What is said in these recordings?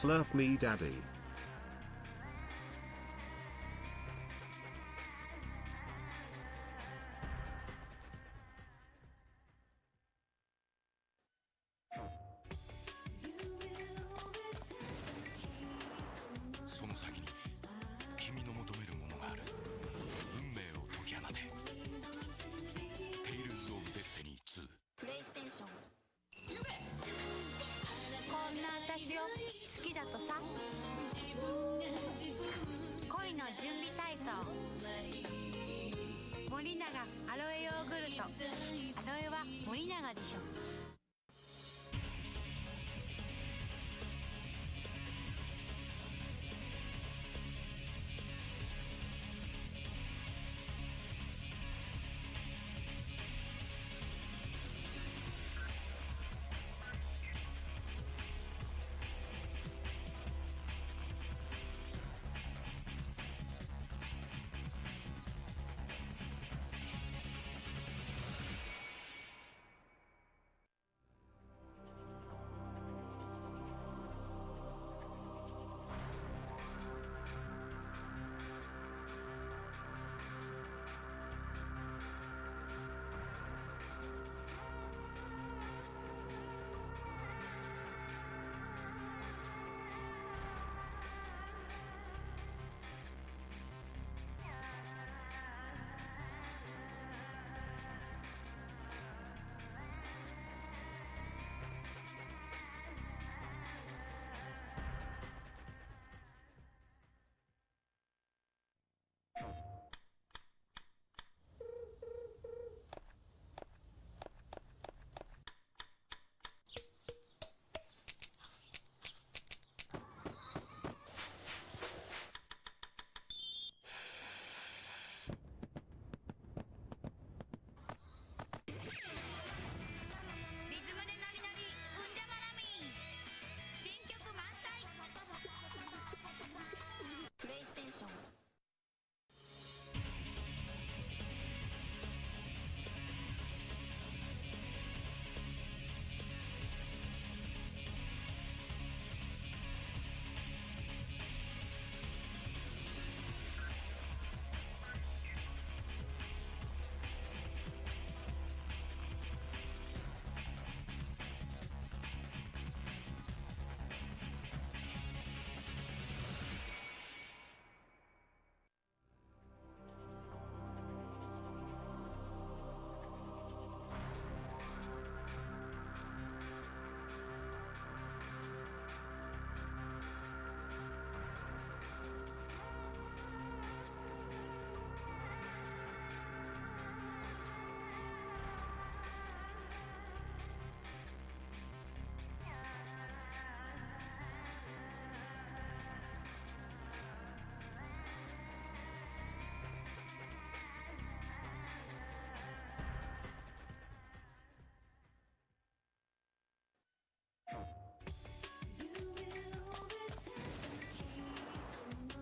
Slurp me daddy. その先に君の求めるものがある。運命を解き放て。テイルズ・オブ・デスティニー2。プレイステーション。こんな私を好きだとさ。恋の準備体操。森永アロエヨーグルト。アロエは森永でしょ。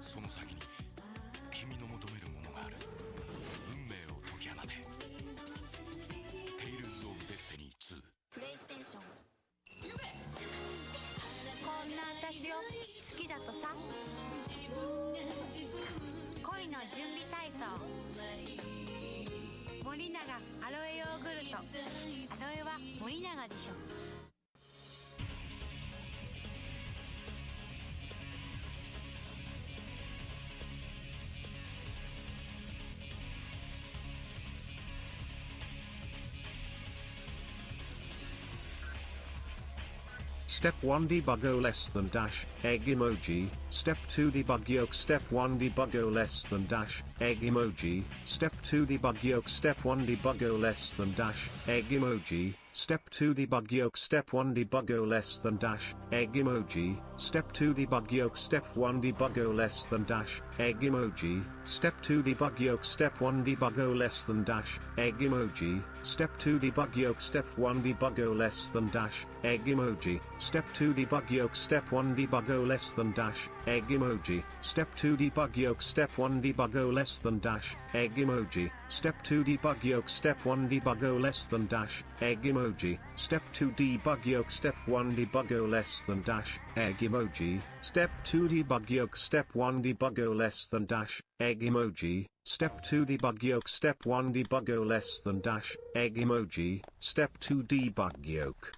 その先に君の求めるものがある。運命を解き放て。テイルズ・オブ・デスティニー2。プレイステーション。こんな私を好きだとさ。恋の準備体操。森永アロエヨーグルト。アロエは森永でしょ。Step 1 debug O less than dash, egg emoji, step 2 debug yoke, step 1 debug O less than dash, egg emoji, step 2 debug yoke, step 1 debug O less than dash, egg emoji, step 2 debug yoke, step 1 debug O less than dash, egg emoji, step 2 debug yoke, step 1 debug O less than dash, egg emoji, step 2 debug yoke, step 1 debug O less than dash, egg emoji, Step 2 debug yolk. Step 1 debug O less than dash, egg emoji. Step 2 debug yolk. Step 1 debug O less than dash, egg emoji. Step 2 debug yolk. Step 1 debug O less than dash, egg emoji. Step 2 debug yolk. Step 1 debug O less than dash, egg emoji. Step 2 debug yolk. Step 1 debug O less than dash, egg emoji. Step 2 debug yolk. Step 1 debug O less than dash, egg emoji. Step 2 debug yolk. Step 1 debug O less than dash, egg emoji. Step 2 debug yolk.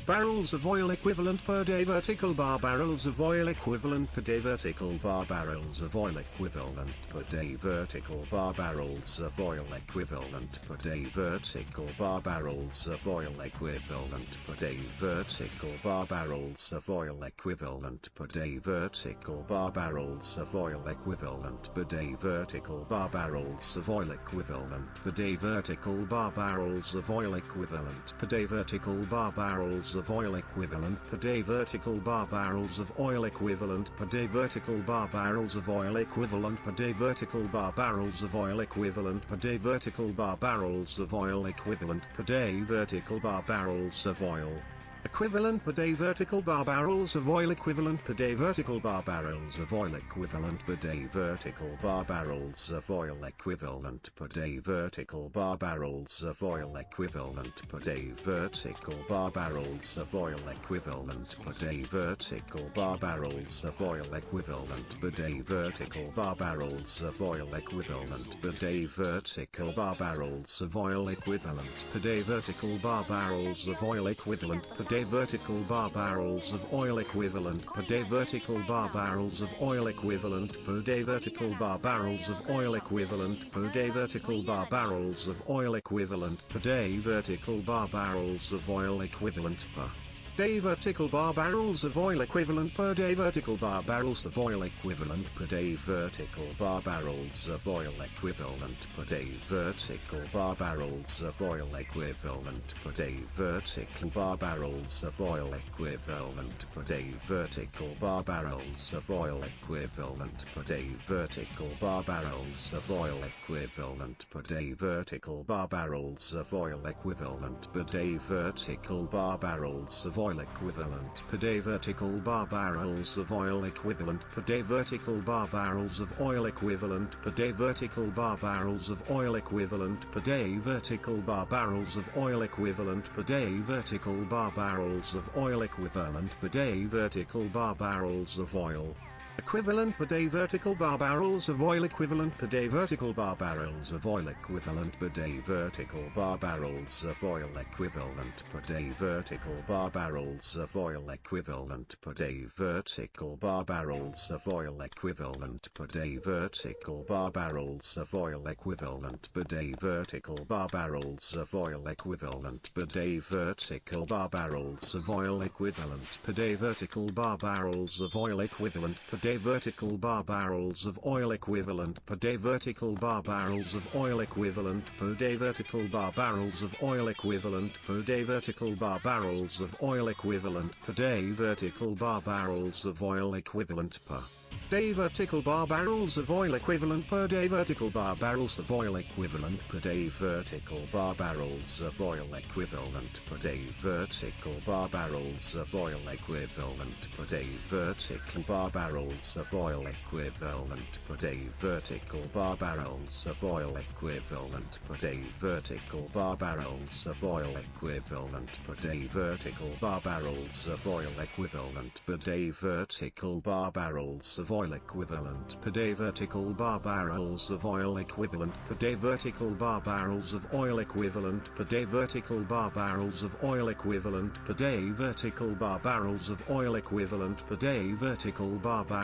Barrels of oil equivalent per day. Vertical bar. Barrels of oil equivalent per day. Vertical bar. Barrels of oil equivalent per day. Vertical bar. Barrels of oil equivalent per day. Vertical bar. Barrels of oil equivalent per day. Vertical bar. Barrels of oil equivalent per day. Vertical bar. Barrels of oil equivalent per day. Vertical bar. Barrels of oil equivalent per day. Vertical bar. Barrels of oil equivalent per day. Vertical bar. Barrels of oil equivalent per day. Vertical bar. Barrels of oil equivalent per day. Vertical bar. Barrels of oil equivalent per day. Vertical bar. Barrels of oil equivalent per day. Vertical bar. Barrels of oil equivalent per day. Vertical bar. Barrels of oil equivalent per day. Vertical bar. Barrels of oil equivalent per day. Vertical bar. Barrels of oil equivalent per day. Vertical bar. Barrels of oil equivalent per day. Vertical bar. Barrels of oil equivalent per day. Vertical bar. Barrels of oil equivalent per day. Vertical bar. Barrels of oil equivalent per day. Vertical bar. Barrels of oil equivalent per day. Vertical bar. Barrels of oil equivalent per day. Vertical bar. Barrels of oil equivalent per day. Vertical bar. Barrels of oil equivalent per day. Vertical bar. Barrels of oil equivalent per day. Vertical bar. Barrels of oil equivalent per day. Vertical bar. Barrels of oil equivalent per day. Vertical bar. Barrels of oil equivalent per day. Vertical bar. Barrels of oil equivalent per day. Vertical bar. Barrels of oil equivalent per day. Vertical bar. Barrels of oil equivalent per day. Vertical bar. Barrels of oil equivalent per day. Vertical bar. Barrels of oil equivalent per day. Vertical bar. Barrels of oil equivalent per day. Vertical bar. Barrels of oil equivalent per day. Vertical bar. Barrels of oil equivalent per day. Vertical bar. Barrels of oil equivalent per day. Vertical bar. Barrels of oil equivalent per day. Vertical bar. Barrels of oil equivalent per day. Vertical bar. Barrels of oil equivalent per day. Vertical bar. Barrels of oil equivalent per day. Vertical bar. Barrels of oil equivalent per day. Vertical bar. Barrels of oil equivalent per day. Vertical bar. Barrels of oil equivalent per day. Vertical bar. Barrels of oil equivalent per day. Vertical bar. Barrels of oil equivalent per day. Vertical bar. Barrels of oil equivalent per day. Vertical bar. Barrels of oil equivalent per day. Vertical bar. Barrels of oil equivalent per day. Vertical bar. Barrels of oil equivalent per day. Vertical bar. Barrels of oil equivalent per day. Vertical bar. Barrels of oil equivalent per day. Vertical bar. Barrels of oil equivalent per day. Vertical bar. Barrels of oil equivalent per day. Vertical bar. Barrels of oil equivalent per day. Vertical bar. Barrels of oil equivalent per day. Vertical bar. Barrels of oil equivalent per day. Vertical bar. Barrels of oil equivalent per day. Vertical bar. Barrels of oil equivalent per day. Vertical bar. Barrels of oil equivalent per day. Vertical bar. Barrels of oil equivalent per day. Vertical bar. Barrels of oil equivalent per day. Vertical bar. Barrels of oil equivalent per day. Vertical bar. Barrels of oil equivalent per day. Vertical bar. Barrels of oil equivalent per day. Vertical bar. Barrels of oil equivalent per day. Vertical bar. Barrels of oil equivalent per day. Vertical bar. Barrels of oil equivalent per day. Vertical bar. Barrels of oil equivalent per day. Vertical bar. Barrels of oil equivalent per day. Vertical bar.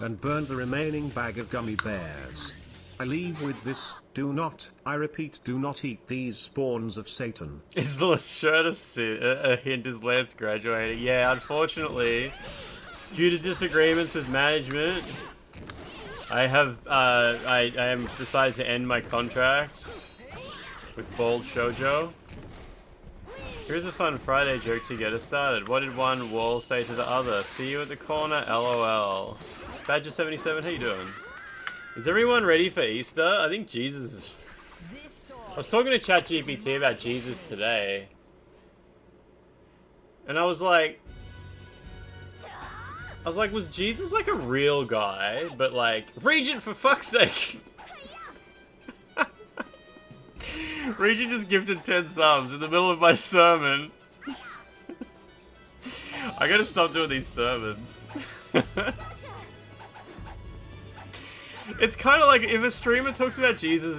and burn the remaining bag of gummy bears. I leave with this, do not, I repeat, do not eat these spawns of Satan. Is the shirt a hint is Lance graduating? Yeah, unfortunately, due to disagreements with management, I have, I am decided to end my contract with Bold Shoujo. Here's a fun Friday joke to get us started. What did one wall say to the other? See you at the corner, LOL. Badger77, how you doing? Is everyone ready for Easter? I think Jesus is... I was talking to ChatGPT about Jesus today. And I was like, was Jesus like a real guy? But like, Regent, for fuck's sake! Regent just gifted 10 subs in the middle of my sermon. I gotta stop doing these sermons. It's kind of like, if a streamer talks about Jesus,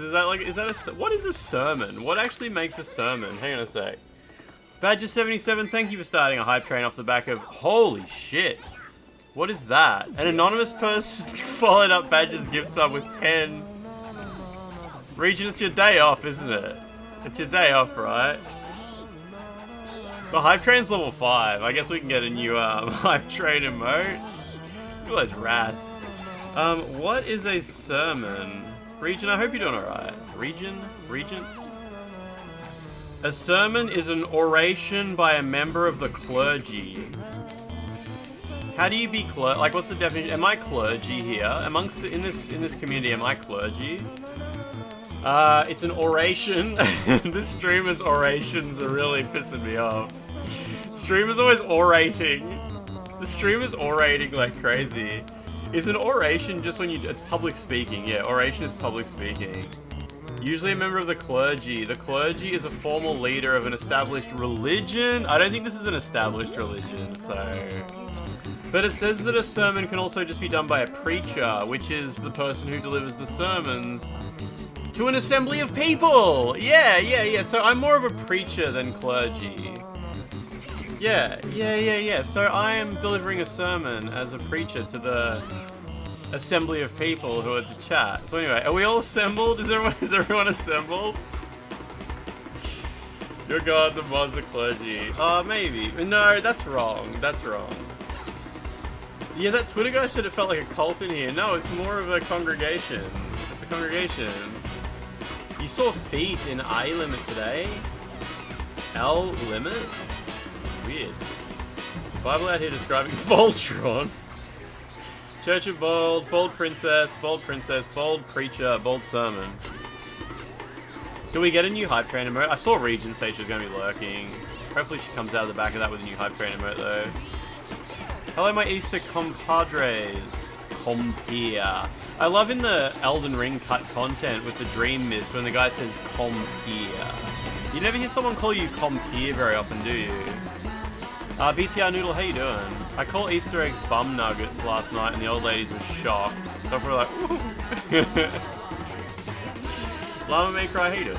what is a sermon? What actually makes a sermon? Hang on a sec. Badger77, thank you for starting a hype train off the back of, holy shit. What is that? An anonymous person followed up Badger's gift sub with 10. Regent, it's your day off, isn't it? It's your day off, right? The hype train's level 5. I guess we can get a new hype train emote. Look at those rats. What is a sermon? Regent, I hope you're doing alright. Regent? A sermon is an oration by a member of the clergy. How do you be like, what's the definition? Am I clergy here? Amongst in this community, am I clergy? It's an oration. This streamer's orations are really pissing me off. Streamer's always orating. The streamer's orating like crazy. Is an oration just when it's public speaking? Yeah, oration is public speaking. Usually a member of the clergy. The clergy is a formal leader of an established religion. I don't think this is an established religion, so... But it says that a sermon can also just be done by a preacher, which is the person who delivers the sermons to an assembly of people. Yeah. So I'm more of a preacher than clergy. Yeah. So I am delivering a sermon as a preacher to the assembly of people who are at the chat. So anyway, are we all assembled? Is everyone assembled? Your God, the mods are clergy. Maybe. No, that's wrong. Yeah, that Twitter guy said it felt like a cult in here. No, it's more of a congregation. It's a congregation. You saw feet in I Limit today? L Limit? Weird. Bible out here describing Voltron. Church of Bold, Bold Princess, Bold Preacher, Bold Sermon. Do we get a new hype train emote? I saw Regent say she was going to be lurking. Hopefully she comes out of the back of that with a new hype train emote though. Hello my Easter compadres. Compere. I love in the Elden Ring cut content with the Dream Mist when the guy says compere. You never hear someone call you compere very often, do you? BTR Noodle, how you doing? I call Easter eggs bum nuggets last night and the old ladies were shocked. So we're like, ooh. Llama May Cry, how you doing?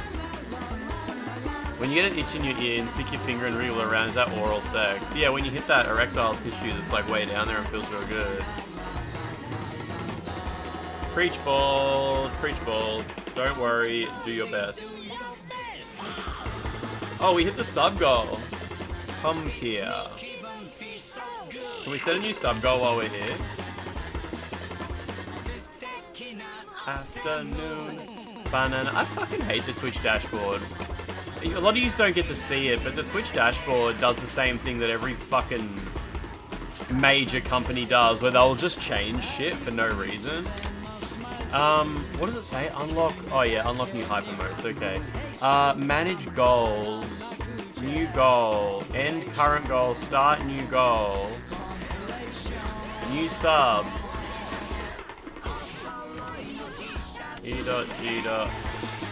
When you get an itch in your ear and stick your finger and wriggle around, is that oral sex? Yeah, when you hit that erectile tissue that's like way down there and feels real good. Preach bold. Don't worry, do your best. Oh, we hit the sub goal. Come here. Can we set a new sub goal while we're here? Afternoon. Banana. I fucking hate the Twitch dashboard. A lot of you don't get to see it, but the Twitch dashboard does the same thing that every fucking major company does, where they'll just change shit for no reason. What does it say? Unlock... Oh yeah, unlock new hyper modes, okay. Manage goals. New goal. End current goal. Start new goal. New subs. G.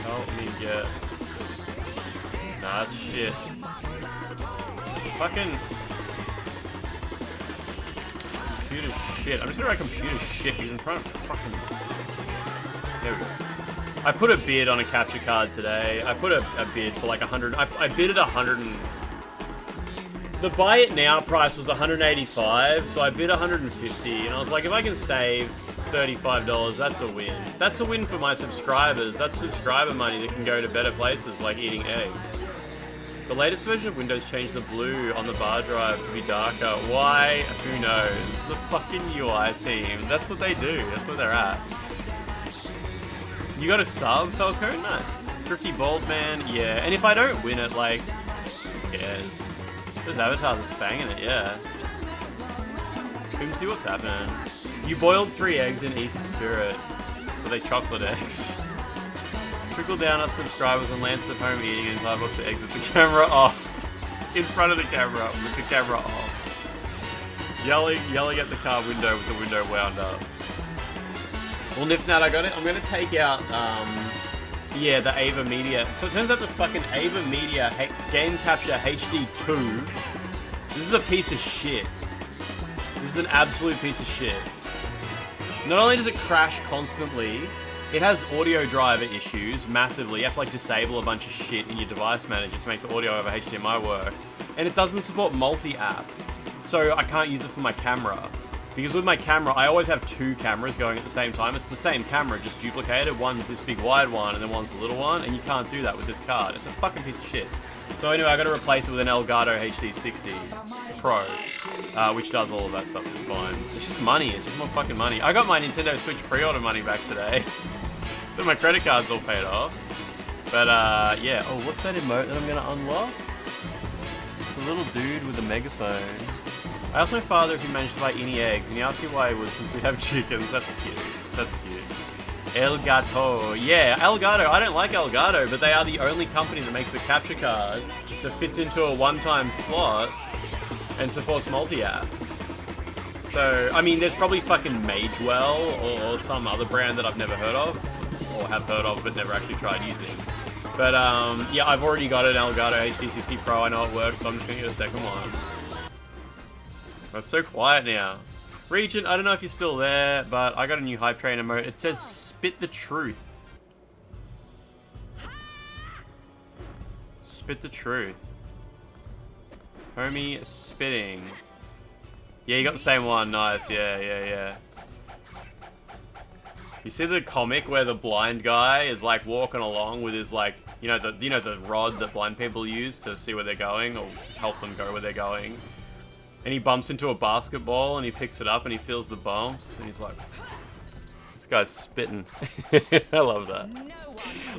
Help me get... Nah, that's shit. Fucking... Computer shit. I'm just gonna write computer shit because I'm trying to fucking... There we go. I put a bid on a capture card today. I put a bid for like 100... I bid at 100 and... The buy it now price was 185, so I bid 150, and I was like, if I can save $35, that's a win. That's a win for my subscribers. That's subscriber money that can go to better places like eating eggs. The latest version of Windows changed the blue on the bar drive to be darker. Why? Who knows? The fucking UI team. That's what they do. That's where they're at. You got a sub, Falco? Nice. Thrifty Bald Man? Yeah. And if I don't win it, like, who cares? Those avatars are banging it, yeah. See what's happening. You boiled 3 eggs in Easter Spirit. Were they chocolate eggs? Trickle down us subscribers and Lance at home eating an entire box of eggs with the camera off. In front of the camera, with the camera off. Yelling at the car window with the window wound up. Well, Nifnat, I got it. I'm going to take out, yeah, the Ava Media. So it turns out the fucking Ava Media Game Capture HD2. This is a piece of shit. This is an absolute piece of shit. Not only does it crash constantly, it has audio driver issues massively. You have to like disable a bunch of shit in your device manager to make the audio over HDMI work. And it doesn't support multi-app. So I can't use it for my camera. Because with my camera, I always have 2 cameras going at the same time. It's the same camera, just duplicated. One's this big wide one, and then one's the little one, and you can't do that with this card. It's a fucking piece of shit. So anyway, I got to replace it with an Elgato HD60 Pro, which does all of that stuff just fine. It's just money. It's just more fucking money. I got my Nintendo Switch pre-order money back today. So my credit card's all paid off. But, yeah. Oh, what's that emote that I'm going to unlock? It's a little dude with a megaphone. I asked my father if he managed to buy any eggs, and he asked me why it was since we have chickens. That's cute. That's cute. Elgato. Yeah, Elgato. I don't like Elgato, but they are the only company that makes a capture card that fits into a one-time slot and supports multi-app. So, I mean, there's probably fucking Magewell or some other brand that I've never heard of, or have heard of but never actually tried using. But, yeah, I've already got an Elgato HD60 Pro. I know it works, so I'm just going to get a second one. It's so quiet now. Regent, I don't know if you're still there, but I got a new Hype Train emote. It says, spit the truth. Spit the truth. Homie spitting. Yeah, you got the same one. Nice. Yeah. You see the comic where the blind guy is like walking along with his like, you know the rod that blind people use to see where they're going or help them go where they're going. And he bumps into a basketball and he picks it up and he feels the bumps and he's like, this guy's spitting. I love that.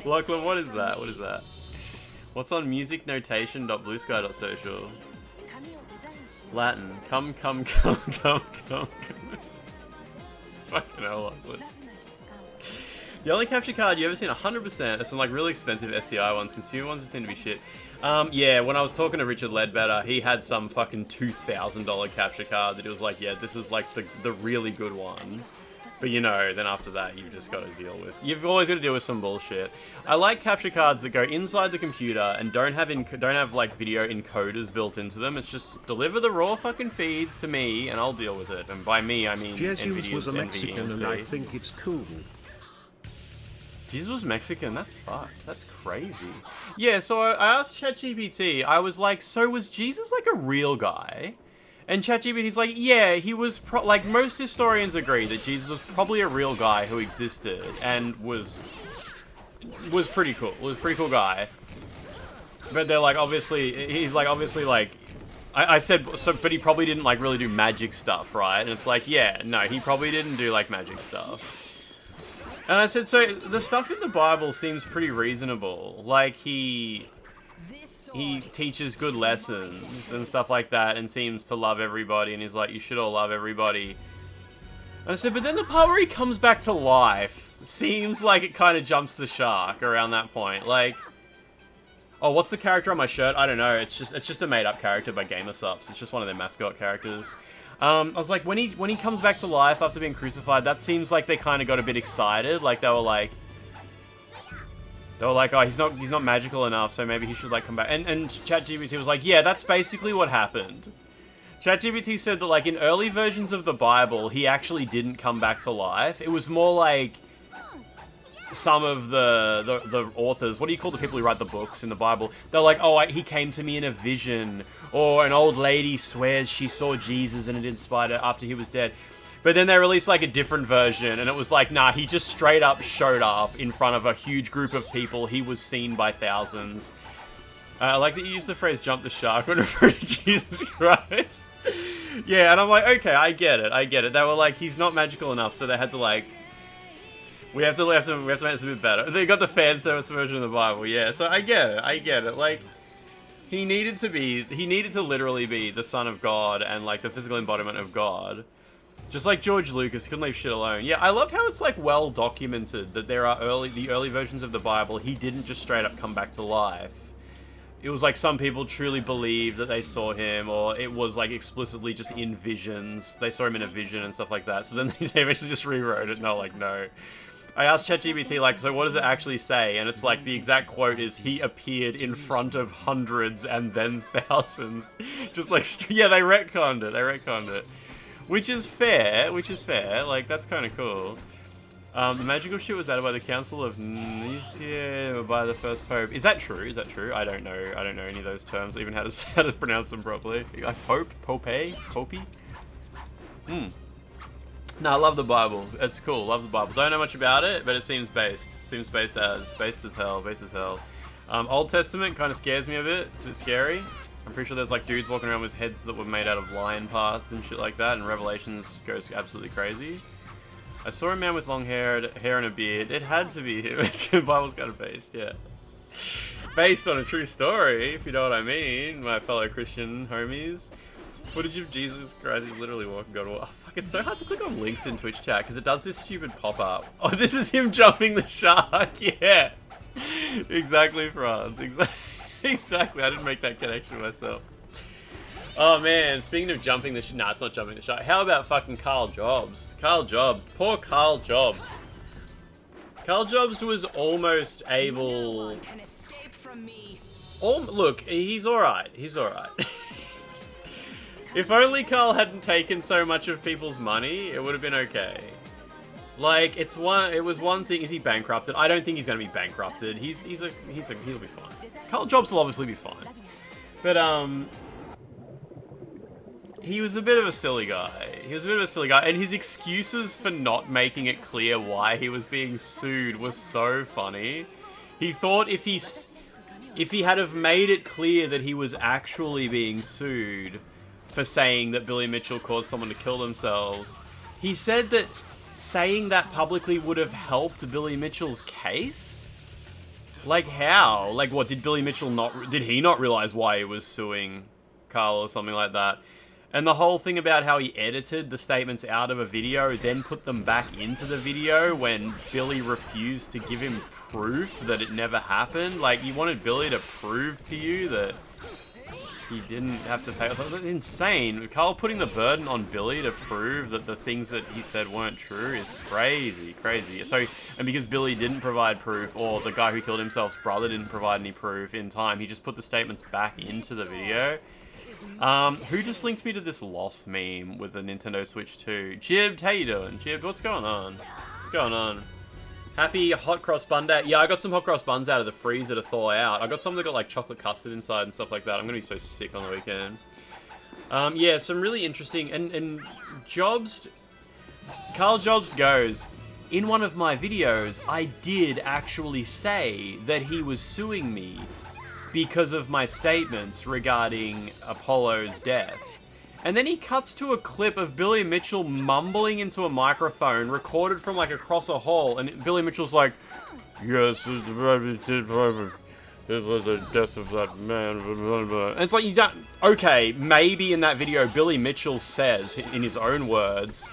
Lachlan, what is that? What is that? What's on musicnotation.bluesky.social? Latin. Come. Fucking hell, Lachlan. The only capture card you ever seen 100% are some like really expensive SDI ones. Consumer ones just seem to be shit. Yeah, when I was talking to Richard Ledbetter, he had some fucking $2,000 capture card that he was like, yeah, this is like the really good one. But you know, then after that, you've just got to deal with. You've always got to deal with some bullshit. I like capture cards that go inside the computer and don't have like video encoders built into them. It's just deliver the raw fucking feed to me, and I'll deal with it. And by me, I mean Jesus was a Mexican, and I think it's cool. Jesus was Mexican, that's fucked. That's crazy. Yeah, so I asked ChatGPT, I was like, so was Jesus like a real guy? And ChatGPT's like, yeah, he was, like, most historians agree that Jesus was probably a real guy who existed and was pretty cool. Was a pretty cool guy. But they're like, obviously, he's like, obviously, like, I said, so, but he probably didn't, like, really do magic stuff, right? And it's like, yeah, no, he probably didn't do, like, magic stuff. And I said, so the stuff in the Bible seems pretty reasonable. Like, he teaches good lessons and stuff like that and seems to love everybody. And he's like, you should all love everybody. And I said, but then the part where he comes back to life seems like it kind of jumps the shark around that point. Like, oh, what's the character on my shirt? I don't know. It's just a made-up character by GamerSups. It's just one of their mascot characters. I was like, when he comes back to life after being crucified, that seems like they kind of got a bit excited. Like they were like, oh, he's not magical enough, so maybe he should like come back. And ChatGPT was like, yeah, that's basically what happened. ChatGPT said that like in early versions of the Bible, he actually didn't come back to life. It was more like some of the authors, what do you call the people who write the books in the Bible? They're like, oh, he came to me in a vision, or an old lady swears she saw Jesus and it inspired her after he was dead. But then they released like a different version, and it was like, nah, he just straight up showed up in front of a huge group of people. He was seen by thousands. I like that you use the phrase "jump the shark" when referring to Jesus Christ. Yeah, and I'm like, okay, I get it. They were like, he's not magical enough, so they had to like, we have to make this a bit better. They got the fan service version of the Bible, yeah. So I get it. Like, he needed to literally be the Son of God and like the physical embodiment of God. Just like George Lucas couldn't leave shit alone. Yeah, I love how it's like well documented that there are the early versions of the Bible, he didn't just straight up come back to life. It was like some people truly believed that they saw him, or it was like explicitly just in visions. They saw him in a vision and stuff like that. So then they eventually just rewrote it, and they're like, no. I asked ChatGPT, like, so what does it actually say? And it's like, the exact quote is, he appeared in front of hundreds and then thousands. Just like, yeah, they retconned it. Which is fair, like, that's kind of cool. The magical shit was added by the Council of Nicaea by the first Pope. Is that true? I don't know any of those terms, even how to pronounce them properly. Like Pope? Popey? No, I love the Bible. It's cool, love the Bible. Don't know much about it, but it seems based. Based as hell. Old Testament kind of scares me a bit. It's a bit scary. I'm pretty sure there's like dudes walking around with heads that were made out of lion parts and shit like that, and Revelations goes absolutely crazy. I saw a man with long hair and a beard. It had to be him. The Bible's kind of based, yeah. Based on a true story, if you know what I mean, my fellow Christian homies. Footage of Jesus Christ is literally walking God. Oh, fuck, it's so hard to click on links in Twitch chat because it does this stupid pop-up. Oh, this is him jumping the shark, yeah. Exactly, Franz. Exactly, I didn't make that connection myself. Oh man, speaking of jumping the nah, it's not jumping the shark. How about fucking Carl Jobs? Poor Carl Jobs. Carl Jobs was almost able... Look, he's alright. If only Carl hadn't taken so much of people's money, it would have been okay. Like, it was one thing, is he bankrupted? I don't think he's gonna be bankrupted. He'll be fine. Carl Jobs will obviously be fine. But, he was a bit of a silly guy. And his excuses for not making it clear why he was being sued were so funny. He thought if he had have made it clear that he was actually being sued for saying that Billy Mitchell caused someone to kill themselves, he said that saying that publicly would have helped Billy Mitchell's case? Like how? Like what, did he not realize why he was suing Carl or something like that? And the whole thing about how he edited the statements out of a video, then put them back into the video when Billy refused to give him proof that it never happened. Like, you wanted Billy to prove to you that he didn't have to pay. That's insane. Carl putting the burden on Billy to prove that the things that he said weren't true is crazy. So, and because Billy didn't provide proof, or the guy who killed himself's brother didn't provide any proof in time, he just put the statements back into the video. Who just linked me to this Lost meme with the Nintendo Switch 2? Jib, how you doing? Jib, what's going on? Happy hot cross bun day. Yeah, I got some hot cross buns out of the freezer to thaw out. I got some that got like chocolate custard inside and stuff like that. I'm gonna be so sick on the weekend. Yeah, some really interesting, and Carl Jobs goes, in one of my videos, I did actually say that he was suing me because of my statements regarding Apollo's death. And then he cuts to a clip of Billy Mitchell mumbling into a microphone recorded from like across a hall, and Billy Mitchell's like, yes, it was the death of that man. And it's like, you don't... Okay, maybe in that video Billy Mitchell says, in his own words,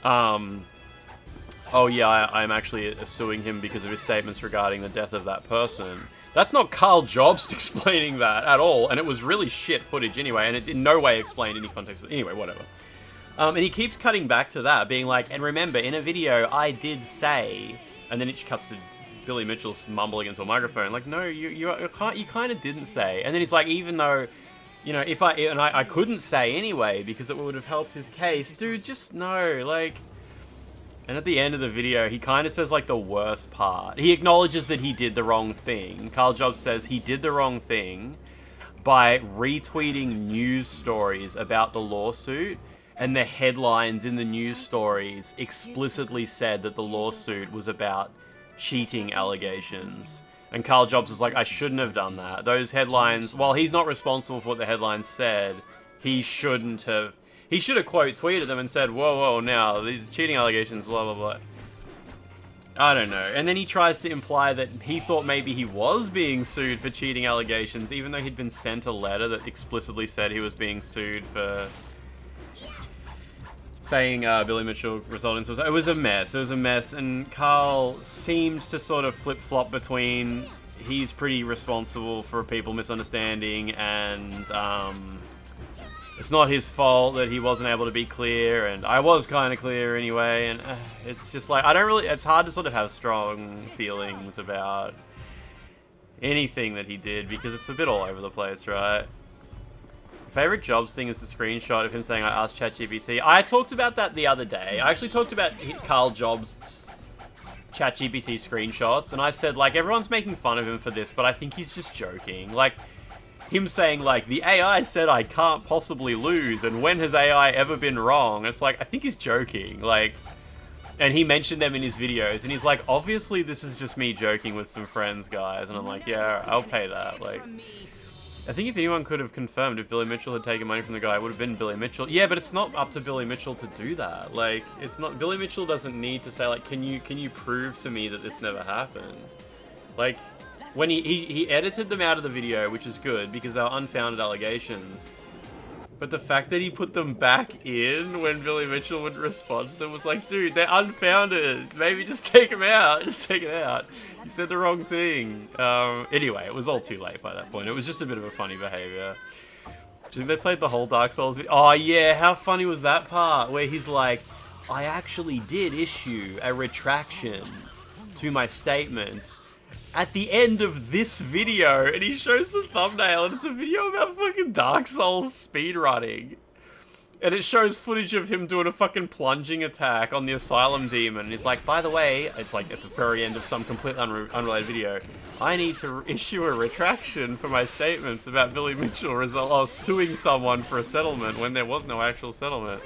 oh yeah, I'm actually suing him because of his statements regarding the death of that person. That's not Carl Jobst explaining that at all, and it was really shit footage anyway, and it in no way explained any context. Anyway, whatever. And he keeps cutting back to that, being like, and remember, in a video, I did say, and then it cuts to Billy Mitchell's mumbling into a microphone, like, no, you kind of didn't say. And then he's like, even though, you know, I couldn't say anyway, because it would have helped his case. Dude, just no, like... And at the end of the video, he kind of says like the worst part. He acknowledges that he did the wrong thing. Carl Jobs says he did the wrong thing by retweeting news stories about the lawsuit, and the headlines in the news stories explicitly said that the lawsuit was about cheating allegations. And Carl Jobs was like, I shouldn't have done that. Those headlines, while he's not responsible for what the headlines said, he shouldn't have. He should have quote tweeted them and said, whoa, whoa, now, these cheating allegations, blah, blah, blah. I don't know. And then he tries to imply that he thought maybe he was being sued for cheating allegations, even though he'd been sent a letter that explicitly said he was being sued for saying Billy Mitchell resulted in suicide. It was a mess. It was a mess. And Carl seemed to sort of flip-flop between he's pretty responsible for people misunderstanding and it's not his fault that he wasn't able to be clear, and I was kind of clear anyway, and it's just like, it's hard to sort of have strong feelings about anything that he did, because it's a bit all over the place, right? Favorite Jobs thing is the screenshot of him saying, I asked ChatGPT. I talked about that the other day. I actually talked about Carl Jobs' ChatGPT screenshots, and I said, like, everyone's making fun of him for this, but I think he's just joking. Like, him saying, like, the AI said I can't possibly lose, and when has AI ever been wrong? It's like, I think he's joking, like, and he mentioned them in his videos, and he's like, obviously this is just me joking with some friends, guys, and I'm like, yeah, I'll pay that, like, I think if anyone could have confirmed if Billy Mitchell had taken money from the guy, it would have been Billy Mitchell. Yeah, but it's not up to Billy Mitchell to do that, like, it's not, Billy Mitchell doesn't need to say, like, can you prove to me that this never happened? Like, when he edited them out of the video, which is good, because they were unfounded allegations. But the fact that he put them back in when Billy Mitchell wouldn't respond to them was like, dude, they're unfounded. Maybe just take them out. Just take it out. You said the wrong thing. Anyway, it was all too late by that point. It was just a bit of a funny behavior. Do you think they played the whole Dark Souls video? Oh, yeah. How funny was that part? Where he's like, I actually did issue a retraction to my statement at the end of this video, and he shows the thumbnail, and it's a video about fucking Dark Souls speedrunning. And it shows footage of him doing a fucking plunging attack on the Asylum Demon, and he's like, by the way, it's like at the very end of some completely unrelated video, I need to issue a retraction for my statements about Billy Mitchell suing someone for a settlement when there was no actual settlement.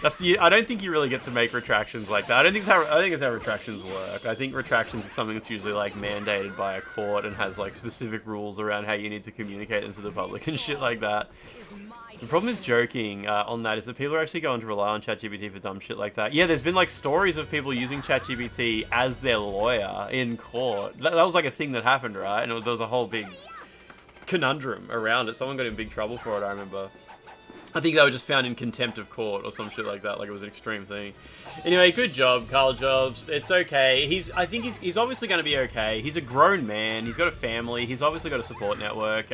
I don't think you really get to make retractions like that. I think it's how retractions work. I think retractions is something that's usually like mandated by a court and has like specific rules around how you need to communicate them to the public and shit like that. The problem is joking on that is that people are actually going to rely on ChatGPT for dumb shit like that. Yeah, there's been like stories of people using ChatGPT as their lawyer in court. That was like a thing that happened, right? And there was a whole big conundrum around it. Someone got in big trouble for it, I remember. I think they were just found in contempt of court or some shit like that, like it was an extreme thing. Anyway, good job, Carl Jobs. It's okay. I think he's obviously going to be okay. He's a grown man. He's got a family. He's obviously got a support network.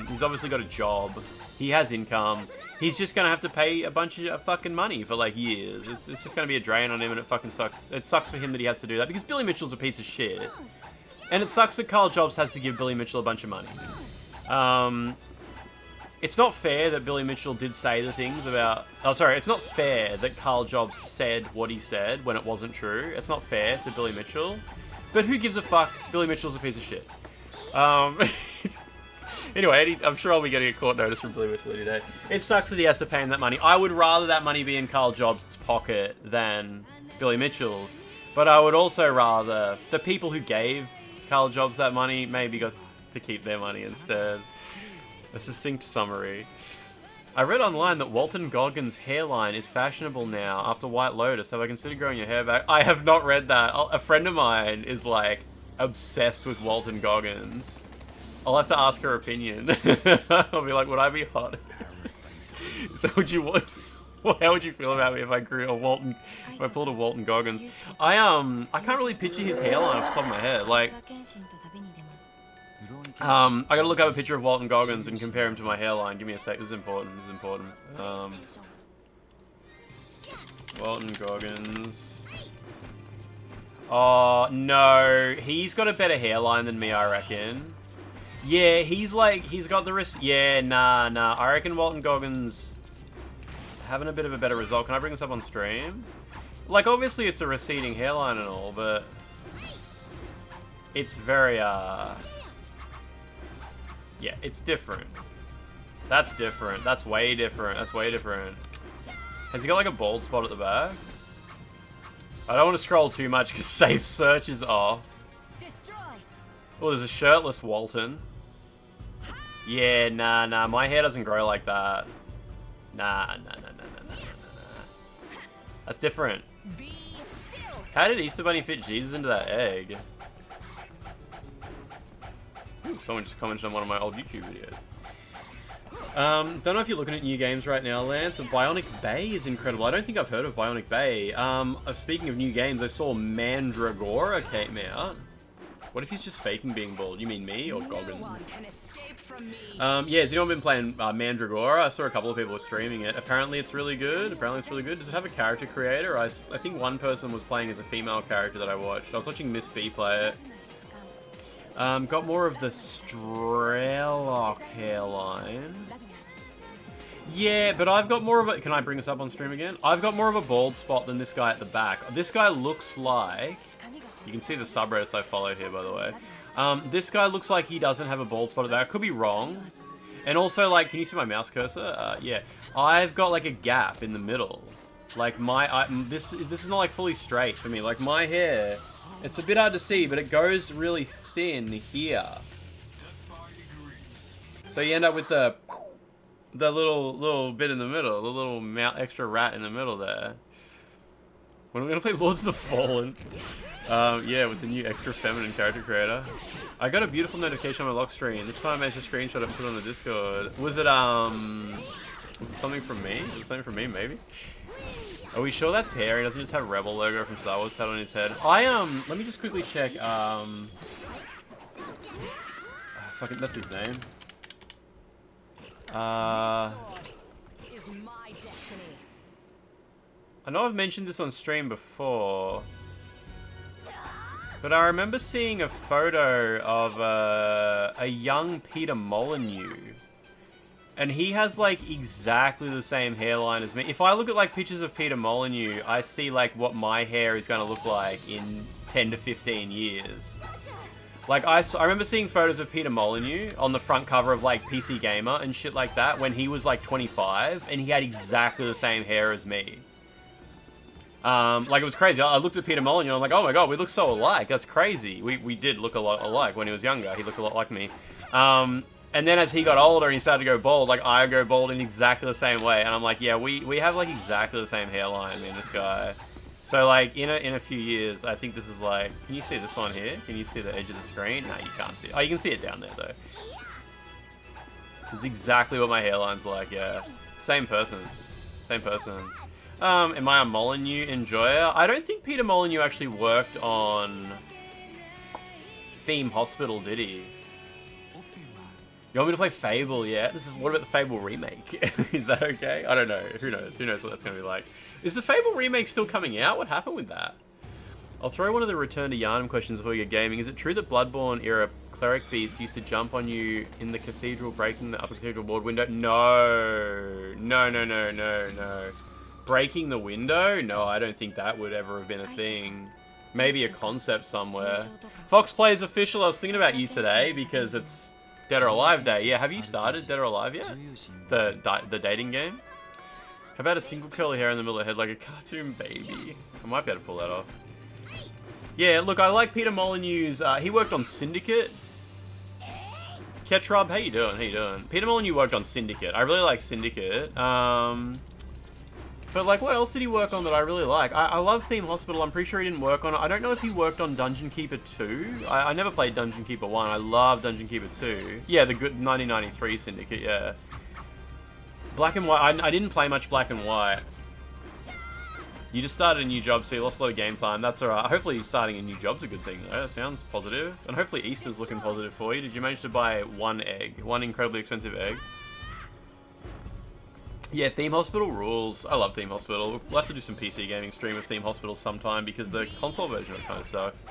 He's obviously got a job. He has income. He's just going to have to pay a bunch of fucking money for like years. It's just going to be a drain on him, and it fucking sucks. It sucks for him that he has to do that because Billy Mitchell's a piece of shit. And it sucks that Carl Jobs has to give Billy Mitchell a bunch of money. It's not fair that Billy Mitchell did say the things about... Oh, sorry. It's not fair that Carl Jobs said what he said when it wasn't true. It's not fair to Billy Mitchell. But who gives a fuck? Billy Mitchell's a piece of shit. Anyway, I'm sure I'll be getting a court notice from Billy Mitchell any day. It sucks that he has to pay him that money. I would rather that money be in Carl Jobs' pocket than Billy Mitchell's. But I would also rather the people who gave Carl Jobs that money maybe got to keep their money instead. A succinct summary. I read online that Walton Goggins' hairline is fashionable now after White Lotus. Have I considered growing your hair back? I have not read that. A friend of mine is like obsessed with Walton Goggins. I'll have to ask her opinion. I'll be like, would I be hot? So would you want... Well, how would you feel about me if I if I pulled a Walton Goggins? I can't really picture his hairline off the top of my head. Like, I gotta look up a picture of Walton Goggins and compare him to my hairline. Give me a sec. This is important. This is important. Walton Goggins. Oh, no. He's got a better hairline than me, I reckon. Yeah, he's got the wrist. Yeah, nah. I reckon Walton Goggins having a bit of a better result. Can I bring this up on stream? Like, obviously it's a receding hairline and all, but it's very, yeah, it's different. That's different. That's way different. That's way different. Has he got like a bald spot at the back? I don't want to scroll too much because safe search is off. Oh, there's a shirtless Walton. Yeah, nah. My hair doesn't grow like that. Nah. That's different. How did Easter Bunny fit Jesus into that egg? Ooh, someone just commented on one of my old YouTube videos. Don't know if you're looking at new games right now, Lance. Bionic Bay is incredible. I don't think I've heard of Bionic Bay. Speaking of new games, I saw Mandragora came out. What if he's just faking being bald? You mean me or Goggins? Yeah, has anyone been playing Mandragora? I saw a couple of people were streaming it. Apparently it's really good. Does it have a character creator? I think one person was playing as a female character that I watched. I was watching Miss B play it. Got more of the Strelok hairline. Yeah, but I've got more of a... Can I bring this up on stream again? I've got more of a bald spot than this guy at the back. This guy looks like... You can see the subreddits I follow here, by the way. This guy looks like he doesn't have a bald spot at the back. I could be wrong. And also, like, can you see my mouse cursor? Yeah. I've got, like, a gap in the middle. Like, this is not, like, fully straight for me. Like, my hair... It's a bit hard to see, but it goes really thin here. So you end up with the little bit in the middle, the little extra rat in the middle there. When we're gonna play Lords of the Fallen, yeah, with the new extra feminine character creator. I got a beautiful notification on my lock screen. This time I managed to screenshot it and put it on the Discord. Was it something from me? Was it something from me, maybe? Are we sure that's hair? He doesn't just have Rebel logo from Star Wars tattooed on his head. Let me just quickly check, fucking, that's his name. I know I've mentioned this on stream before, but I remember seeing a photo of a young Peter Molyneux. And he has, like, exactly the same hairline as me. If I look at, like, pictures of Peter Molyneux, I see, like, what my hair is going to look like in 10 to 15 years. Like, I remember seeing photos of Peter Molyneux on the front cover of, like, PC Gamer and shit like that when he was, like, 25, and he had exactly the same hair as me. Like, it was crazy. I looked at Peter Molyneux and I'm like, oh my god, we look so alike. That's crazy. We did look a lot alike when he was younger. He looked a lot like me. And then as he got older and he started to go bald, like, I go bald in exactly the same way. And I'm like, yeah, we have, like, exactly the same hairline, me and this guy. So, like, in a few years, I think this is, like... Can you see this one here? Can you see the edge of the screen? No, you can't see it. Oh, you can see it down there, though. This is exactly what my hairline's like, yeah. Same person. Same person. Am I a Molyneux enjoyer? I don't think Peter Molyneux actually worked on... Theme Hospital, did he? You want me to play Fable? Yeah. What about the Fable remake? Is that okay? I don't know. Who knows? Who knows what that's going to be like? Is the Fable remake still coming out? What happened with that? I'll throw one of the Return to Yarnum questions before we get gaming. Is it true that Bloodborne era cleric beast used to jump on you in the cathedral, breaking the upper cathedral ward window? No. No. Breaking the window? No, I don't think that would ever have been a thing. Maybe a concept somewhere. Fox Plays Official, I was thinking about you today because it's Dead or Alive Day. Yeah, have you started Dead or Alive yet? The dating game? How about a single curly hair in the middle of the head like a cartoon baby? I might be able to pull that off. Yeah, look, I like Peter Molyneux's, he worked on Syndicate. Ketrub, how you doing? How you doing? Peter Molyneux worked on Syndicate. I really like Syndicate. But, like, what else did he work on that I really like? I love Theme Hospital. I'm pretty sure he didn't work on it. I don't know if he worked on Dungeon Keeper 2. I never played Dungeon Keeper 1. I love Dungeon Keeper 2. Yeah, the good 1993 Syndicate, yeah. Black and White. I didn't play much Black and White. You just started a new job, so you lost a lot of game time. That's alright. Hopefully starting a new job's a good thing, though. That sounds positive. And hopefully Easter's looking positive for you. Did you manage to buy one egg? One incredibly expensive egg? Yeah, Theme Hospital rules. I love Theme Hospital. We'll have to do some PC gaming stream with Theme Hospital sometime because the console version of it kind of sucks.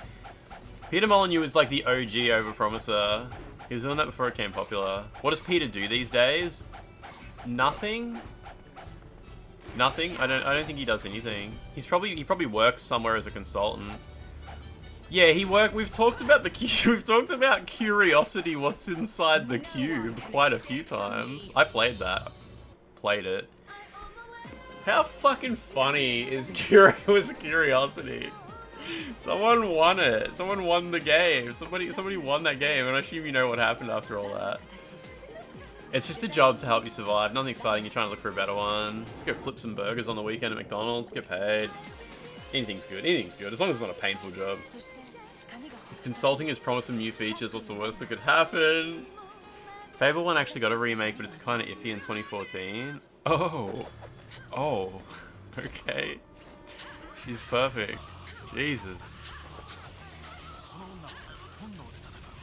Peter Molyneux is like the OG overpromiser. He was doing that before it became popular. What does Peter do these days? Nothing? Nothing? I don't think he does anything. He probably works somewhere as a consultant. Yeah, we've talked about the cube. We've talked about Curiosity, what's inside the cube, quite a few times. I played that. Played it. How fucking funny was Curiosity? Someone won it. Someone won the game. Somebody won that game, and I assume you know what happened after all that. It's just a job to help you survive. Nothing exciting. You're trying to look for a better one. Just go flip some burgers on the weekend at McDonald's. Get paid. Anything's good. Anything's good. As long as it's not a painful job. This consulting has promised some new features. What's the worst that could happen? Fable 1 actually got a remake, but it's kind of iffy in 2014. Oh. Oh. Okay. She's perfect. Jesus.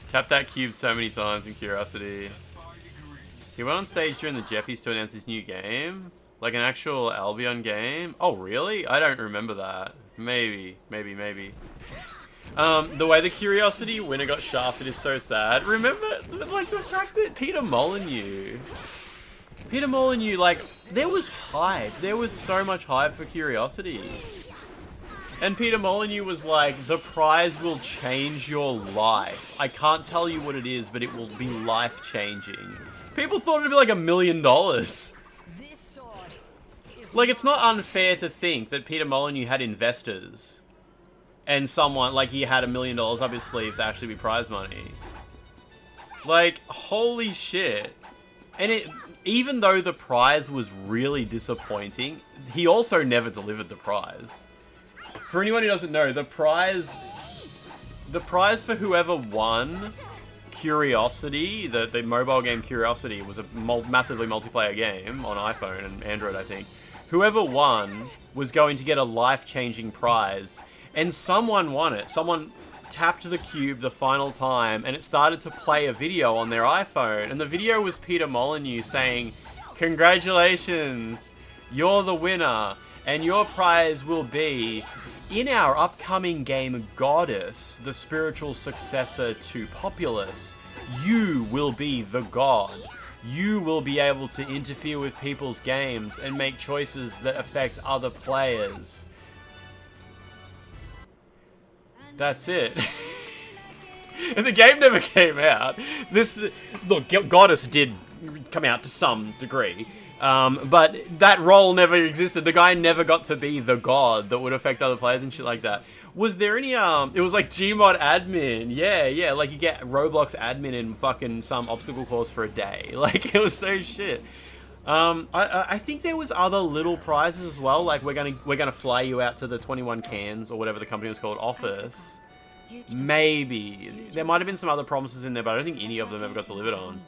Tapped that cube so many times in Curiosity. He went on stage during the Jeffies to announce his new game? Like an actual Albion game? Oh, really? I don't remember that. Maybe. The way the Curiosity winner got shafted is so sad. Remember, like, the fact that Peter Molyneux, like, there was hype. There was so much hype for Curiosity. And Peter Molyneux was like, the prize will change your life. I can't tell you what it is, but it will be life-changing. People thought it'd be like $1 million. Like, it's not unfair to think that Peter Molyneux had investors. And someone, like, he had $1 million up his sleeve to actually be prize money. Like, holy shit. And even though the prize was really disappointing, he also never delivered the prize. For anyone who doesn't know, the prize for whoever won Curiosity, the mobile game Curiosity, was a massively multiplayer game on iPhone and Android, I think. Whoever won was going to get a life-changing prize, and someone won it. Someone tapped the cube the final time, and it started to play a video on their iPhone, and the video was Peter Molyneux saying, "Congratulations, you're the winner, and your prize will be, in our upcoming game Goddess, the spiritual successor to Populous, you will be the god. You will be able to interfere with people's games and make choices that affect other players." That's it. And the game never came out. Look, Goddess did come out to some degree. But that role never existed. The guy never got to be the god that would affect other players and shit like that. Was there any, it was like Gmod admin. Yeah, like you get Roblox admin in fucking some obstacle course for a day. Like, it was so shit. I think there was other little prizes as well. Like, we're gonna fly you out to the 21 Cans, or whatever the company was called, office. Maybe. There might have been some other promises in there, but I don't think any of them ever got delivered on.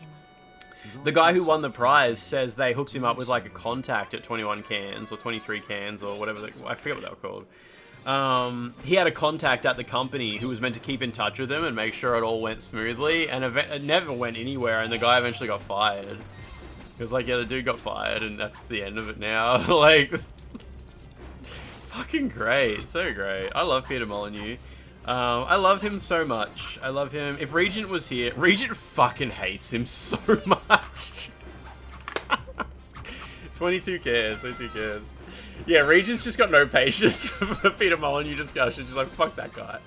The guy who won the prize says they hooked him up with like a contact at 21 Cans or 23 Cans or whatever. I forget what they were called. He had a contact at the company who was meant to keep in touch with him and make sure it all went smoothly, and it never went anywhere, and the guy eventually got fired. He was like, yeah, the dude got fired, and that's the end of it now. Like, fucking great. So great. I love Peter Molyneux. I love him so much. I love him. If Regent was here, Regent fucking hates him so much. 22 cares. Yeah, Regent's just got no patience for Peter Molyneux discussion. She's like, fuck that guy.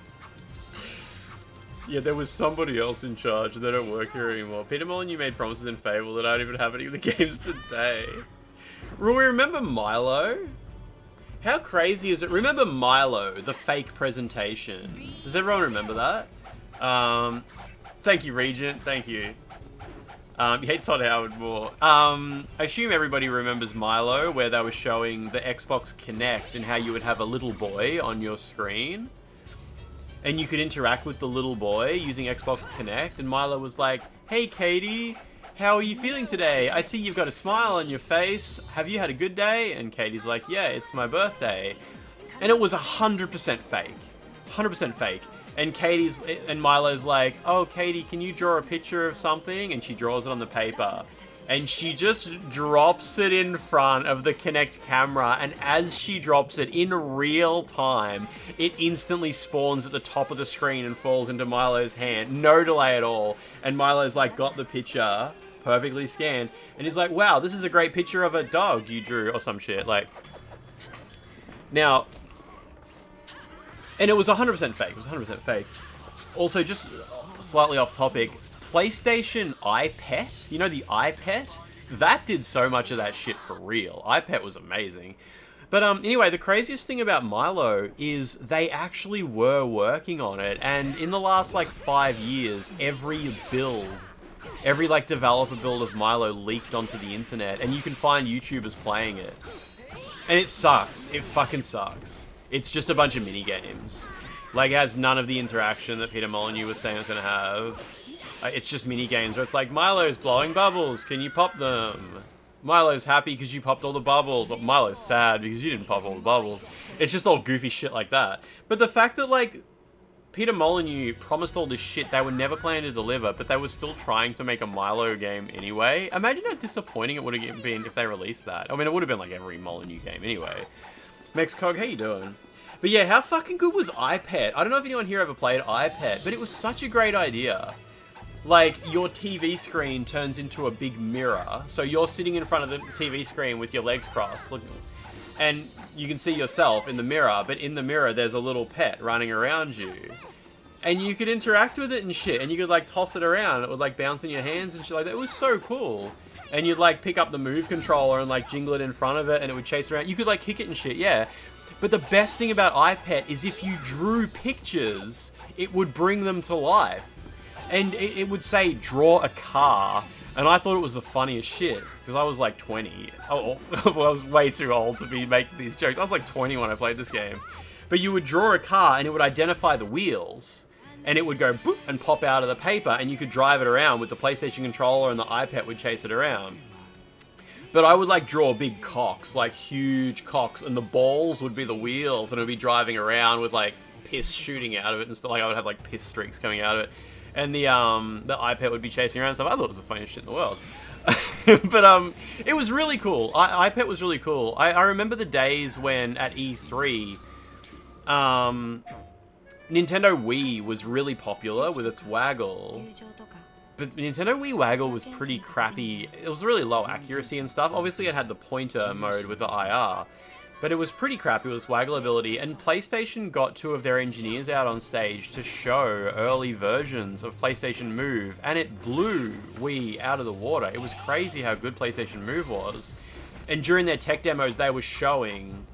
Yeah, there was somebody else in charge. They don't work here anymore. Peter Molyneux made promises in Fable that aren't even happening in the games today. We remember Milo? How crazy is it? Remember Milo, the fake presentation? Does everyone remember that? Thank you, Regent. Thank you. You hate Todd Howard more. I assume everybody remembers Milo, where they were showing the Xbox Kinect and how you would have a little boy on your screen. And you could interact with the little boy using Xbox Kinect. And Milo was like, "Hey, Katie, how are you feeling today? I see you've got a smile on your face. Have you had a good day?" And Katie's like, "Yeah, it's my birthday." And it was 100% fake. 100% fake. And Milo's like, "Oh, Katie, can you draw a picture of something?" And she draws it on the paper. And she just drops it in front of the Kinect camera, and as she drops it in real time, it instantly spawns at the top of the screen and falls into Milo's hand. No delay at all. And Milo's like got the picture, perfectly scanned. And he's like, wow, this is a great picture of a dog you drew, or some shit. Like, now, and it was 100% fake. It was 100% fake. Also, just slightly off topic, PlayStation iPet, you know the iPet? That did so much of that shit for real. iPet was amazing. But anyway, the craziest thing about Milo is they actually were working on it, and in the last like 5 years, every like developer build of Milo leaked onto the internet, and you can find YouTubers playing it. And it sucks. It fucking sucks. It's just a bunch of mini games. Like, it has none of the interaction that Peter Molyneux was saying it's gonna have. It's just mini games where it's like, Milo's blowing bubbles, can you pop them? Milo's happy because you popped all the bubbles. Or Milo's sad because you didn't pop all the bubbles. It's just all goofy shit like that. But the fact that, like, Peter Molyneux promised all this shit they were never planning to deliver, but they were still trying to make a Milo game anyway. Imagine how disappointing it would have been if they released that. I mean, it would have been like every Molyneux game anyway. Mexcog, how you doing? But yeah, how fucking good was iPet? I don't know if anyone here ever played iPet, but it was such a great idea. Like, your TV screen turns into a big mirror, so you're sitting in front of the TV screen with your legs crossed, and you can see yourself in the mirror, but in the mirror there's a little pet running around you. And you could interact with it and shit, and you could like toss it around, it would like bounce in your hands and shit like that. It was so cool. And you'd like pick up the Move controller and like jingle it in front of it, and it would chase around. You could like kick it and shit, yeah. But the best thing about iPet is if you drew pictures, it would bring them to life. And it would say, draw a car. And I thought it was the funniest shit. Because I was like 20. Oh, I was way too old to be making these jokes. I was like 20 when I played this game. But you would draw a car and it would identify the wheels. And it would go boop and pop out of the paper. And you could drive it around with the PlayStation controller, and the iPad would chase it around. But I would like draw big cocks, like huge cocks. And the balls would be the wheels. And it would be driving around with like piss shooting out of it. And stuff. Like I would have like piss streaks coming out of it. And the iPad would be chasing around and stuff. I thought it was the funniest shit in the world. But it was really cool. iPad was really cool. I remember the days when at E3, Nintendo Wii was really popular with its waggle. But Nintendo Wii waggle was pretty crappy. It was really low accuracy and stuff. Obviously it had the pointer mode with the IR. But it was pretty crappy with its waggle ability, and PlayStation got 2 of their engineers out on stage to show early versions of PlayStation Move, and it blew Wii out of the water. It was crazy how good PlayStation Move was. And during their tech demos, they were showing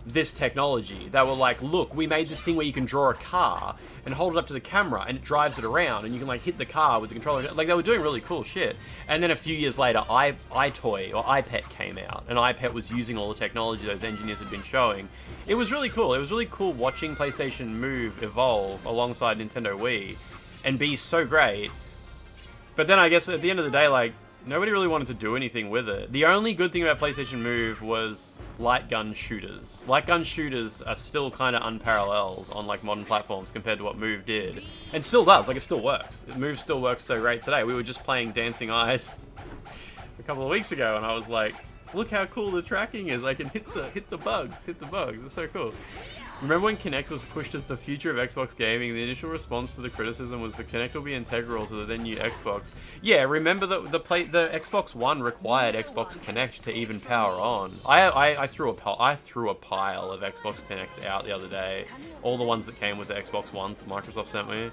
this technology. They were like, look, we made this thing where you can draw a car and hold it up to the camera and it drives it around and you can like hit the car with the controller. Like, they were doing really cool shit. And then a few years later, iToy or iPet came out, and iPet was using all the technology those engineers had been showing. It was really cool. It was really cool watching PlayStation Move evolve alongside Nintendo Wii and be so great. But then I guess at the end of the day, like, nobody really wanted to do anything with it. The only good thing about PlayStation Move was light gun shooters. Light gun shooters are still kind of unparalleled on like modern platforms compared to what Move did. And still does, like it still works. Move still works so great today. We were just playing Dancing Eyes a couple of weeks ago and I was like, look how cool the tracking is. I can hit the bugs. It's so cool. Remember when Kinect was pushed as the future of Xbox gaming? The initial response to the criticism was the Kinect will be integral to the then new Xbox. Yeah, remember that the Xbox One required Xbox Kinect to even power on. I threw a pile of Xbox Kinect out the other day. All the ones that came with the Xbox Ones that Microsoft sent me.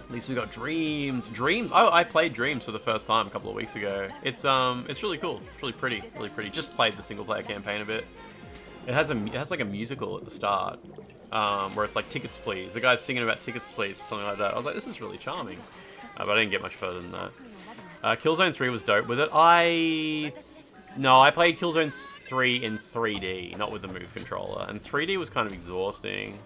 At least we got Dreams. Oh, I played Dreams for the first time a couple of weeks ago. It's really cool. It's really pretty. Just played the single player campaign a bit. It has like a musical at the start, where it's like "Tickets Please." The guy's singing about "Tickets Please" or something like that. I was like, this is really charming, but I didn't get much further than that. Killzone 3 was dope with it. I played Killzone 3 in 3D, not with the Move controller, and 3D was kind of exhausting.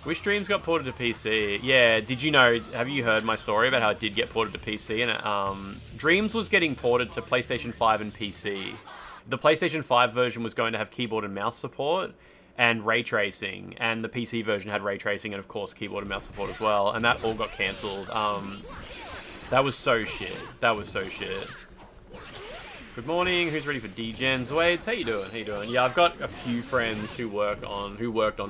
Wish Dreams got ported to PC. Yeah, did you know? Have you heard my story about how it did get ported to PC? And Dreams was getting ported to PlayStation 5 and PC. The PlayStation 5 version was going to have keyboard and mouse support and ray tracing, and the PC version had ray tracing and of course keyboard and mouse support as well, and that all got cancelled. That was so shit. Good morning, who's ready for D-Gens? Wades, how you doing? Yeah, I've got a few friends who worked on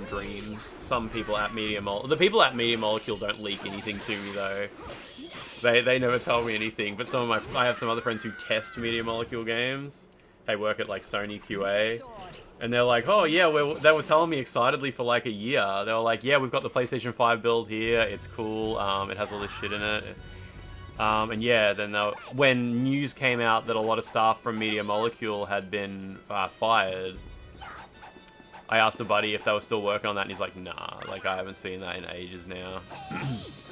Dreams. Some people at Media Molecule. The people at Media Molecule don't leak anything to me though. They never tell me anything. But I have some other friends who test Media Molecule games. They work at like Sony QA. And they're like, oh yeah, they were telling me excitedly for like a year. They were like, yeah, we've got the PlayStation 5 build here. It's cool. It has all this shit in it. And yeah, then when news came out that a lot of staff from Media Molecule had been fired, I asked a buddy if they were still working on that, and he's like, nah, like I haven't seen that in ages now.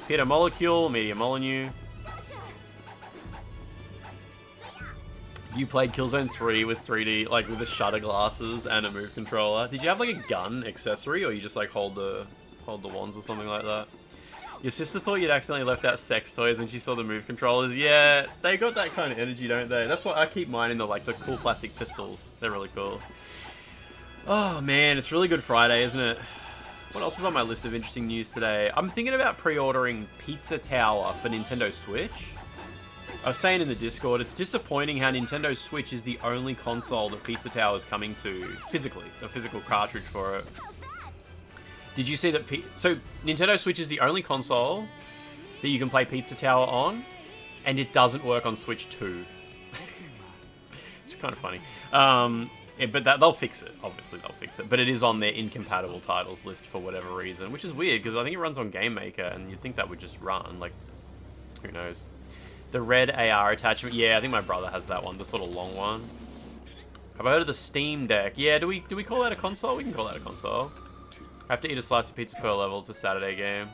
Peter Molecule, Media Molyneux. You played Killzone 3 with 3D, like with the shutter glasses and a move controller. Did you have like a gun accessory, or you just like hold the wands or something like that? Your sister thought you'd accidentally left out sex toys when she saw the move controllers. Yeah, they got that kind of energy, don't they? That's why I keep mine in the cool plastic pistols. They're really cool. Oh man, it's really Good Friday, isn't it? What else is on my list of interesting news today? I'm thinking about pre-ordering Pizza Tower for Nintendo Switch. I was saying in the Discord, it's disappointing how Nintendo Switch is the only console that Pizza Tower is coming to physically, a physical cartridge for it. Did you see that? So Nintendo Switch is the only console that you can play Pizza Tower on, and it doesn't work on Switch 2. It's kind of funny. But they'll fix it. Obviously, they'll fix it. But it is on their incompatible titles list for whatever reason, which is weird because I think it runs on Game Maker, and you'd think that would just run. Like, who knows? The red AR attachment. Yeah, I think my brother has that one, the sort of long one. Have I heard of the Steam Deck? Yeah, do we call that a console? We can call that a console. I have to eat a slice of pizza per level. It's a Saturday game.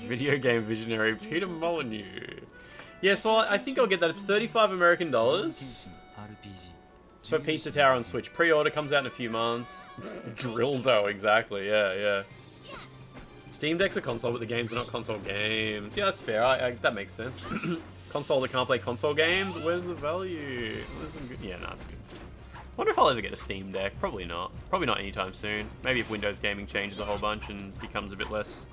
Video game visionary Peter Molyneux. Yeah, so I think I'll get that. It's $35 American for Pizza Tower on Switch. Pre-order comes out in a few months. Drill dough, exactly. Yeah. Steam Deck's a console, but the games are not console games. Yeah, that's fair. That makes sense. Console that can't play console games? Where's the value? Yeah, no, it's good. Wonder if I'll ever get a Steam Deck. Probably not. Probably not anytime soon. Maybe if Windows gaming changes a whole bunch and becomes a bit less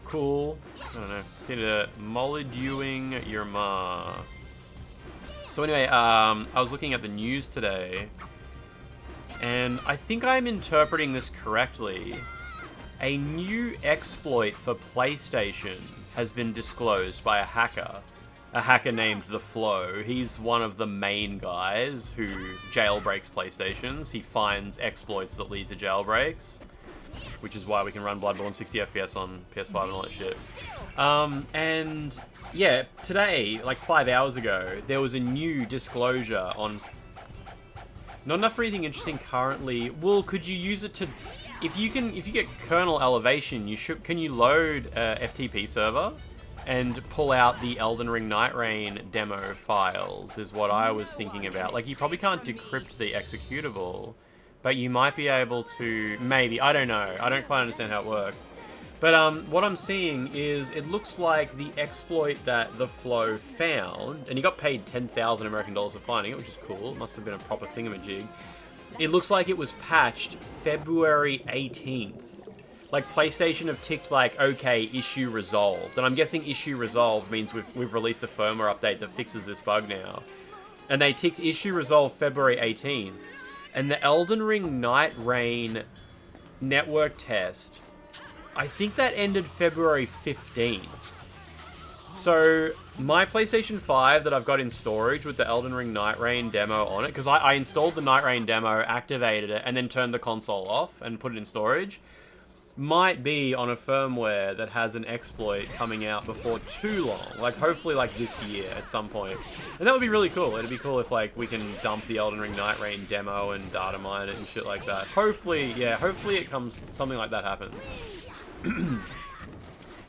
cool. I don't know. Peter Molyneuxing your ma. So anyway, I was looking at the news today, and I think I'm interpreting this correctly. A new exploit for PlayStation has been disclosed by a hacker named The Flow. He's one of the main guys who jailbreaks PlayStations. He finds exploits that lead to jailbreaks, which is why we can run Bloodborne 60 FPS on PS5 and all that shit. And yeah, today, like 5 hours ago, there was a new disclosure on... Not enough for anything interesting currently. Well, could you use it to... If you get kernel elevation, can you load a FTP server and pull out the Elden Ring Night Rain demo files, is what I was thinking about. Like, you probably can't decrypt the executable, but you might be able to... Maybe, I don't know. I don't quite understand how it works. But what I'm seeing is it looks like the exploit that The Flow found, and he got paid 10,000 American dollars for finding it, which is cool. It must have been a proper thingamajig. It looks like it was patched February 18th. Like, PlayStation have ticked like, okay, issue resolved. And I'm guessing issue resolved means we've released a firmware update that fixes this bug now. And they ticked issue resolved February 18th. And the Elden Ring Night Rain network test, I think that ended February 15th. So, my PlayStation 5 that I've got in storage with the Elden Ring Night Rain demo on it, because I installed the Night Rain demo, activated it, and then turned the console off and put it in storage, might be on a firmware that has an exploit coming out before too long. Like, hopefully, like, this year at some point. And that would be really cool. It'd be cool if, like, we can dump the Elden Ring Night Rain demo and data mine it and shit like that. Hopefully, yeah, hopefully it comes, something like that happens.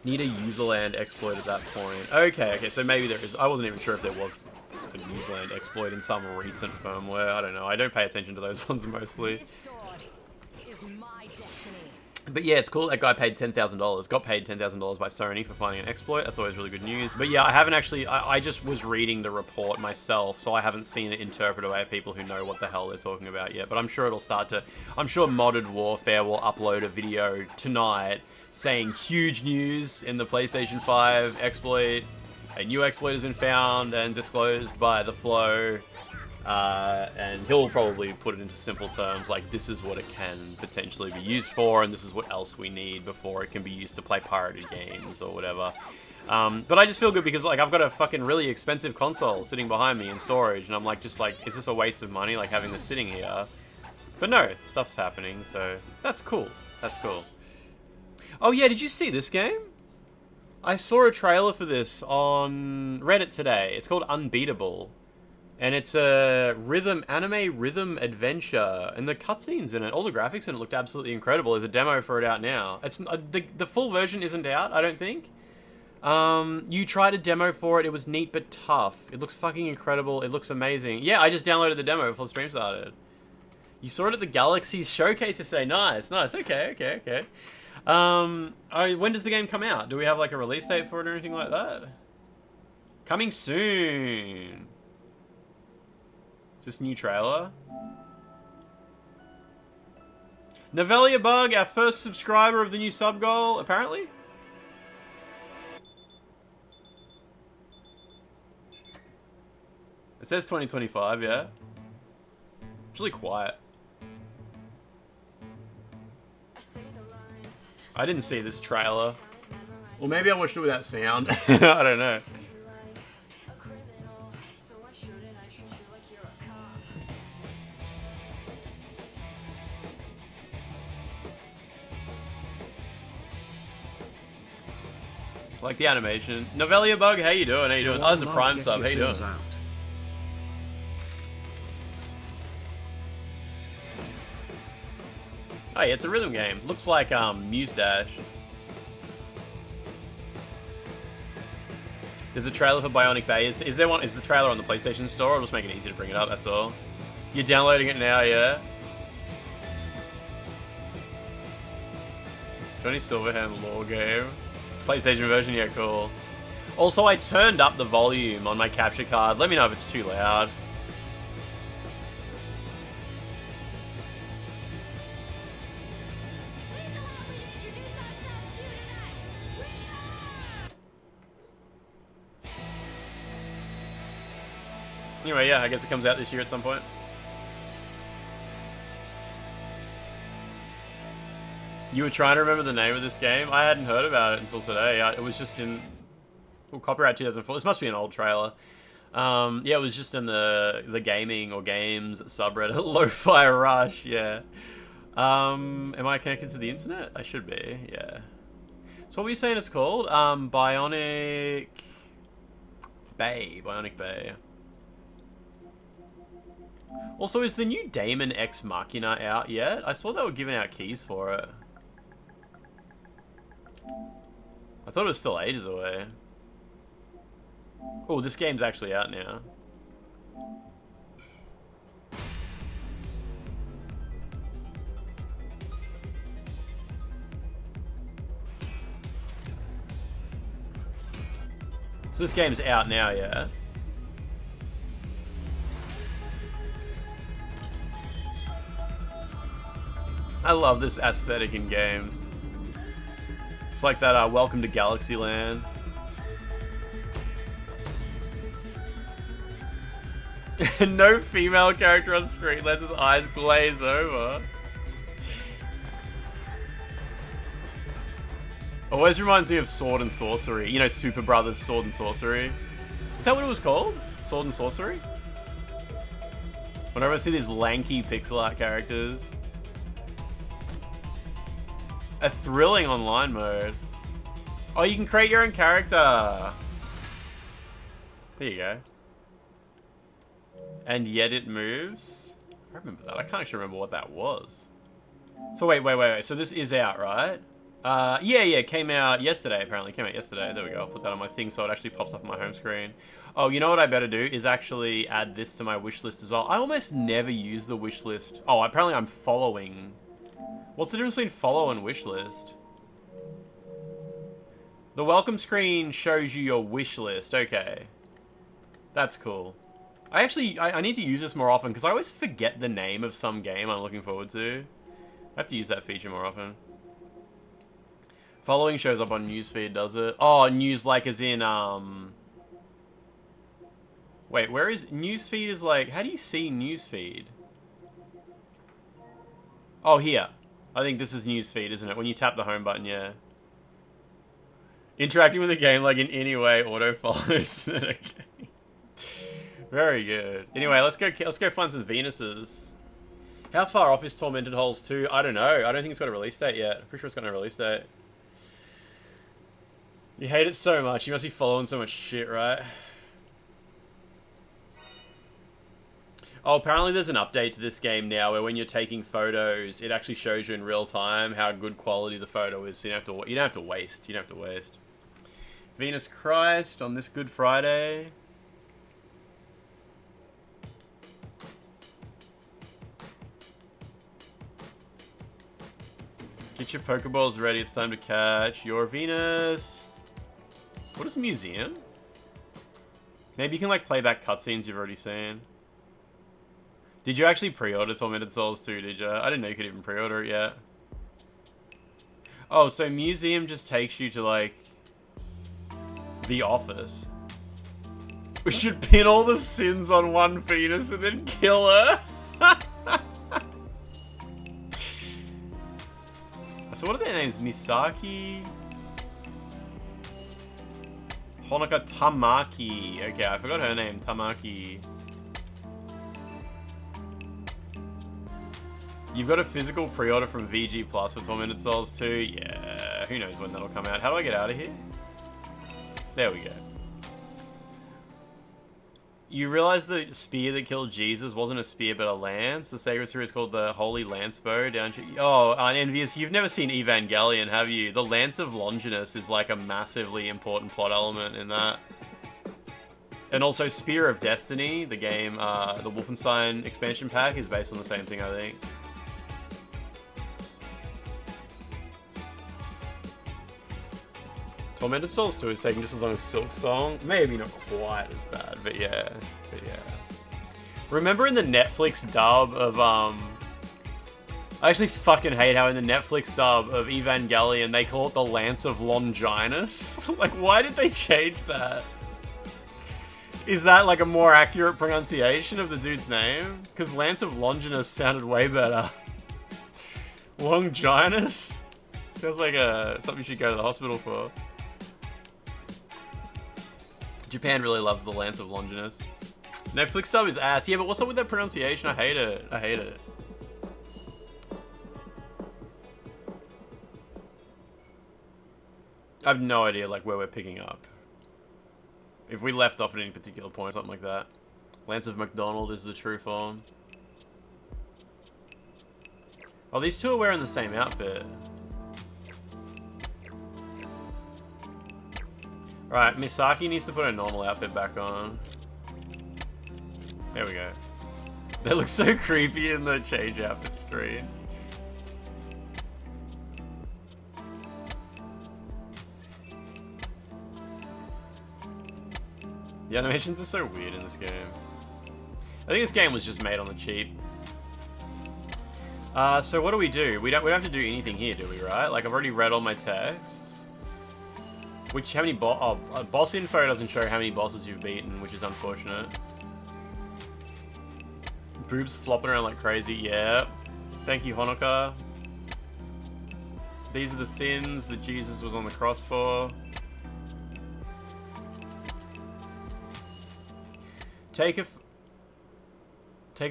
Need a userland exploit at that point. Okay, so maybe there is. I wasn't even sure if there was a userland exploit in some recent firmware. I don't know. I don't pay attention to those ones mostly. This sword is my destiny. But yeah, it's cool. That guy paid $10,000. Got paid $10,000 by Sony for finding an exploit. That's always really good news. But yeah, I haven't actually... I just was reading the report myself, so I haven't seen it interpreted by people who know what the hell they're talking about yet. But I'm sure it'll start to... I'm sure Modded Warfare will upload a video tonight saying huge news in the PlayStation 5 exploit. A new exploit has been found and disclosed by The Flow. And he'll probably put it into simple terms like this is what it can potentially be used for and this is what else we need before it can be used to play pirated games or whatever. But I just feel good because like I've got a fucking really expensive console sitting behind me in storage, and I'm like, just like, is this a waste of money, like having this sitting here? But no, stuff's happening, so that's cool. That's cool. Oh yeah, did you see this game? I saw a trailer for this on Reddit today. It's called Unbeatable. And it's a anime rhythm adventure. And the cutscenes in it, all the graphics in it looked absolutely incredible. There's a demo for it out now. It's the full version isn't out, I don't think. You tried a demo for it. It was neat but tough. It looks fucking incredible. It looks amazing. Yeah, I just downloaded the demo before the stream started. You saw it at the Galaxy's showcase to say, nice, nice, okay. When does the game come out? Do we have like a release date for it or anything like that? Coming soon. Is this new trailer? Novelia Bug, our first subscriber of the new sub goal, apparently. It says 2025, yeah. It's really quiet. I didn't see this trailer. Well, maybe I watched it without sound. I don't know. Like the animation. Novelia Bug, how you doing? How you doing? Oh, there's a Prime sub. How you doing? Oh yeah, it's a rhythm game. Looks like Muse Dash. There's a trailer for Bionic Bay. Is there one? Is the trailer on the PlayStation Store? I'll just make it easy to bring it up. That's all. You're downloading it now, yeah? Johnny Silverhand lore game. PlayStation version, yeah, cool. Also, I turned up the volume on my capture card. Let me know if it's too loud. Anyway, yeah, I guess it comes out this year at some point. You were trying to remember the name of this game? I hadn't heard about it until today. It was just in... Well, copyright 2004. This must be an old trailer. Yeah, it was just in the gaming or games subreddit. Lo-Fi Rush, yeah. Am I connected to the internet? I should be, yeah. So what were you saying it's called? Bionic Bay. Bionic Bay. Also, is the new Daemon Ex Machina out yet? I saw they were giving out keys for it. I thought it was still ages away. Oh, this game's actually out now. So this game's out now, yeah? I love this aesthetic in games. It's like that Welcome to Galaxy Land. No female character on screen lets his eyes glaze over. Always reminds me of Sword and Sorcery. You know, Super Brothers Sword and Sorcery. Is that what it was called? Sword and Sorcery? Whenever I see these lanky pixel art characters. A thrilling online mode. Oh, you can create your own character. There you go. And yet it moves. I remember that. I can't actually remember what that was. So wait. So this is out, right? Yeah, it came out yesterday, apparently. It came out yesterday. There we go. I'll put that on my thing so it actually pops up on my home screen. Oh, you know what I better do is actually add this to my wish list as well. I almost never use the wish list. Oh, apparently I'm following. What's the difference between follow and wish list? The welcome screen shows you your wish list. Okay. That's cool. I need to use this more often because I always forget the name of some game I'm looking forward to. I have to use that feature more often. Following shows up on newsfeed, does it? Oh, news like as in, Wait, where is... Newsfeed is like... How do you see newsfeed? Oh, here. I think this is newsfeed, isn't it? When you tap the home button, yeah. Interacting with the game like in any way auto follows. Okay. Very good. Anyway, let's go find some Venuses. How far off is Tormented Holes 2? I don't know. I don't think it's got a release date yet. I'm pretty sure it's got no release date. You hate it so much. You must be following so much shit, right? Oh, apparently there's an update to this game now where when you're taking photos, it actually shows you in real time how good quality the photo is. So you don't have to waste. You don't have to waste. Venus Christ on this Good Friday. Get your Pokeballs ready. It's time to catch your Venus. What is Museum? Maybe you can like play back cutscenes you've already seen. Did you actually pre-order Tormented Souls 2, did you? I didn't know you could even pre-order it yet. Oh, so Museum just takes you to like the office. We should pin all the sins on one Venus and then kill her. So what are their names? Misaki? Honoka Tamaki. Okay, I forgot her name. Tamaki. You've got a physical pre-order from VG Plus for Tormented Souls 2? Yeah, who knows when that'll come out. How do I get out of here? There we go. You realize the spear that killed Jesus wasn't a spear but a lance? The sacred spear is called the Holy Lance Bow, don't you? Oh, Envious, you've never seen Evangelion, have you? The Lance of Longinus is like a massively important plot element in that. And also Spear of Destiny, the game, the Wolfenstein expansion pack is based on the same thing, I think. Tormented Souls 2 is taking just as long as Silk Song. Maybe not quite as bad, but yeah. Remember in the Netflix dub of, I actually fucking hate how in the Netflix dub of Evangelion, they call it the Lance of Longinus. Like, why did they change that? Is that like a more accurate pronunciation of the dude's name? Because Lance of Longinus sounded way better. Longinus? Sounds like something you should go to the hospital for. Japan really loves the Lance of Longinus. Netflix dub is ass. Yeah, but what's up with that pronunciation? I hate it. I hate it. I have no idea like where we're picking up. If we left off at any particular point, something like that. Lance of MacDonald is the true form. Oh, these two are wearing the same outfit. Right, Misaki needs to put her normal outfit back on. There we go. They look so creepy in the change outfit screen. The animations are so weird in this game. I think this game was just made on the cheap. So what do? We don't have to do anything here, do we, right? Like, I've already read all my texts. How many boss info doesn't show how many bosses you've beaten, which is unfortunate. Boobs flopping around like crazy, yeah. Thank you, Honoka. These are the sins that Jesus was on the cross for. Take a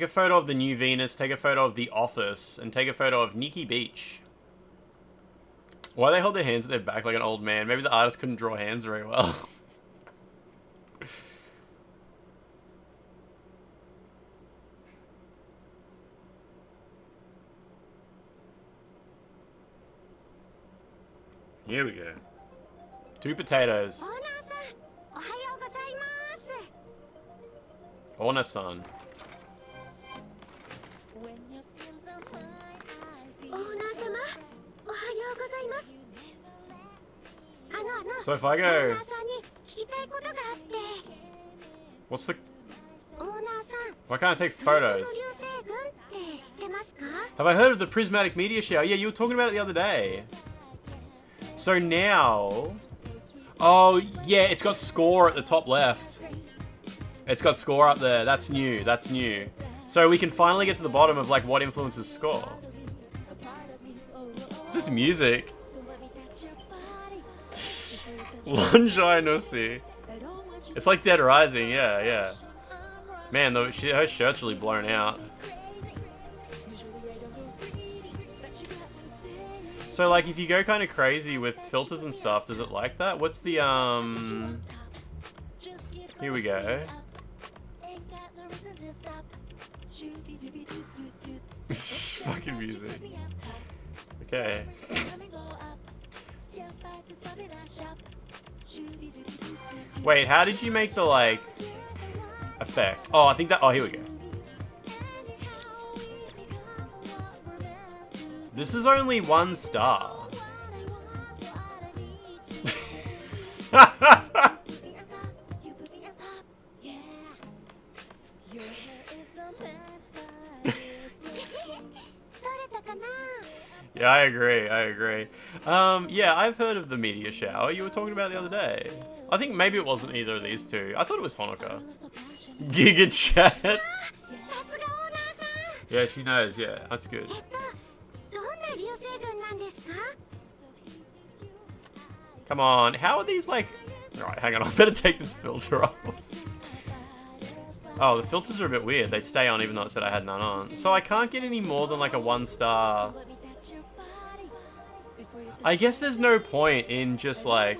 photo of the new Venus, take a photo of the office, and take a photo of Nikki Beach. Why do they hold their hands at their back like an old man? Maybe the artist couldn't draw hands very well. Here we go. 2 potatoes. Ona-san. So if I go... What's the... Why can't I take photos? Have I heard of the prismatic meteor shower? Yeah, you were talking about it the other day. So now... Oh, yeah, it's got score at the top left. It's got score up there. That's new. That's new. So we can finally get to the bottom of, like, what influences score. Is this music? Lonjai Nussi. It's like Dead Rising, yeah. Man, though, her shirt's really blown out. So, like, if you go kind of crazy with filters and stuff, does it like that? What's the, Here we go. Fucking music. Okay. Wait, how did you make the, like, effect? Oh, I think that... Oh, here we go. This is only 1 star. Yeah, I agree. Yeah, I've heard of the meteor shower you were talking about the other day. I think maybe it wasn't either of these two. I thought it was Honoka. Giga chat. Yeah, she knows. Yeah, that's good. Come on, how are these like... Alright, hang on, I better take this filter off. Oh, the filters are a bit weird. They stay on even though it said I had none on. So I can't get any more than like a 1 star. I guess there's no point in just like...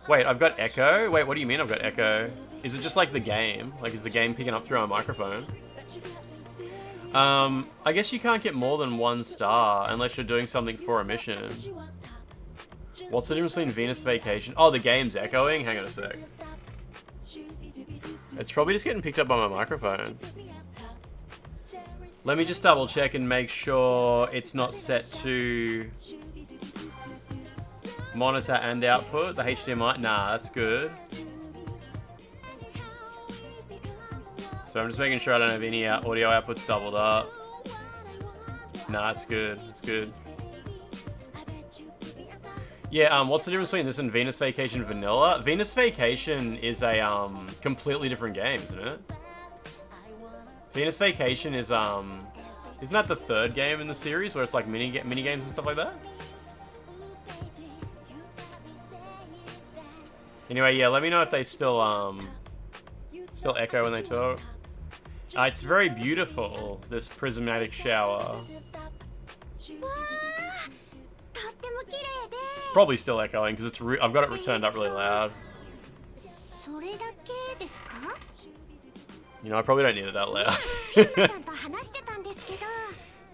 Wait, I've got echo? Wait, what do you mean I've got echo? Is it just like the game? Like, is the game picking up through our microphone? I guess you can't get more than 1 star unless you're doing something for a mission. What's the difference between Venus Vacation? Oh, the game's echoing? Hang on a sec. It's probably just getting picked up by my microphone. Let me just double check and make sure it's not set to monitor and output. The HDMI, nah, that's good. So I'm just making sure I don't have any audio outputs doubled up. Nah, it's good, it's good. Yeah, what's the difference between this and Venus Vacation Vanilla? Venus Vacation is a completely different game, isn't it? Venus Vacation is isn't that the 3rd game in the series where it's like mini games and stuff like that? Anyway, yeah, let me know if they still echo when they talk. It's very beautiful, this prismatic shower. It's probably still echoing because it's I've got it turned up really loud. You know, I probably don't need it that loud.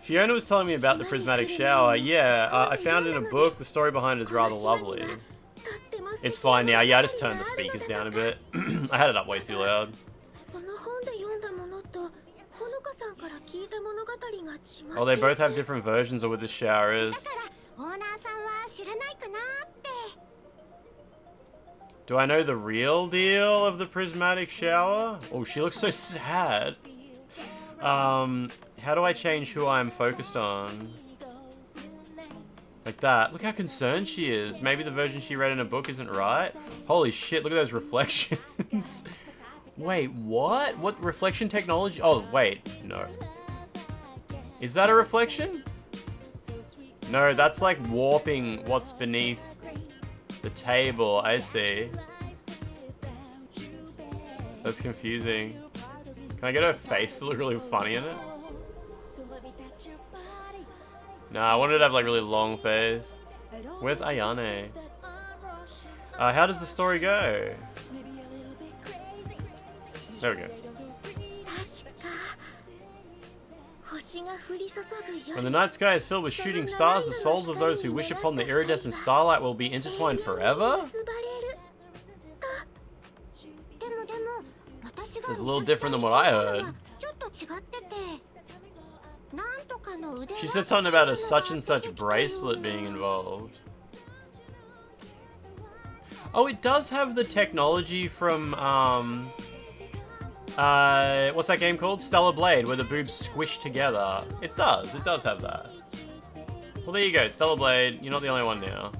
Fiona was telling me about the prismatic shower. Yeah, I found it in a book. The story behind it is rather lovely. It's fine now. Yeah, I just turned the speakers down a bit. I had it up way too loud. Oh, they both have different versions of what the shower is. Do I know the real deal of the prismatic shower? Oh, she looks so sad. How do I change who I'm focused on? Like that. Look how concerned she is. Maybe the version she read in a book isn't right. Holy shit, look at those reflections. Wait, what? What reflection technology? Oh, wait, no. Is that a reflection? No, that's like warping what's beneath the table. I see. That's confusing. Can I get her face to look really funny in it? Nah, I wanted to have like really long face. Where's Ayane? How does the story go? There we go. When the night sky is filled with shooting stars, the souls of those who wish upon the iridescent starlight will be intertwined forever? It's a little different than what I heard. She said something about a such and such bracelet being involved. Oh, it does have the technology from, what's that game called? Stellar Blade, where the boobs squish together. It does have that. Well, there you go, Stellar Blade. You're not the only one now.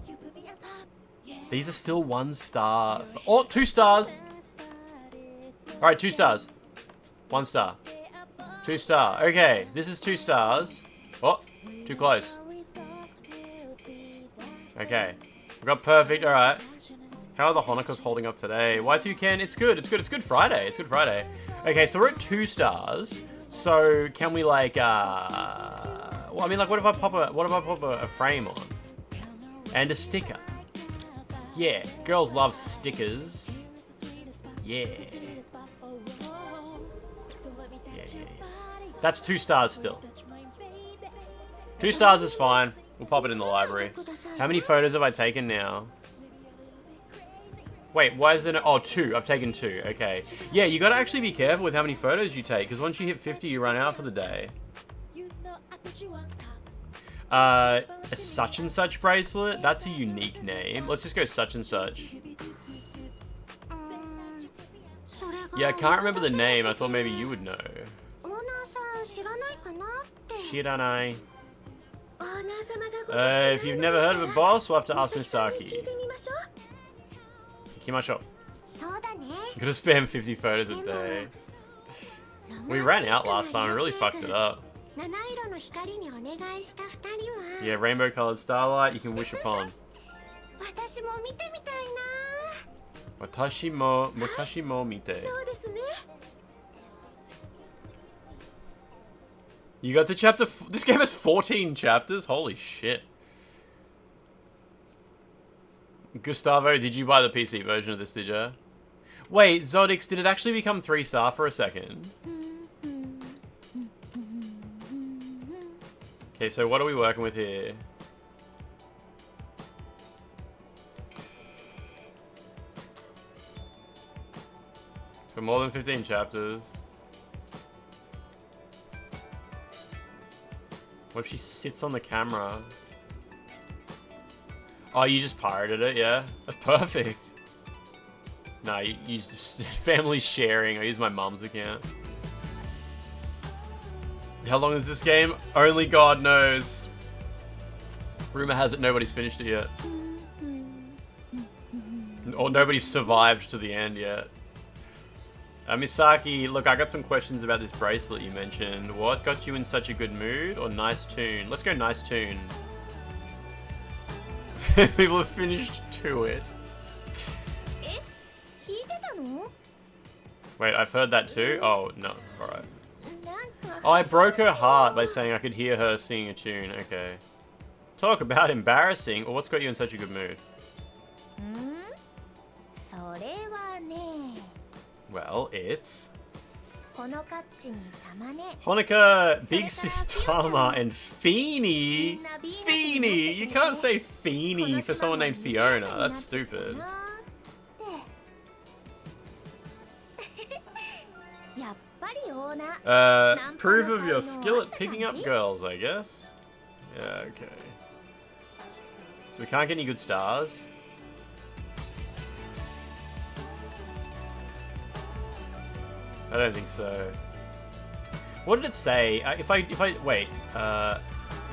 These are still 1 star. Oh, 2 stars! Alright, 2 stars. 1 star. 2 star. Okay, this is 2 stars. Oh, too close. Okay. We got perfect. All right. How are the Honokas holding up today? Y2 Ken, it's good. It's good. It's Good Friday. It's Good Friday. Okay, so we're at 2 stars. So can we like well, I mean, like, what if I pop a frame on and a sticker? Yeah, girls love stickers. Yeah. Yeah. That's 2 stars still. 2 stars is fine. We'll pop it in the library. How many photos have I taken now? Wait, why is it? Oh, 2. I've taken 2. Okay. Yeah, you gotta actually be careful with how many photos you take, because once you hit 50, you run out for the day. A such and such bracelet? That's a unique name. Let's just go such and such. Yeah, I can't remember the name. I thought maybe you would know. Shiranai. If you've never heard of a boss, we'll have to ask Misaki. Ikimashou. Gotta spam 50 photos a day. We ran out last time. We really fucked it up. Yeah, rainbow colored starlight you can wish upon. Watashi mo mite. You got to chapter... This game has 14 chapters? Holy shit. Gustavo, did you buy the PC version of this, did you? Wait, Zodix, did it actually become 3-star for a second? Okay, so what are we working with here? So more than 15 chapters. What if she sits on the camera? Oh, you just pirated it, yeah? That's perfect. Nah, you just family sharing. I use my mum's account. How long is this game? Only God knows. Rumor has it nobody's finished it yet. Or nobody's survived to the end yet. Misaki, look, I got some questions about this bracelet you mentioned. What got you in such a good mood? Or nice tune? Let's go nice tune. People have finished to it. Wait, I've heard that too? Oh, no. Alright. Oh, I broke her heart by saying I could hear her singing a tune. Okay. Talk about embarrassing. Or what's got you in such a good mood? Well, it's... Honoka, Big Sis Tama, and Feeny. Feeny! You can't say Feeny for someone named Fiona. That's stupid. Proof of your skill at picking up girls, I guess. Yeah, okay. So we can't get any good stars. I don't think so. What did it say? If I wait,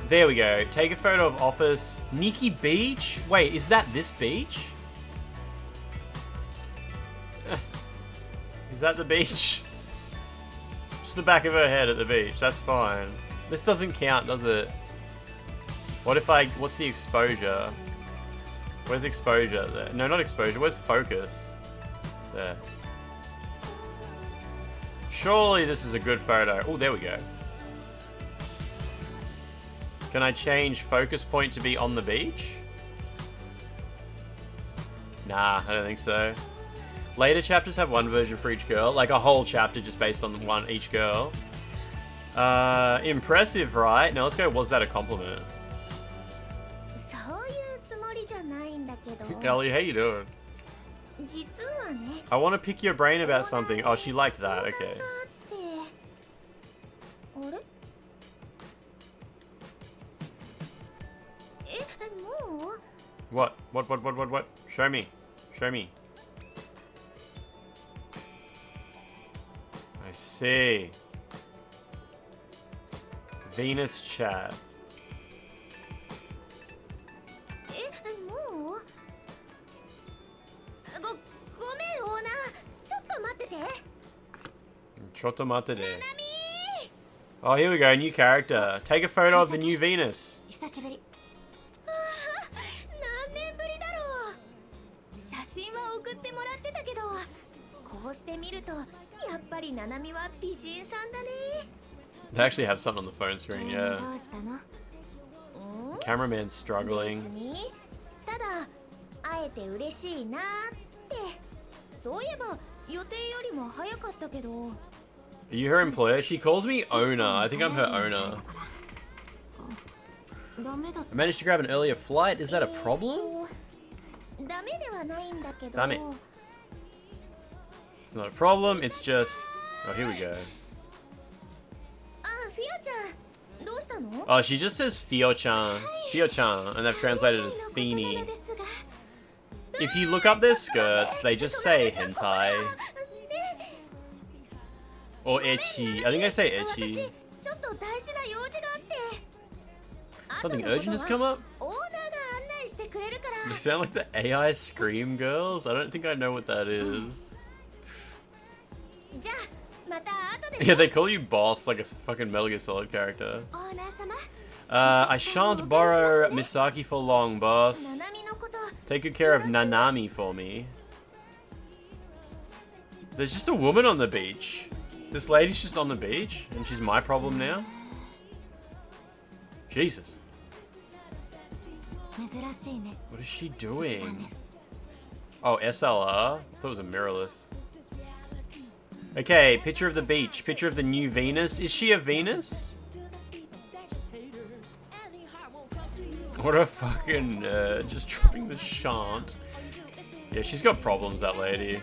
there we go. Take a photo of office. Nikki Beach? Wait, is that this beach? Is that the beach? Just the back of her head at the beach. That's fine. This doesn't count, does it? What if what's the exposure? Where's exposure there? No, not exposure. Where's focus? There. Surely this is a good photo. Oh, there we go. Can I change focus point to be on the beach? Nah, I don't think so. Later chapters have one version for each girl. Like a whole chapter just based on one each girl. Impressive, right? Now let's go, was that a compliment? Ellie, how you doing? I want to pick your brain about something. Oh, she liked that. Okay. What? What? Show me. Show me. I see. Venus chat. Chotomate. Oh, here we go. New character. Take a photo of the new Venus. 送ってもらってたけど、こうして見るとやっぱりナナミは美人さんだね。 They actually have something on the phone screen, ど yeah. うしたの？ Cameraman's struggling. 別にただ会えて嬉しいなって。そういえば予定よりも早かったけど。 Are you her employer? She calls me owner. I think I'm her owner. ダメだっ I managed to grab an earlier flight. Is that a problem? ダメではないんだけど。ダメ。It's not a problem. It's just... Oh, here we go. あ、フィオちゃん、どうしたの？ Oh, she just says Fio-chan. Fio-chan. And they've translated as Feeny. If you look up their skirts, they just say hentai. Or ecchi. I think I say ecchi. Something urgent has come up? You sound like the AI Scream girls? I don't think I know what that is. Yeah, they call you boss like a fucking Metal Gear Solid character. I shan't borrow Misaki for long, boss. Take good care of Nanami for me. There's just a woman on the beach. This lady's just on the beach, and she's my problem now? Jesus. What is she doing? Oh, SLR? I thought it was a mirrorless. Okay, picture of the beach. Picture of the new Venus. Is she a Venus? What a fucking nerd. Just dropping the shan't. Yeah, she's got problems, that lady.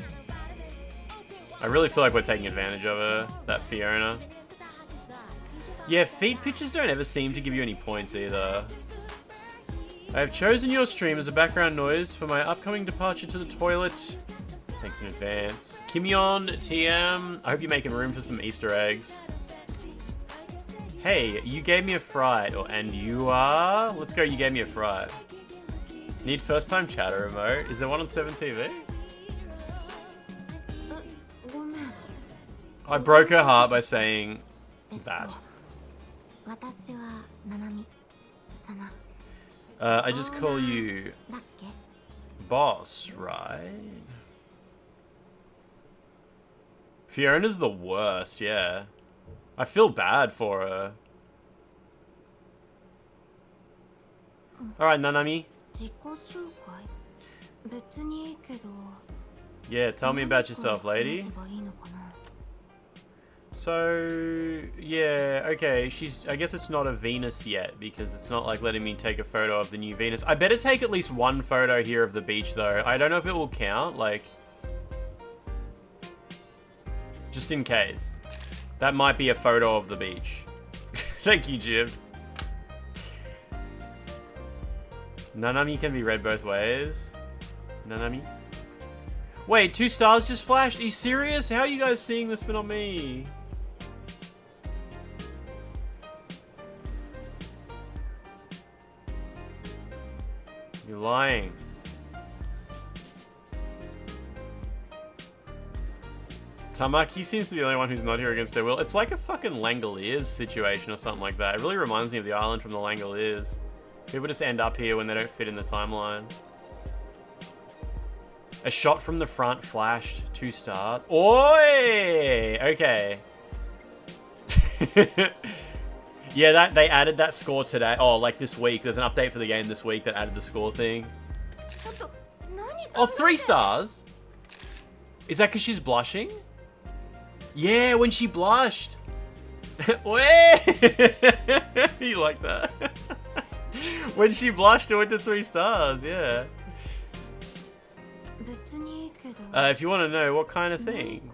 I really feel like we're taking advantage of her, that Fiona. Yeah, feet pictures don't ever seem to give you any points either. I have chosen your stream as a background noise for my upcoming departure to the toilet. Thanks in advance. Kimyon, TM, I hope you're making room for some Easter eggs. Hey, you gave me a fright, and you are? Let's go, you gave me a fright. Need first time chatter remote? Is there one on 7TV? I broke her heart by saying that. I just call you boss, right? Fiona's the worst, yeah. I feel bad for her. Alright, Nanami. Yeah, tell me about yourself, lady. So, yeah, okay, I guess it's not a Venus yet, because it's not like letting me take a photo of the new Venus. I better take at least one photo here of the beach, though. I don't know if it will count, like... Just in case. That might be a photo of the beach. Thank you, Jim. Nanami can be read both ways. Nanami? Wait, 2 stars just flashed? Are you serious? How are you guys seeing this but not me? You're lying. Tamaki seems to be the only one who's not here against their will. It's like a fucking Langoliers situation or something like that. It really reminds me of the island from the Langoliers. People just end up here when they don't fit in the timeline. A shot from the front flashed 2 stars. Oi! Okay. Yeah, that they added that score today. Oh, like this week. There's an update for the game this week that added the score thing. Oh, 3 stars? Is that because she's blushing? Yeah, when she blushed. Wait! You like that? When she blushed, it went to 3 stars, yeah. If you want to know, what kind of thing?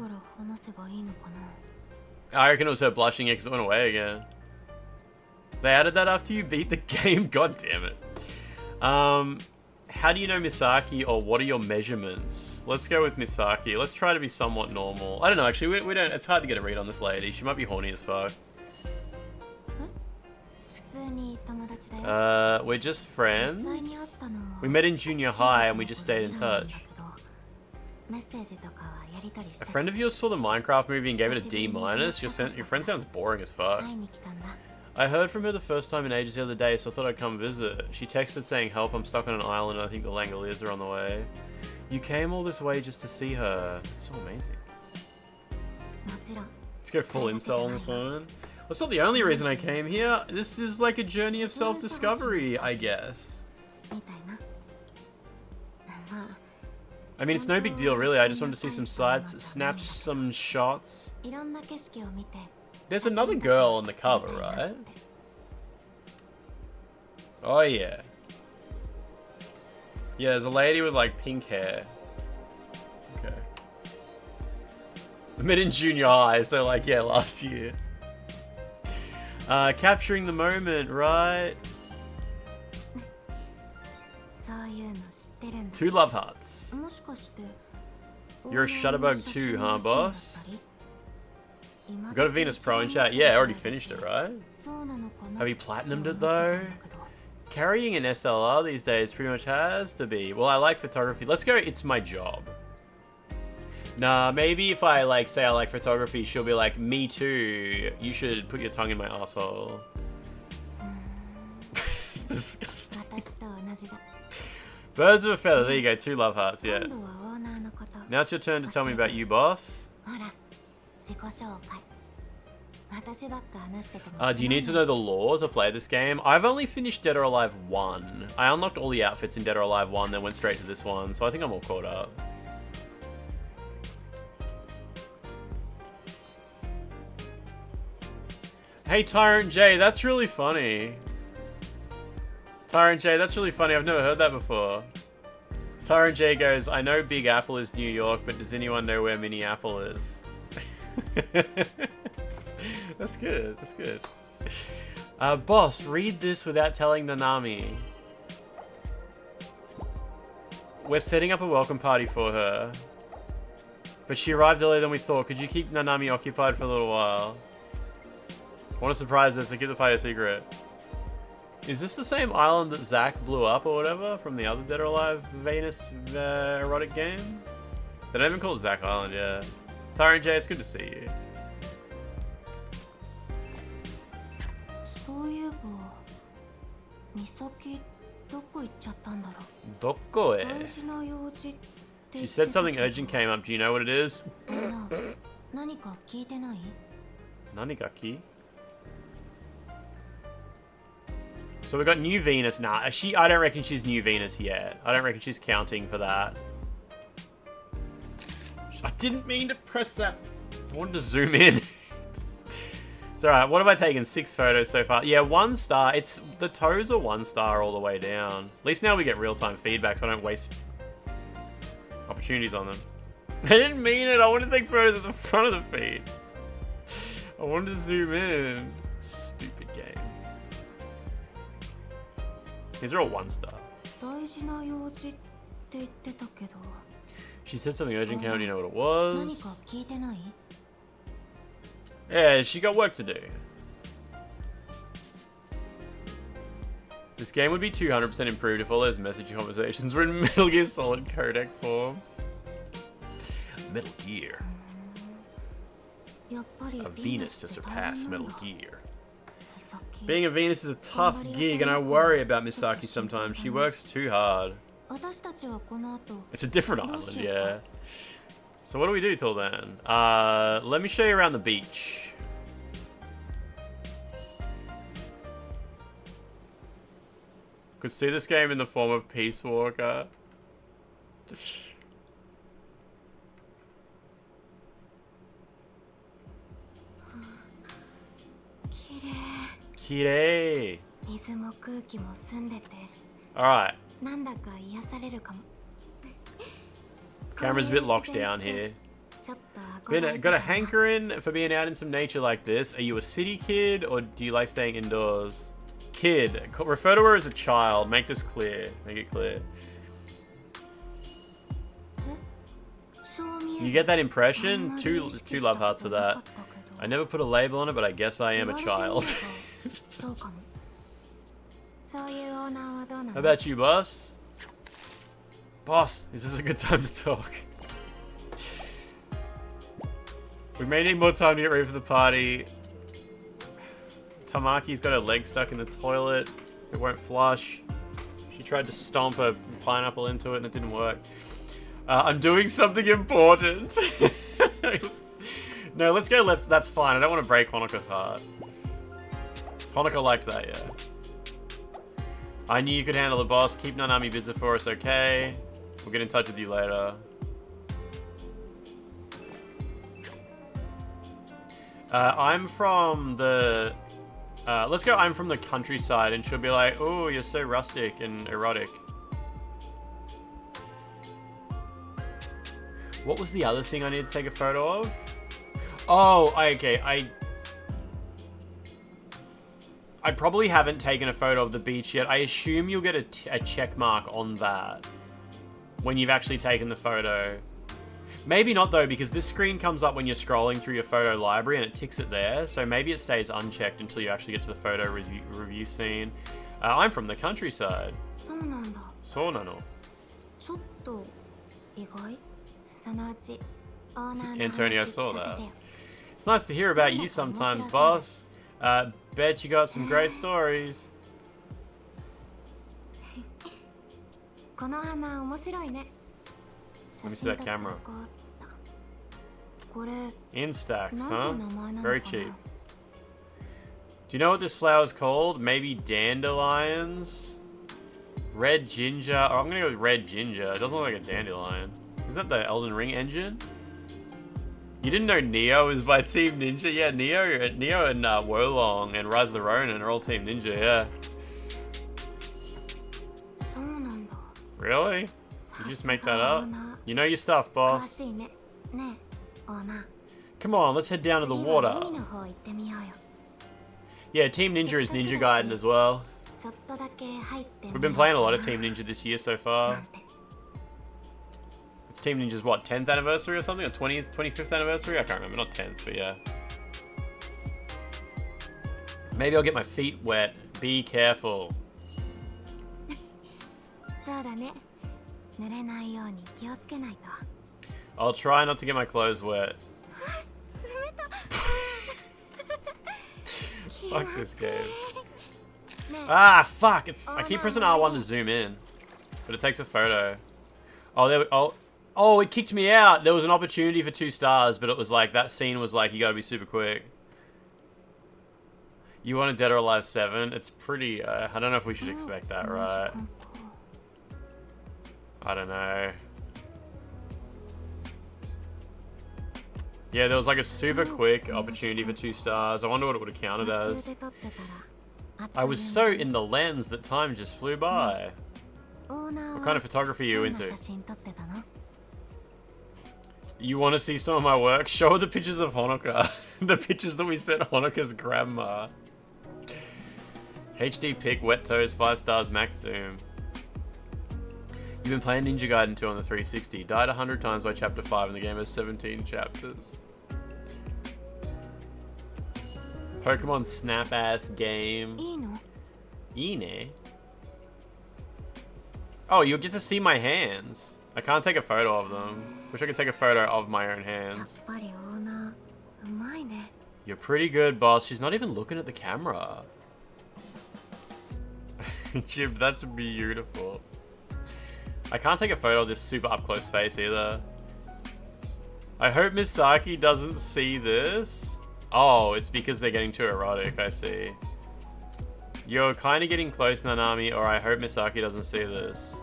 I reckon it was her blushing because it went away again. They added that after you beat the game? God damn it. How do you know Misaki, or what are your measurements? Let's go with Misaki. Let's try to be somewhat normal. I don't know, actually, we don't. It's hard to get a read on this lady. She might be horny as fuck. We're just friends. We met in junior high and we just stayed in touch. A friend of yours saw the Minecraft movie and gave it a D-. Your friend sounds boring as fuck. I heard from her the first time in ages the other day, so I thought I'd come visit. She texted saying, help, I'm stuck on an island and I think the Langoliers are on the way. You came all this way just to see her. That's so amazing. もちろん Let's go full install on this one. Well, it's not the only reason I came here. This is like a journey of self-discovery, I guess. みたいな。まあ I mean, it's no big deal, really. I just wanted to see some sights, snap some shots. いろんな景色を見て There's another girl on the cover, right? Oh, yeah. Yeah, there's a lady with, like, pink hair. Okay. I met in junior high, so, like, yeah, last year. Capturing the moment, right? そういうの知ってるんだ。 Two love hearts. もしかして You're a Shutterbug too, huh, boss? Got a Venus Pro in chat? Yeah, I already finished it, right? Have you platinumed it, though? Carrying an SLR these days pretty much has to be. Well, I like photography. Let's go, it's my job. Nah, maybe if I, like, say I like photography, she'll be like, me too. You should put your tongue in my asshole. It's disgusting. 私と同じだ。 Birds of a feather. There you go. Two love hearts. Yeah. 今度はオーナーのこと。 Now it's your turn to tell me about you, boss. ほら、自己紹介。私ばっか話してても Do you need to know the lore to play this game? I've only finished Dead or Alive 1. I unlocked all the outfits in Dead or Alive 1, then went straight to this one, so I think I'm all caught up. Hey, Tyrant J, that's really funny. Tyrant J, that's really funny. I've never heard that before. Tyrant J goes, I know Big Apple is New York, but does anyone know where Mini Apple is? That's good, that's good. Boss, read this without telling Nanami. We're setting up a welcome party for her. But she arrived earlier than we thought. Could you keep Nanami occupied for a little while? I want to surprise her, so keep the party a secret. Is this the same island that Zack blew up or whatever from the other Dead or Alive Venus erotic game? They don't even call it Zack Island, yeah. Tyrant J, it's good to see you. そういえば、美咲どこ行っちゃったんだろう。 Doko 大事な用事って言 She ってた said けど something urgent came up. Do you know what it is? なあ、何か聞いてない？ Nanigaki? So we got New Venus. Nah, I don't reckon she's New Venus yet. I don't reckon she's counting for that. I didn't mean to press that. I wanted to zoom in. It's alright. What have I taken? 6 photos so far. Yeah, 1 star. It's the toes are 1 star all the way down. At least now we get real-time feedback, so I don't waste opportunities on them. I didn't mean it. I wanted to take photos at the front of the feed. I wanted to zoom in. Stupid game. These are all 1 star. 大事な用事って言ってたけど。 She said something urgent came. Do you know what it 何 was? か聞いてない？ Yeah, she got work to do. This game would be 200% improved if all those message conversations were in Metal Gear Solid codec form. Metal Gear. やっぱり A Venus to surpass Metal Gear. 美咲 Being a Venus is a tough gig, and I worry about Misaki sometimes. She works too hard. 私たちはこの後 It's a different island, yeah. So what do we do till then? Let me show you around the beach. Could see this game in the form of Peace Walker. Kirei. 水も空気も澄んでて Alright. なんだか癒されるかも Camera's a bit locked down here. ちょっと憧れ Got a hankering for being out in some nature like this. Are you a city kid or do you like staying indoors? Kid. Refer to her as a child. Make this clear. Make it clear. そう見える You get that impression? Two love hearts for that. I never put a label on it, but I guess I am a child. そうかもそういうオーナーはどうな How の about you, boss? Boss, is this a good time to talk? We may need more time to get ready for the party. Tamaki's got her leg stuck in the toilet. It won't flush. She tried to stomp a pineapple into it and it didn't work. I'm doing something important. No, let's go. That's fine. I don't want to break Honoka's heart. Honoka liked that, yeah. I knew you could handle the boss. Keep Nanami busy for us, okay? We'll get in touch with you later. I'm from the... let's go I'm from the countryside, and she'll be like, oh, you're so rustic and erotic. What was the other thing I need to take a photo of? Oh, okay, I probably haven't taken a photo of the beach yet. I assume you'll get a check mark on that when you've actually taken the photo. Maybe not though, because this screen comes up when you're scrolling through your photo library and it ticks it there. So maybe it stays unchecked until you actually get to the photo review scene. I'm from the countryside. So nano. Antonio saw that. It's nice to hear about you sometimes, boss. Bet you got some great stories. Let me see that camera. In stacks, huh? Very cheap. Do you know what this flower's called? Maybe dandelions? Red ginger? Oh, I'm gonna go with red ginger. It doesn't look like a dandelion. Isn't that the Elden Ring engine? You didn't know Neo is by Team Ninja? Yeah, Neo and Wolong and Rise of the Ronin are all Team Ninja, yeah. Really? Did you just make that up? You know your stuff, boss. Come on, let's head down to the water. Yeah, Team Ninja is Ninja Gaiden as well. We've been playing a lot of Team Ninja this year so far. It's Team Ninja's what, 10th anniversary or something? Or 20th, 25th anniversary? I can't remember, not 10th, but yeah. Maybe I'll get my feet wet. Be careful. I'll try not to get my clothes wet. Fuck this game. Ah, fuck! I keep pressing R1 to zoom in, but it takes a photo. Oh, oh, it kicked me out. There was an opportunity for 2 stars, but it was like that scene was like you gotta be super quick. You want a Dead or Alive 7? It's pretty. I don't know if we should expect that, right? I don't know. Yeah, there was like a super quick opportunity for 2 stars. I wonder what it would have counted as. I was so in the lens that time just flew by. What kind of photography are you into? You want to see some of my work? Show her the pictures of Honoka. The pictures that we sent Honoka's grandma. HD pic, wet toes, 5 stars, max zoom. You've been playing Ninja Gaiden 2 on the 360. Died 100 times by chapter 5 and the game has 17 chapters. Pokemon snap ass game. Ine? Oh, you'll get to see my hands. I can't take a photo of them. Wish I could take a photo of my own hands. You're pretty good, boss. She's not even looking at the camera. Jib, that's beautiful. I can't take a photo of this super up-close face either. I hope Misaki doesn't see this. Oh, it's because they're getting too erotic, I see. You're kind of getting close, Nanami, or I hope Misaki doesn't see this.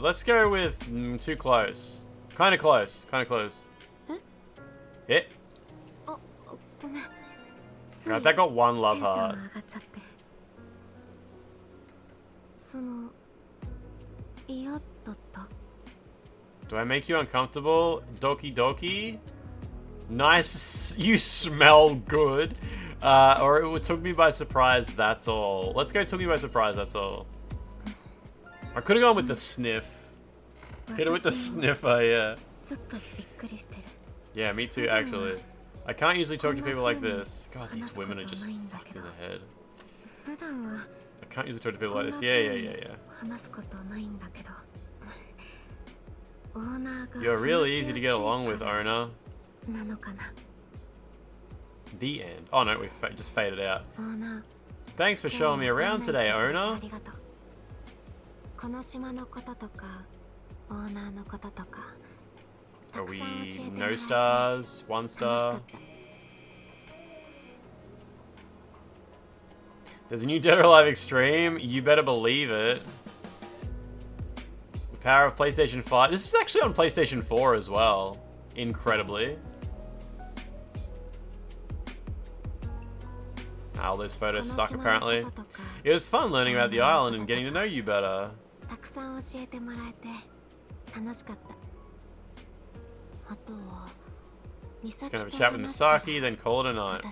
Let's go with too close. Kind of close. Kind of close. Hit. God, that got 1 love heart. Do I make you uncomfortable? Doki doki? Nice. You smell good. Or it took me by surprise, that's all. Let's go took me by surprise, that's all. I could have gone with the sniff. Hit it with the sniffer, yeah. Yeah, me too, actually. I can't usually talk to people like this. God, these women are just fucked in the head. I can't usually talk to people like this. Yeah. You're really easy to get along with, owner. The end. Oh no, we just faded out. Thanks for showing me around today, owner. この島のこととかオーナーのこととか Are we no stars? 1 star? There's a new Dead or Alive Extreme. You better believe it. The power of PlayStation 5. This is actually on PlayStation 4 as well. Incredibly. All those photos suck apparently. It was fun learning about the island and getting to know you better. Just gonna have a chat with Misaki, then call it a night.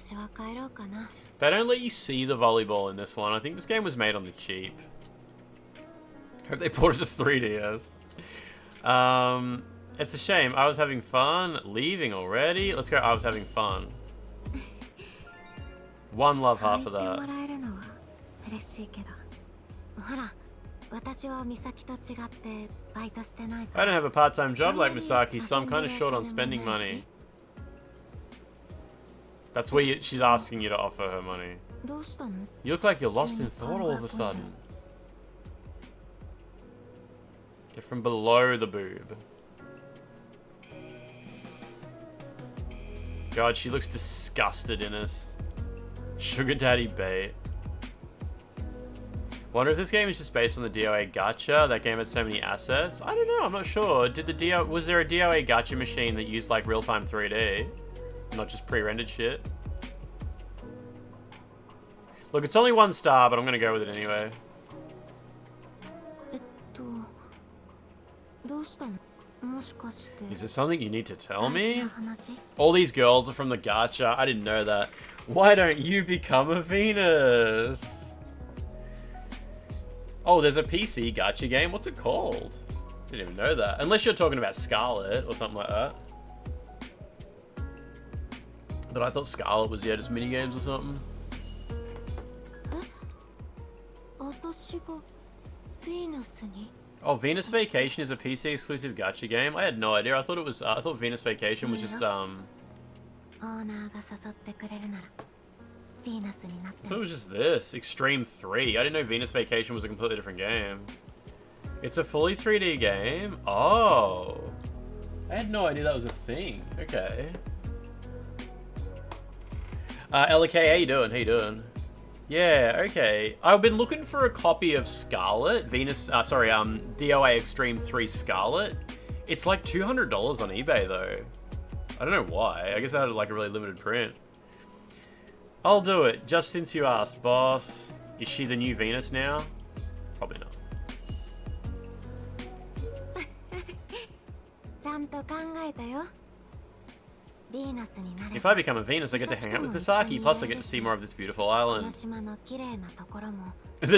They don't let you see the volleyball in this one. I think this game was made on the cheap. Hope they ported it to 3DS. It's a shame. I was having fun. Leaving already? Let's go. I was having fun. 1 love heart for that. I don't have a part-time job like Misaki, so I'm kind of short on spending money. That's where she's asking you to offer her money. You look like you're lost in thought all of a sudden. Get from below the boob. God, she looks disgusted in us. Sugar Daddy bait. Wonder if this game is just based on the DOA gacha. That game had so many assets. I don't know, I'm not sure. Was there a DOA gacha machine that used like real-time 3D? Not just pre-rendered shit. Look, it's only 1 star, but I'm gonna go with it anyway. Is there something you need to tell me? All these girls are from the gacha. I didn't know that. Why don't you become a Venus? Oh, there's a PC gacha game. What's it called? Didn't even know that. Unless you're talking about Scarlet or something like that. But I thought Scarlet was just minigames or something. Oh, Venus Vacation is a PC exclusive gacha game? I had no idea. I thought it was I thought Venus Vacation was just I thought it was just this. Xtreme 3. I didn't know Venus Vacation was a completely different game. It's a fully 3D game? Oh. I had no idea that was a thing. Okay. LK, how you doing? How you doing? Yeah, okay. I've been looking for a copy of Scarlet. DOA Extreme 3 Scarlet. It's like $200 on eBay though. I don't know why. I guess I had like a really limited print. I'll do it, just since you asked, boss. Is she the new Venus now? Probably not. If I become a Venus, I get to hang out with Misaki, plus I get to see more of this beautiful island. The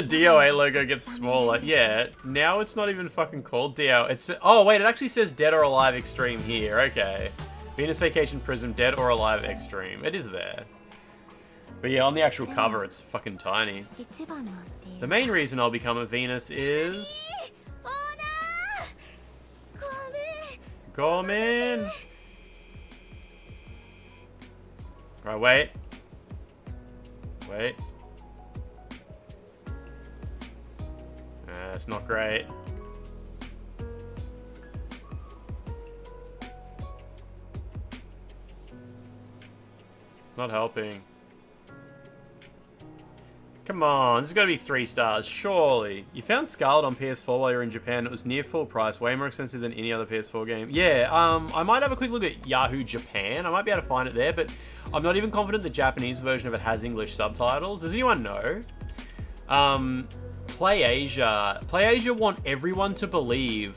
DOA logo gets smaller. Yeah, now it's not even fucking called DO. Oh wait, it actually says Dead or Alive Extreme here. Okay. Venus Vacation Prism Dead or Alive Extreme. It is there. But yeah, on the actual cover, it's fucking tiny. The main reason I'll become a Venus is... Gorman! Right, wait. Wait. It's not great. It's not helping. Come on, this has got to be 3 stars, surely. You found Scarlet on PS4 while you were in Japan. It was near full price, way more expensive than any other PS4 game. Yeah, I might have a quick look at Yahoo Japan. I might be able to find it there, but I'm not even confident the Japanese version of it has English subtitles. Does anyone know? PlayAsia want everyone to believe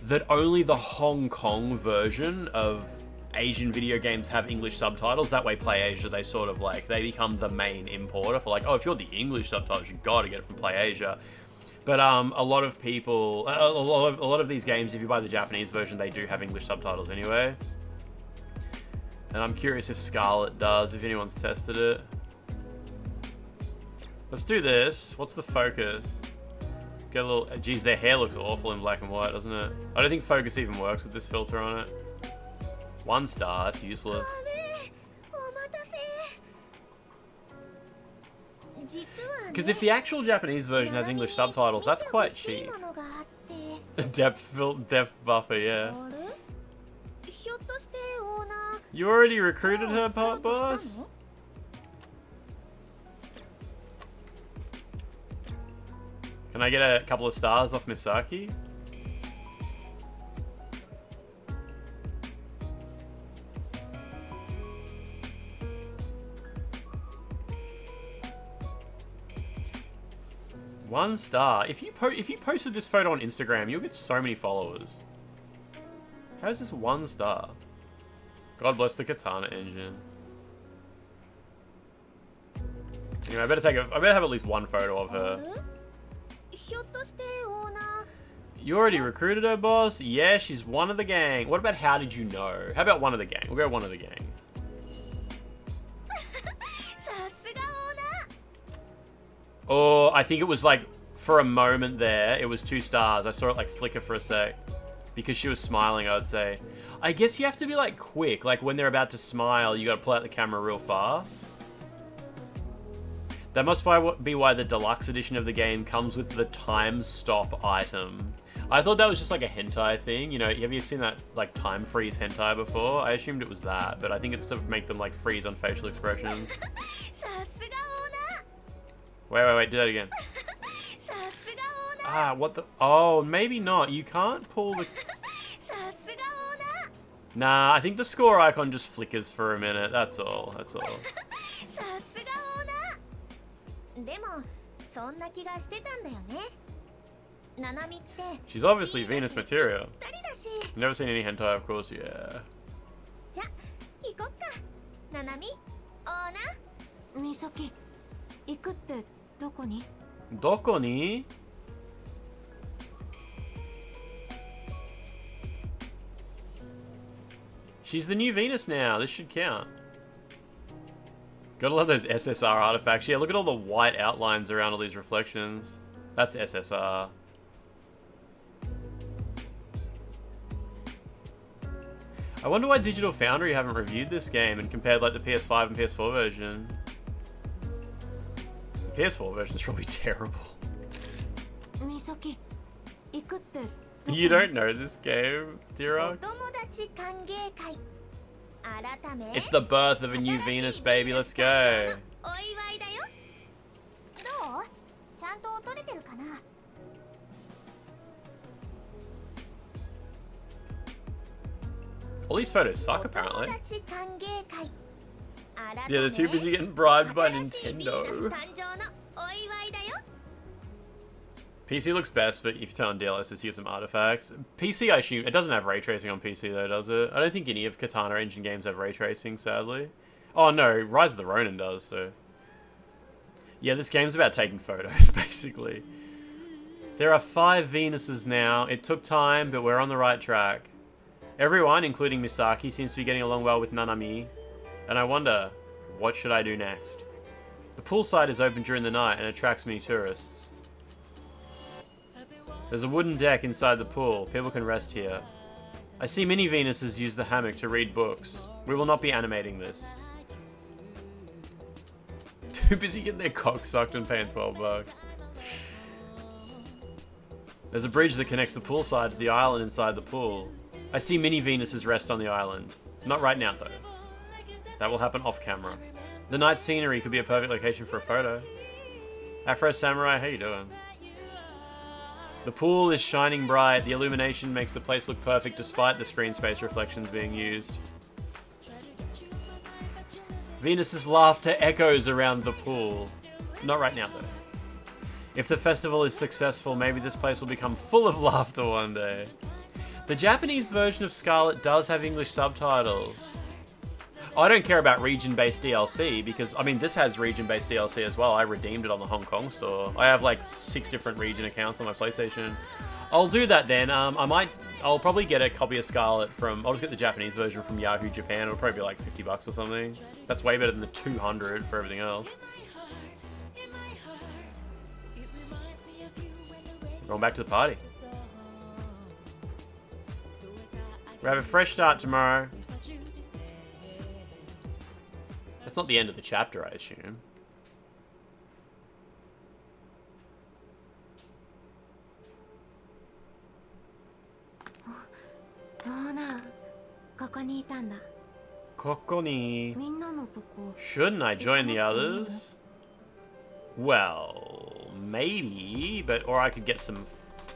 that only the Hong Kong version of Asian video games have English subtitles. That way PlayAsia, they sort of like, they become the main importer for like, oh, if you're the English subtitles, you gotta get it from PlayAsia. But a lot of people, a lot of these games, if you buy the Japanese version, they do have English subtitles anyway. And I'm curious if Scarlet does, if anyone's tested it. Let's do this. What's the focus? Get a little, geez, their hair looks awful in black and white, doesn't it? I don't think focus even works with this filter on it. 1 star, it's useless. Because if the actual Japanese version has English subtitles, that's quite cheap. Depth buffer, yeah. ひょっとしてオーナー You already recruited her, part boss? Can I get a couple of stars off Misaki? One star. If you posted this photo on Instagram, you'll get so many followers. How is this one star? God bless the Katana engine. Anyway, I better have at least one photo of her. ひょっとしてオーナー You already recruited her, boss? Yeah, she's one of the gang. What about how did you know? How about one of the gang? We'll go one of the gang. さすがオーナー Oh, I think it was like, for a moment there, it was 2 stars. I saw it like flicker for a sec. Because she was smiling, I would say. I guess you have to be like quick. Like when they're about to smile, you gotta pull out the camera real fast. That must be why the deluxe edition of the game comes with the time stop item. I thought that was just like a hentai thing. You know, have you seen that like time freeze hentai before? I assumed it was that, but I think it's to make them like freeze on facial expressions. さすがオーナー Wait, do that again. さすがオーナー Ah, what the? Oh, maybe not. You can't pull the... さすがオーナー Nah, I think the score icon just flickers for a minute. That's all. さすがオーナーでもそんな気がしてたんだよねナナミって She's obviously Venus material. 二人だし Never seen any hentai, of course, yeah. じゃ行こっかナナミオーナーミサキ行くってどこに Doko ni? She's the new Venus now. This should count. Gotta love those SSR artifacts. Yeah, look at all the white outlines around all these reflections. That's SSR. I wonder why Digital Foundry haven't reviewed this game and compared like the PS5 and PS4 version. The PS4 version's probably terrible. ミサキ行くって You don't know this game, お Dirox? 友達歓迎会改め It's the birth of a new Venus, baby. Let's go. お祝いだよどうちゃんと撮れてるかな All these photos suck, apparently. お友達歓迎会 Yeah, they're too busy getting bribed by 新しいヴィーナス Nintendo. 誕生のお祝いだよ PC looks best, but if you turn on DLSS, you get some artifacts. PC, I assume, it doesn't have ray tracing on PC though, does it? I don't think any of Katana engine games have ray tracing, sadly. Oh no, Rise of the Ronin does, so... Yeah, this game's about taking photos, basically. There are 5 Venuses now. It took time, but we're on the right track. Everyone, including Misaki, seems to be getting along well with Nanami. And I wonder, what should I do next? The poolside is open during the night and attracts many tourists. There's a wooden deck inside the pool. People can rest here. I see many Venuses use the hammock to read books. We will not be animating this. Too busy getting their cock sucked and paying $12. There's a bridge that connects the poolside to the island inside the pool. I see many Venuses rest on the island. Not right now, though. That will happen off camera. The night scenery could be a perfect location for a photo. Afro Samurai, how you doing? The pool is shining bright. The illumination makes the place look perfect despite the screen space reflections being used. Venus's laughter echoes around the pool. Not right now, though. If the festival is successful, maybe this place will become full of laughter one day. The Japanese version of Scarlet does have English subtitles. I don't care about region-based DLC because, I mean, this has region-based DLC as well. I redeemed it on the Hong Kong store. I have like 6 different region accounts on my PlayStation. I'll do that then. I'll probably get a copy of Scarlet from, I'll just get the Japanese version from Yahoo Japan. It'll probably be like $50 or something. That's way better than the 200 for everything else. Going back to the party. We have a fresh start tomorrow. That's not the end of the chapter, I assume. Koko ni. みんなのとこ Shouldn't I join the others? Well, maybe, but or I could get some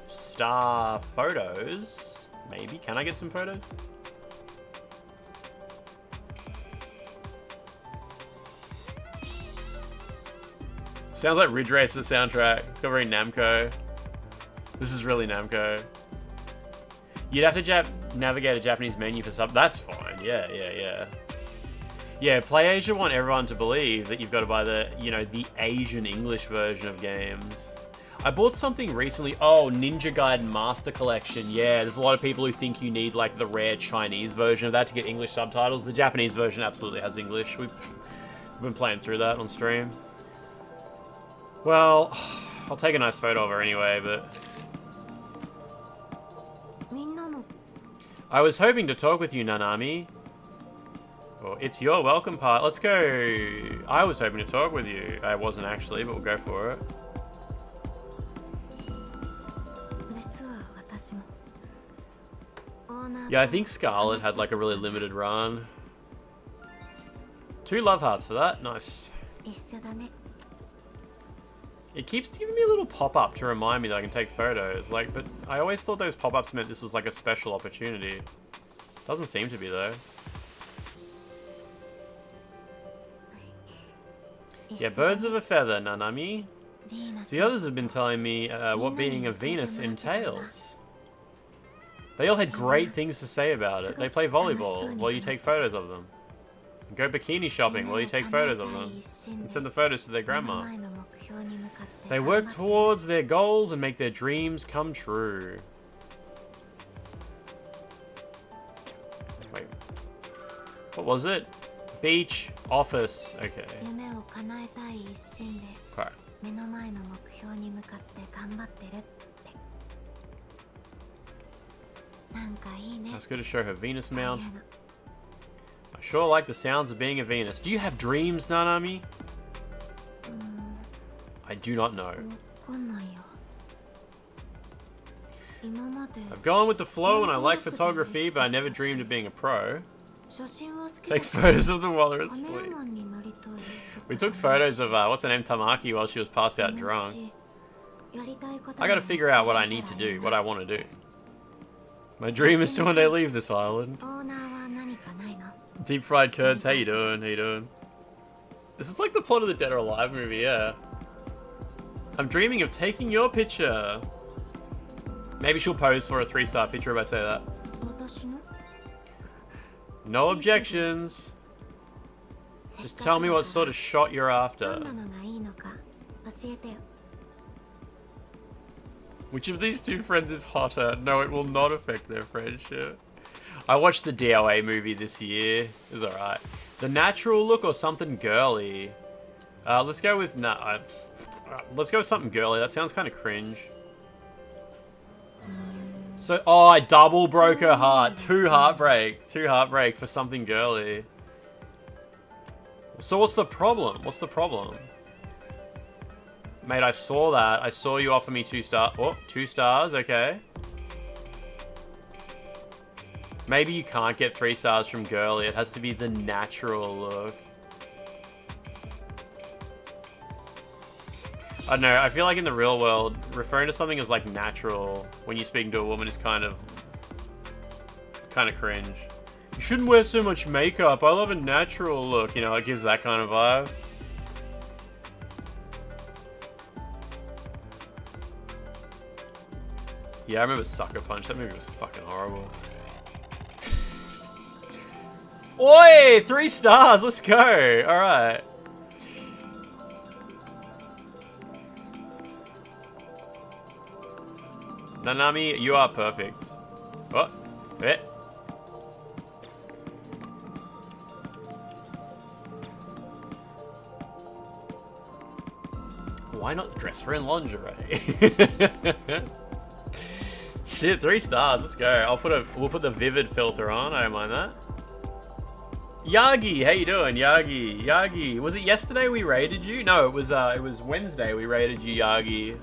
star photos. Maybe. Can I get some photos? Sounds like Ridge Racer soundtrack. It's got very Namco. This is really Namco. You'd have to navigate a Japanese menu for sub. That's fine. Yeah. Yeah, PlayAsia want everyone to believe that you've got to buy the, you know, the Asian English version of games. I bought something recently. Oh, Ninja Gaiden Master Collection. Yeah, there's a lot of people who think you need, like, the rare Chinese version of that to get English subtitles. The Japanese version absolutely has English. We've been playing through that on stream. Well, I'll take a nice photo of her anyway, but... みんなの I was hoping to talk with you, Nanami. Well, it's your welcome part. Let's go. I was hoping to talk with you. I wasn't actually, but we'll go for it. 実は私もオーナー Yeah, I think Scarlet had like a really limited run. 2 love hearts for that. Nice. 一緒だね It keeps giving me a little pop-up to remind me that I can take photos. Like, but I always thought those pop-ups meant this was like a special opportunity. Doesn't seem to be though. Yeah, birds of a feather, Nanami. So the others have been telling me what being a Venus entails. They all had great things to say about it. They play volleyball while you take photos of them. And go bikini shopping while you take photos of them. And send the photos to their grandma. They work towards their goals and make their dreams come true. Wait. What was it? Beach, office. Okay. 夢を叶えたい一心で Okay. 目の前の目標に向かって頑張ってるってなんかいいね Let's go to show her Venus そういう mount. の I sure like the sounds of being a Venus. Do you have dreams, Nanami? I do not know. わかんないよ今まで I've gone with the flow and I like photography, but I never dreamed of being a pro. 写真は好き Take だけど photos of them while they're カメラ asleep. マンになりたい We took photos of, what's her name, Tamaki, while she was passed out drunk. やりたいこと I gotta figure out what I need to do, what I want to do. My dream is to one day leave this island. オーナーは何かないの Deep fried curds, how you doing? How you doing? This is like the plot of the Dead or Alive movie, yeah. I'm dreaming of taking your picture. Maybe she'll pose for a 3-star picture if I say that. 私の No objections. Just tell me what sort of shot you're ど after. んなのがいいのか教えてよ Which of these 2 friends is hotter? No, it will not affect their friendship. I watched the DOA movie this year. It was alright. The natural look or something girly? Let's go with let's go with something girly. That sounds kind of cringe. So, oh, I double broke her heart. 2 heartbreak. 2 heartbreak for something girly. So what's the problem? What's the problem? Mate, I saw that. I saw you offer me 2 stars. Oh, 2 stars, okay. Maybe you can't get 3 stars from girly. It has to be the natural look. I don't know. I feel like in the real world, referring to something as like natural when you're speaking to a woman is kind of cringe. You shouldn't wear so much makeup. I love a natural look. You know, it gives that kind of vibe. Yeah, I remember Sucker Punch. That movie was fucking horrible. Oi! 3 stars! Let's go! Alright. Nanami, you are perfect. What? Eh? Why not dress her in lingerie? Shit, 3 stars. Let's go. We'll put the vivid filter on. I don't mind that. Yagi, how you doing, Yagi? Yagi, was it yesterday we raided you? No, it was Wednesday we raided you, Yagi.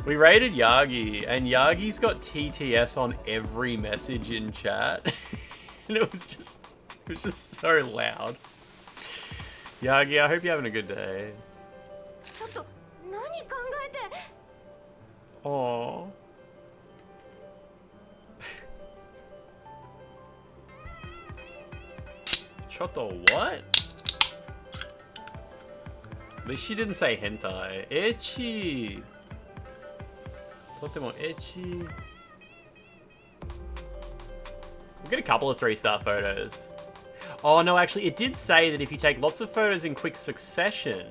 We raided Yagi, and Yagi's got TTS on every message in chat. And it was just... It's just so loud. Yagi, I hope you're having a good day. ちょっと何考えて。 Aww. Choto, what? At least she didn't say hentai. Ecchi! Totemo ecchi. We'll get a couple of 3-star photos. Oh no, actually, it did say that if you take lots of photos in quick succession,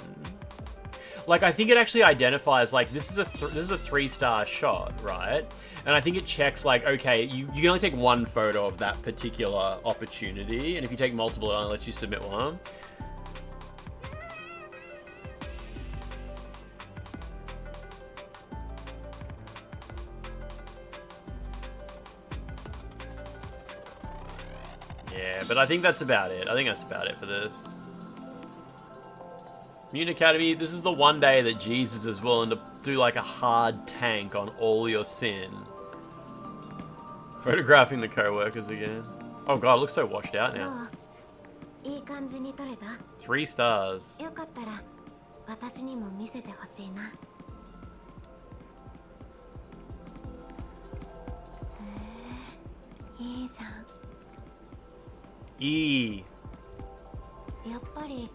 like I think it actually identifies like this is a 3-star shot, right? And I think it checks like, okay, you can only take one photo of that particular opportunity, and if you take multiple, it only lets you submit one. Yeah, but I think that's about it. I think that's about it for this. Mune Academy, this is the one day that Jesus is willing to do like a hard tank on all your sin. Photographing the co-workers again. Oh god, it looks so washed out now. いい感じに撮れた。 3 stars. よかったら私にも見せてほしいな。いいじゃん。 E. やっぱり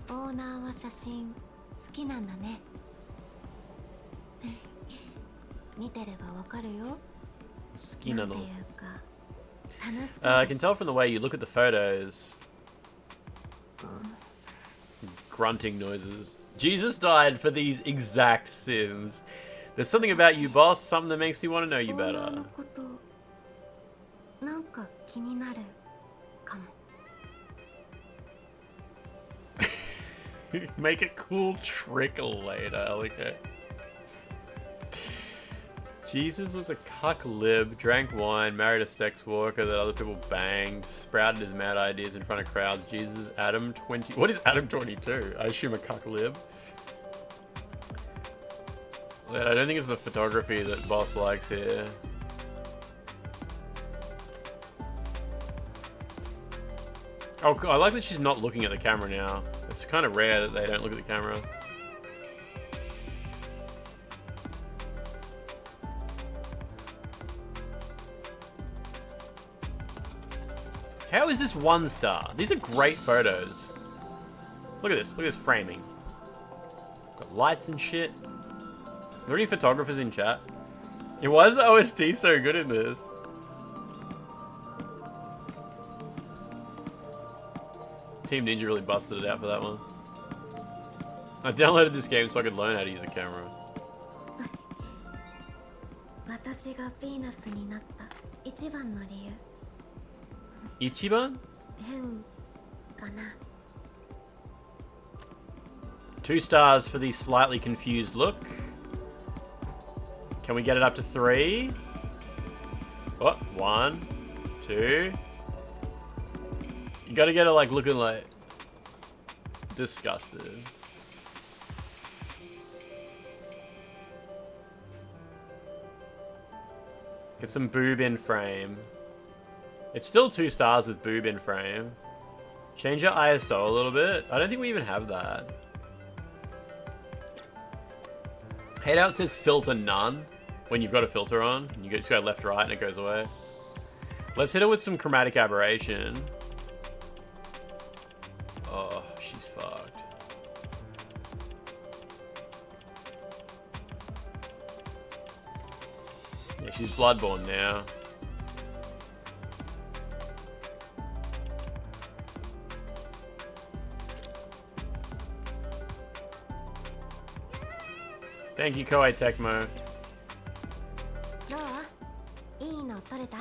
オーナーは写真好きなんだね。見てればわかるよ。Skinano. なんていうか楽しそう I だ can し。 tell from the way you look at the photos. Grunting noises. Jesus died for these exact sins. There's something about you, boss. Something that makes me want to know you オーナー better. のことなんか気になるかも。 Make a cool trick later, okay. Jesus was a cuck lib, drank wine, married a sex worker that other people banged, sprouted his mad ideas in front of crowds. Jesus is Adam 20. What is Adam 22? I assume a cuck lib. I don't think it's the photography that Boss likes here. Oh, I like that she's not looking at the camera now. It's kind of rare that they don't look at the camera. How is this 1 star? These are great photos. Look at this. Look at this framing. Got lights and shit. Are there any photographers in chat? Yeah, why is the OST so good in this? Team Ninja really busted it out for that one. I downloaded this game so I could learn how to use a camera. 私がヴィーナスになった一番の理由。 Ichiban? 変かな。 2 stars for the slightly confused look. Can we get it up to 3? What? 1, 2. You gotta get it like looking like disgusted. Get some boob in frame. It's still 2 stars with boob in frame. Change your ISO a little bit. I don't think we even have that. Hate how it says filter none when you've got a filter on. You just go left, right, and it goes away. Let's hit it with some chromatic aberration. Oh, she's fucked. Yeah, she's bloodborne now. Thank you, Koei Tecmo. どう？いいの撮れた？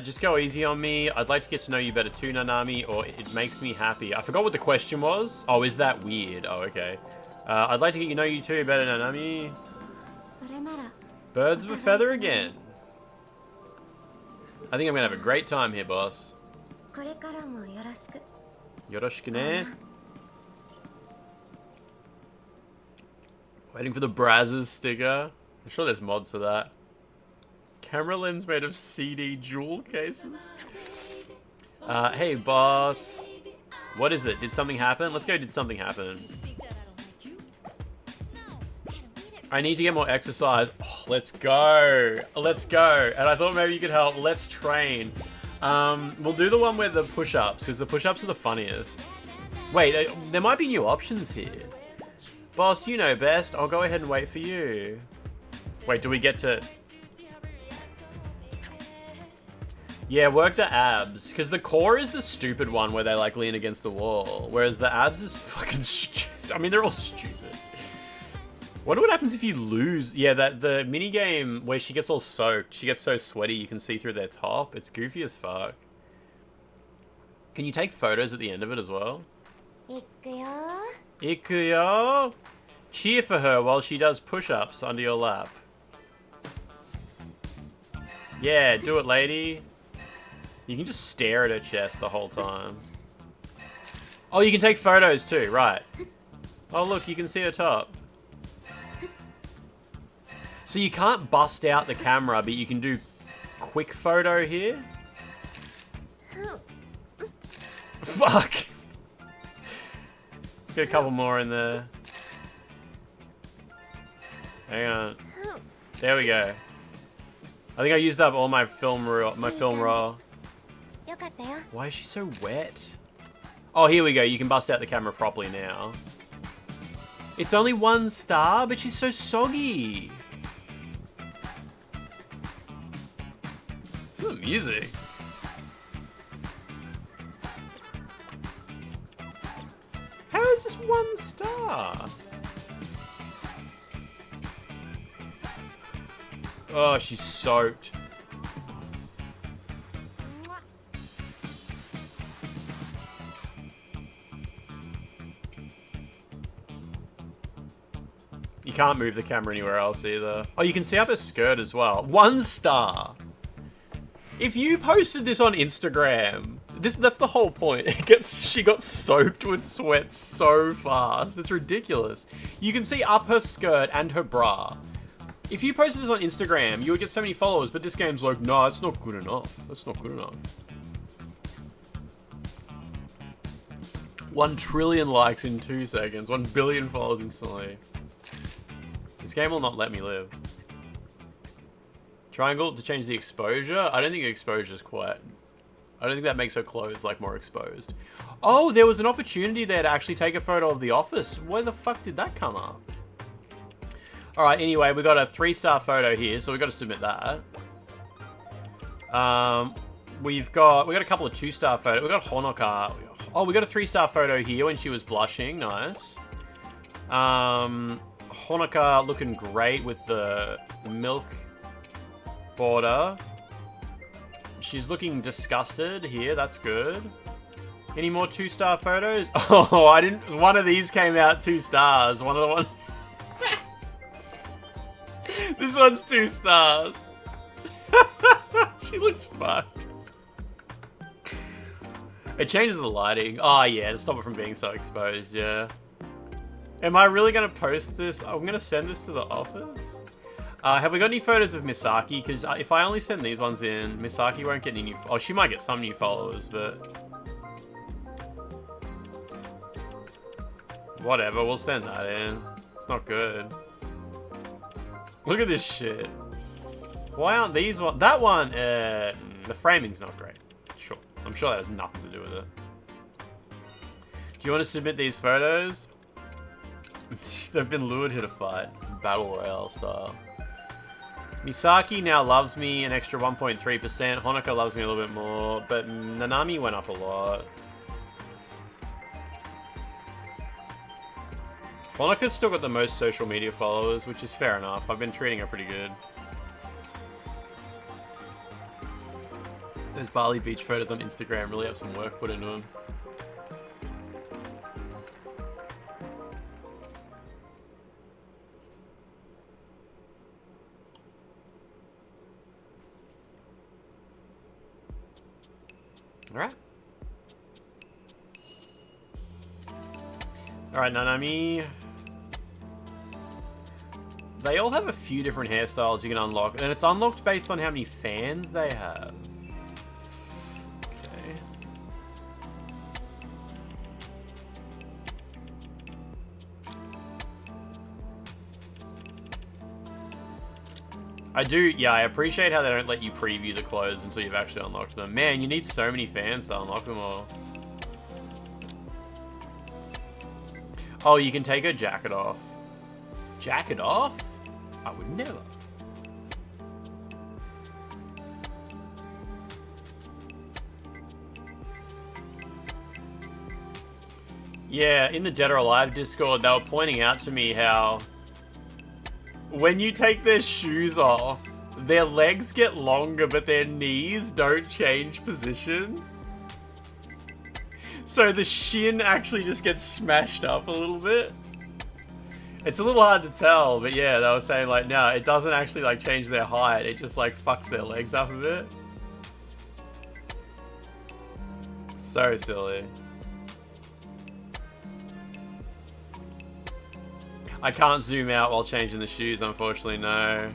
Just go easy on me. I'd like to get to know you better too, Nanami, or it makes me happy. I forgot what the question was. Oh, is that weird? Oh, okay. I'd like to get to know you too better, Nanami. それなら Birds of a feather again. I think I'm gonna have a great time here, boss. これからもよろしく。 Yoroshiku ne. Waiting for the Brazzers sticker. I'm sure there's mods for that. Camera lens made of CD jewel cases. Hey, boss. What is it? Did something happen? Let's go. Did something happen? I need to get more exercise. Oh, let's go. Let's go. And I thought maybe you could help. Let's train. We'll do the one with the push-ups, because the push-ups are the funniest. Wait, there might be new options here. Boss, you know best. I'll go ahead and wait for you. Wait, do we get to... Yeah, work the abs. Because the core is the stupid one where they like lean against the wall. Whereas the abs is fucking stupid. I mean, they're all stupid. Wonder what happens if you lose. Yeah, the mini game where she gets all soaked. She gets so sweaty you can see through their top. It's goofy as fuck. Can you take photos at the end of it as well? Ikuyo. Ikuyo. Cheer for her while she does push-ups under your lap. Yeah, do it, lady. You can just stare at her chest the whole time. Oh, you can take photos too, right. Oh, look, you can see her top. So you can't bust out the camera, but you can do quick photo here. Fuck. Let's get a couple more in there. Hang on. There we go. I think I used up all my film roll. Why is she so wet? Oh, here we go. You can bust out the camera properly now. It's only 1 star, but she's so soggy. This is the music. How is this 1 star? Oh, she's soaked. You can't move the camera anywhere else either. Oh, you can see up her skirt as well. 1 star. If you posted this on Instagram, that's the whole point. She got soaked with sweat so fast. It's ridiculous. You can see up her skirt and her bra. If you posted this on Instagram, you would get so many followers, but this game's like, no, it's not good enough. That's not good enough. 1 trillion likes in 2 seconds. 1 billion followers instantly. This game will not let me live. Triangle to change the exposure? I don't think exposure is quite... I don't think that makes her clothes like more exposed. Oh, there was an opportunity there to actually take a photo of the office. Where the fuck did that come up? Alright, anyway, we got a 3-star photo here, so we've got to submit that. We got a couple of 2-star photos. We got Honoka. Oh, we got a 3-star photo here when she was blushing. Nice. Honoka looking great with the milk border. She's looking disgusted here. That's good. Any more 2-star photos? Oh, I didn't... One of these came out 2 stars. One of the ones... This one's 2 stars. She looks fucked. It changes the lighting. Oh, yeah, to stop it from being so exposed, yeah. Am I really going to post this? I'm going to send this to the office. Have we got any photos of Misaki? Because if I only send these ones in, Misaki won't get any new... Oh, she might get some new followers, but... Whatever, we'll send that in. It's not good. Look at this shit. Why aren't these one? That one, the framing's not great. Sure. I'm sure that has nothing to do with it. Do you want to submit these photos? They've been lured here to fight. Battle Royale style. Misaki now loves me an extra 1.3%. Honoka loves me a little bit more. But Nanami went up a lot. Honoka's still got the most social media followers, which is fair enough. I've been treating her pretty good. Those Bali Beach photos on Instagram really have some work put into them. Alright. Alright, Nanami. They all have a few different hairstyles you can unlock, and it's unlocked based on how many fans they have. Okay. I do, yeah, I appreciate how they don't let you preview the clothes until you've actually unlocked them. Man, you need so many fans to unlock them all. Oh, you can take her jacket off. Jacket off? I would never. Yeah, in the Dead or Alive Discord, they were pointing out to me how when you take their shoes off, their legs get longer, but their knees don't change position. So the shin actually just gets smashed up a little bit. It's a little hard to tell, but yeah, they were saying like, no, it doesn't actually like change their height. It just like fucks their legs up a bit. So silly. I can't zoom out while changing the shoes, unfortunately, no.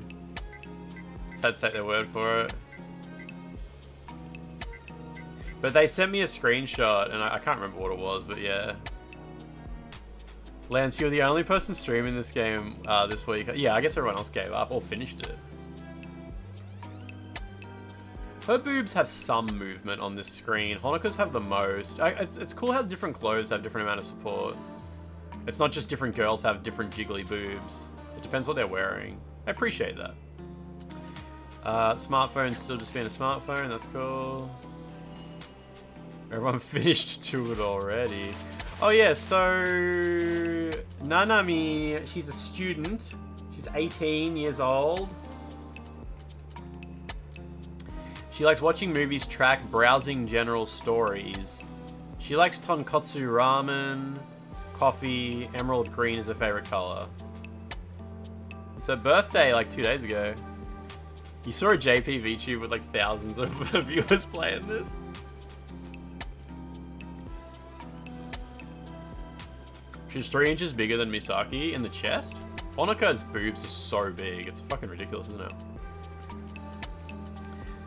Just had to take their word for it. But they sent me a screenshot, and I can't remember what it was, but yeah. Lance, you're the only person streaming this game this week. Yeah, I guess everyone else gave up or finished it. Her boobs have some movement on this screen. Honoka's have the most. It's cool how different clothes have different amount of support. It's not just different girls have different jiggly boobs. It depends what they're wearing. I appreciate that. Smartphone's still just being a smartphone. That's cool. Everyone finished to it already. Oh yeah, so Nanami, she's a student. She's 18 years old. She likes watching movies, track, browsing general stories. She likes tonkotsu ramen. Coffee, emerald green is her favorite color. It's her birthday like 2 days ago. You saw a JP VTube with like thousands of viewers playing this. She's 3 inches bigger than Misaki in the chest. Honoka's boobs are so big. It's fucking ridiculous, isn't it?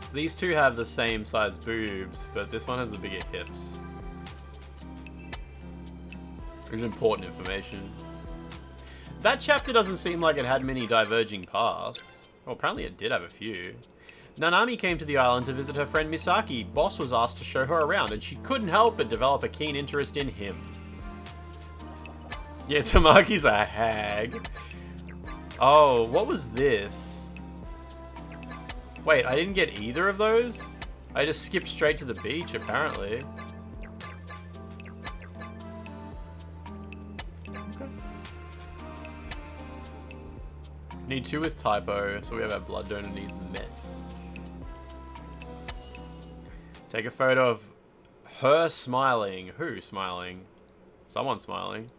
So these two have the same size boobs, but this one has the bigger hips. Which is important information. That chapter doesn't seem like it had many diverging paths. Well, apparently it did have a few. Nanami came to the island to visit her friend Misaki. Boss was asked to show her around, and she couldn't help but develop a keen interest in him. Yeah, Tamaki's a hag. Oh, what was this? Wait, I didn't get either of those? I just skipped straight to the beach, apparently. Need 2 with typo, so we have our blood donor needs met. Take a photo of her smiling. Who smiling? Someone smiling.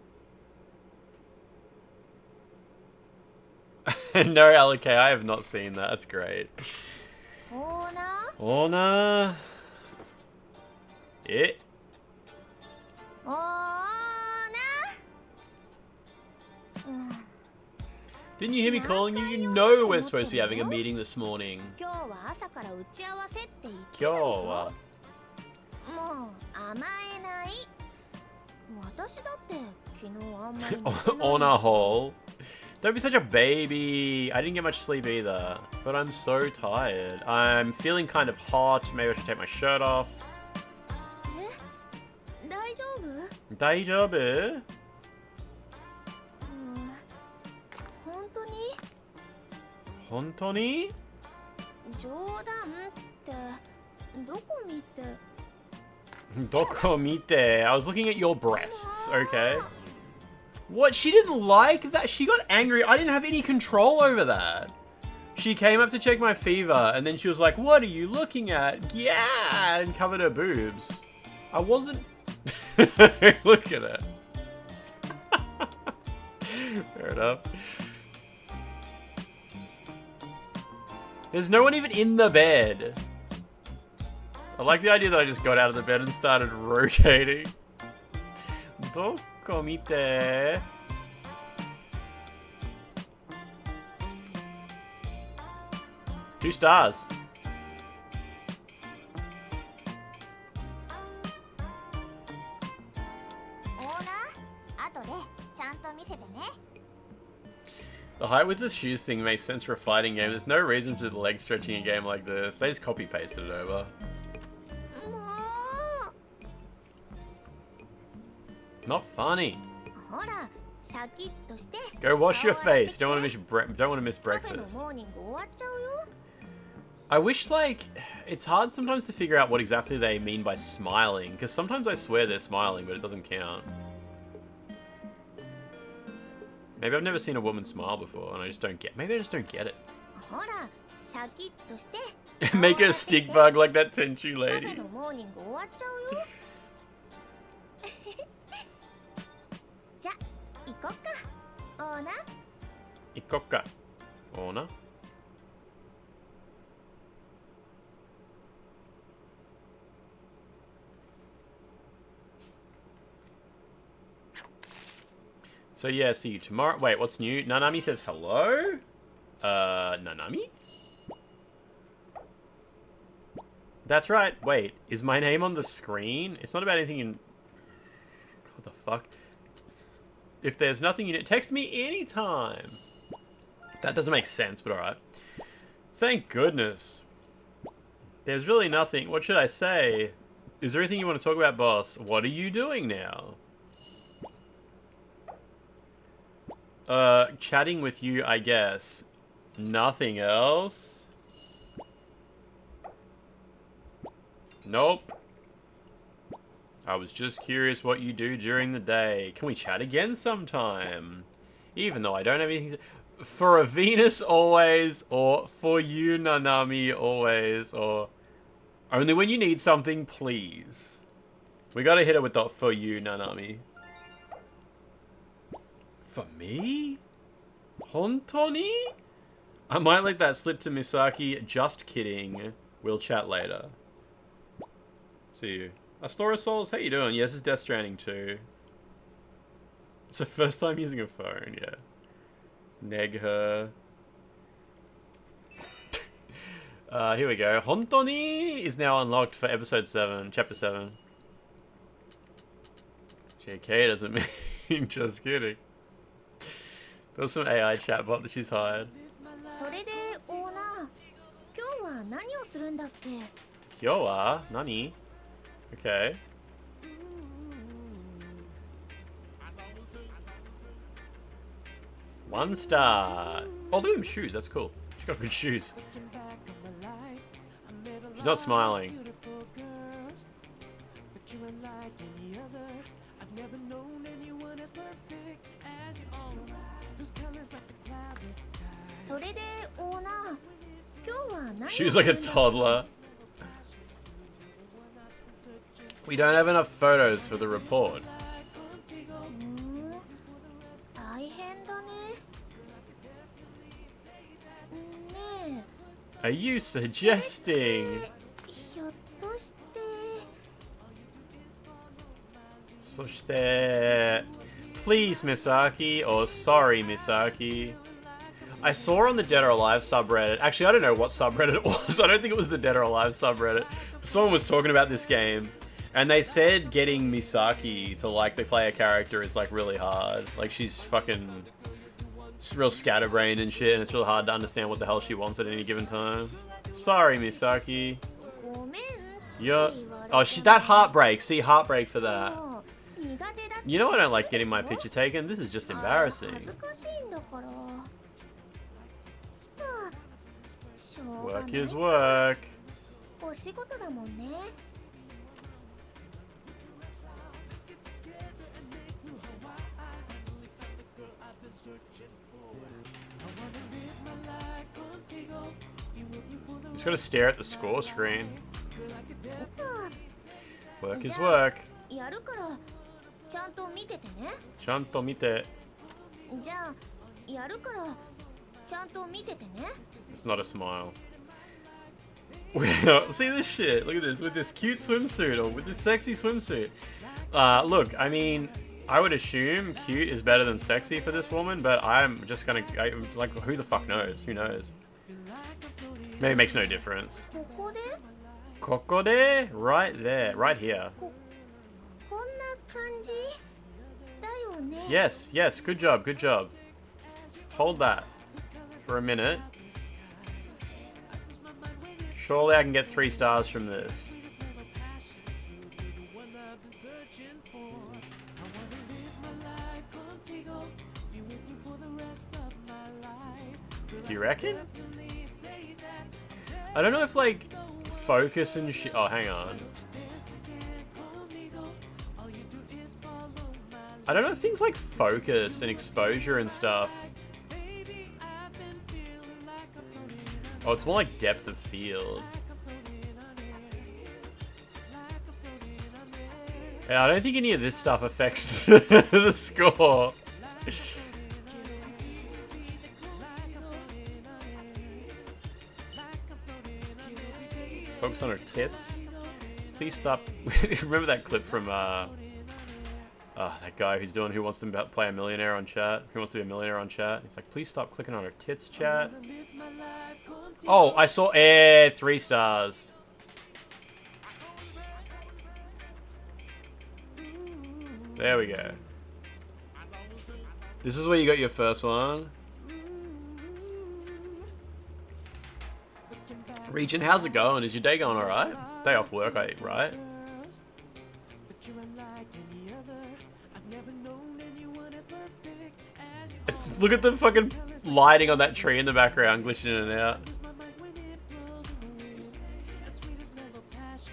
No, LK, I have not seen that. That's great. Ona. Yeah. Didn't you hear me calling you? You know we're supposed to be having a meeting this morning. Kyo. On a hole. Don't be such a baby. I didn't get much sleep either, but I'm so tired. I'm feeling kind of hot. Maybe I should take my shirt off. Daijoubu? Hontoni? Doko mite. I was looking at your breasts, okay? What? She didn't like that? She got angry. I didn't have any control over that. She came up to check my fever, and then she was like, what are you looking at? Yeah! And covered her boobs. I wasn't... Look at it. Fair enough. There's no one even in the bed. I like the idea that I just got out of the bed and started rotating. Dokomite. Two stars. The height with the shoes thing makes sense for a fighting game. There's no reason to do the leg stretching in a game like this. They just copy pasted it over. も Not funny. うほらシャキッとして Go wash your face. Don't want to miss カフェの breakfast. モーニング終わっちゃうよ I wish, like, it's hard sometimes to figure out what exactly they mean by smiling, because sometimes I swear they're smiling, but it doesn't count. Maybe I've never seen a woman smile before, and I just don't get. Maybe I just don't get it. ほらシャキッとして Make her a stick bug like that Tenchu カフェ lady. のモーニング終わっちゃうよじゃ行こっかオーナー Ikoka. Ona. So yeah, see you tomorrow. Wait, what's new? Nanami says hello? Nanami? That's right. Wait, is my name on the screen? It's not about anything in... What the fuck? If there's nothing in it, text me anytime. That doesn't make sense, but alright. Thank goodness. There's really nothing. What should I say? Is there anything you want to talk about, boss? What are you doing now? Chatting with you, I guess. Nothing else? Nope. I was just curious what you do during the day. Can we chat again sometime? Even though I don't have anything to... For a Venus always, or for you Nanami always, or... Only when you need something, please. We gotta hit it with the for you Nanami. For me? Hontoni? I might let that slip to Misaki. Just kidding. We'll chat later. See you. Astora Souls, how you doing? Yes, it's Death Stranding 2. It's the first time using a phone, yeah. Neg her. Here we go. Hontoni is now unlocked for episode 7, chapter 7. JK doesn't mean just kidding. There was some AI chatbot that she's hired. それでオーナー今日は何をするんだっけ Kyowa? Nani? Okay. One star. Oh, look at them shoes. That's cool. She's got good shoes. She's not smiling. She was like a toddler. We don't have enough photos for the report. 大変だねね Are you suggesting? えひょっとして Soshite. Please, Misaki, or sorry, Misaki. I saw on the Dead or Alive subreddit. Actually, I don't know what subreddit it was. I don't think it was the Dead or Alive subreddit. Someone was talking about this game, and they said getting Misaki to like the player character is like really hard. Like she's fucking real scatterbrained and shit, and it's real hard to understand what the hell she wants at any given time. Sorry, Misaki. ごめん Yeah. Oh, that heartbreak. See, heartbreak for that. もう苦手だって You know I don't like getting my picture taken. This is just 恥 embarrassing. ずかしいんだからはあしょうがない Work is work. お仕事だもんね You just gotta stare at the score screen. あ Work is work. やるからちゃんと見ててね Chanto mite. じゃあやるからちゃんと見ててね It's not a smile. See this shit. Look at this. With this cute swimsuit or with this sexy swimsuit. Look, I mean, I would assume cute is better than sexy for this woman, but I'm just gonna... like, who the fuck knows? Who knows? Maybe it makes no difference. ここで Kokode? Right there. Right here. こんな感じだよね Yes, yes. Good job, good job. Hold that. for a minute. Surely I can get 3 stars from this. Do you reckon? I don't know if, like, focus and shit. Oh, hang on. I don't know if things like focus and exposure and stuff. Oh, it's more like depth of field. Yeah, I don't think any of this stuff affects the score. Focus on her tits. Please stop. Remember that clip from that guy who's doing Who Wants to Play a Millionaire on chat? Who Wants to Be a Millionaire on chat? He's like, please stop clicking on her tits, chat. Oh, I saw 3 stars. There we go. This is where you got your first one. Regent, how's it going? Is your day going alright? Day off work, right? Look at the fucking lighting on that tree in the background, glitching in and out.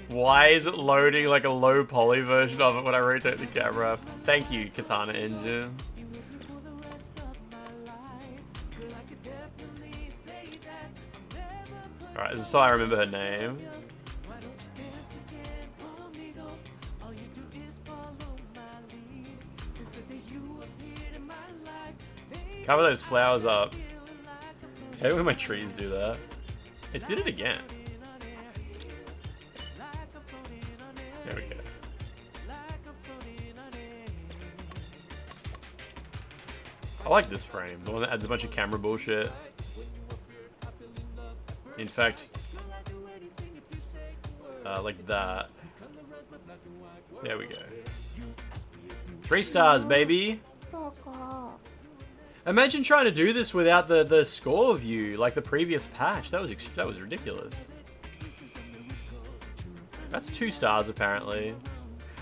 Why is it loading like a low poly version of it when I rotate the camera? Thank you, Katana Engine. Alright, this is how I remember her name. Cover those flowers up. I hate when my trees do that. It did it again. There we go. I like this frame, the one that adds a bunch of camera bullshit. In fact, like that. There we go. 3 stars, baby. Imagine trying to do this without the score view, like the previous patch. That was ridiculous. That's 2 stars apparently.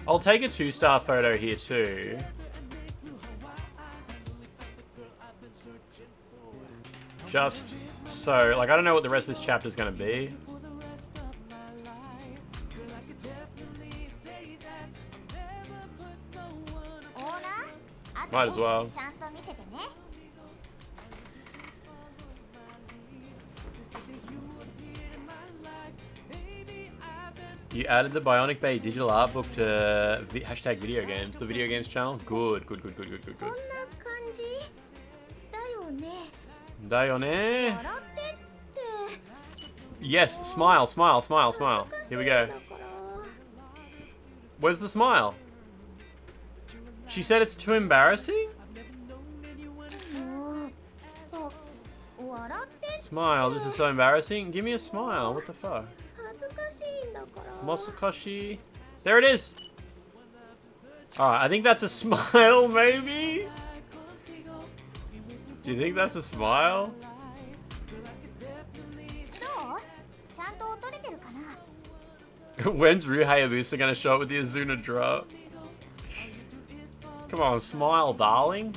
I'll take a 2-star photo here too. Just so, like, I don't know what the rest of this chapter is going to be. Might as well. You added the Bionic Bay digital art book to hashtag video games, the video games channel. Good. Dayone. Yes, smile. Here we go. Where's the smile? She said it's too embarrassing? Smile, this is so embarrassing. Give me a smile, what the fuck? Mosukashi. There it is! Alright, I think that's a smile, maybe? Do you think that's a smile? When's Ryu Hayabusa gonna show up with the Azuna drop? Come on, smile, darling.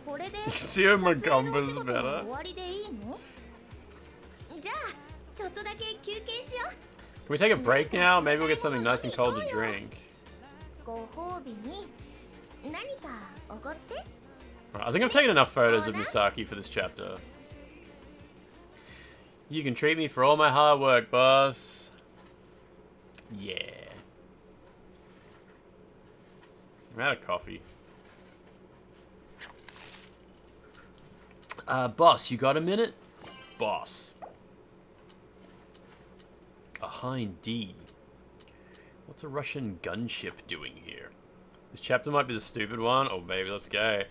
You can see her Magumba's better. Can we take a break now? Maybe we'll get something nice and cold to drink. Right, I think I've taken enough photos of Misaki for this chapter. You can treat me for all my hard work, boss. Yeah. I'm out of coffee. Boss, you got a minute? Boss. A Hind D. What's a Russian gunship doing here? This chapter might be the stupid one. Oh, baby, let's go.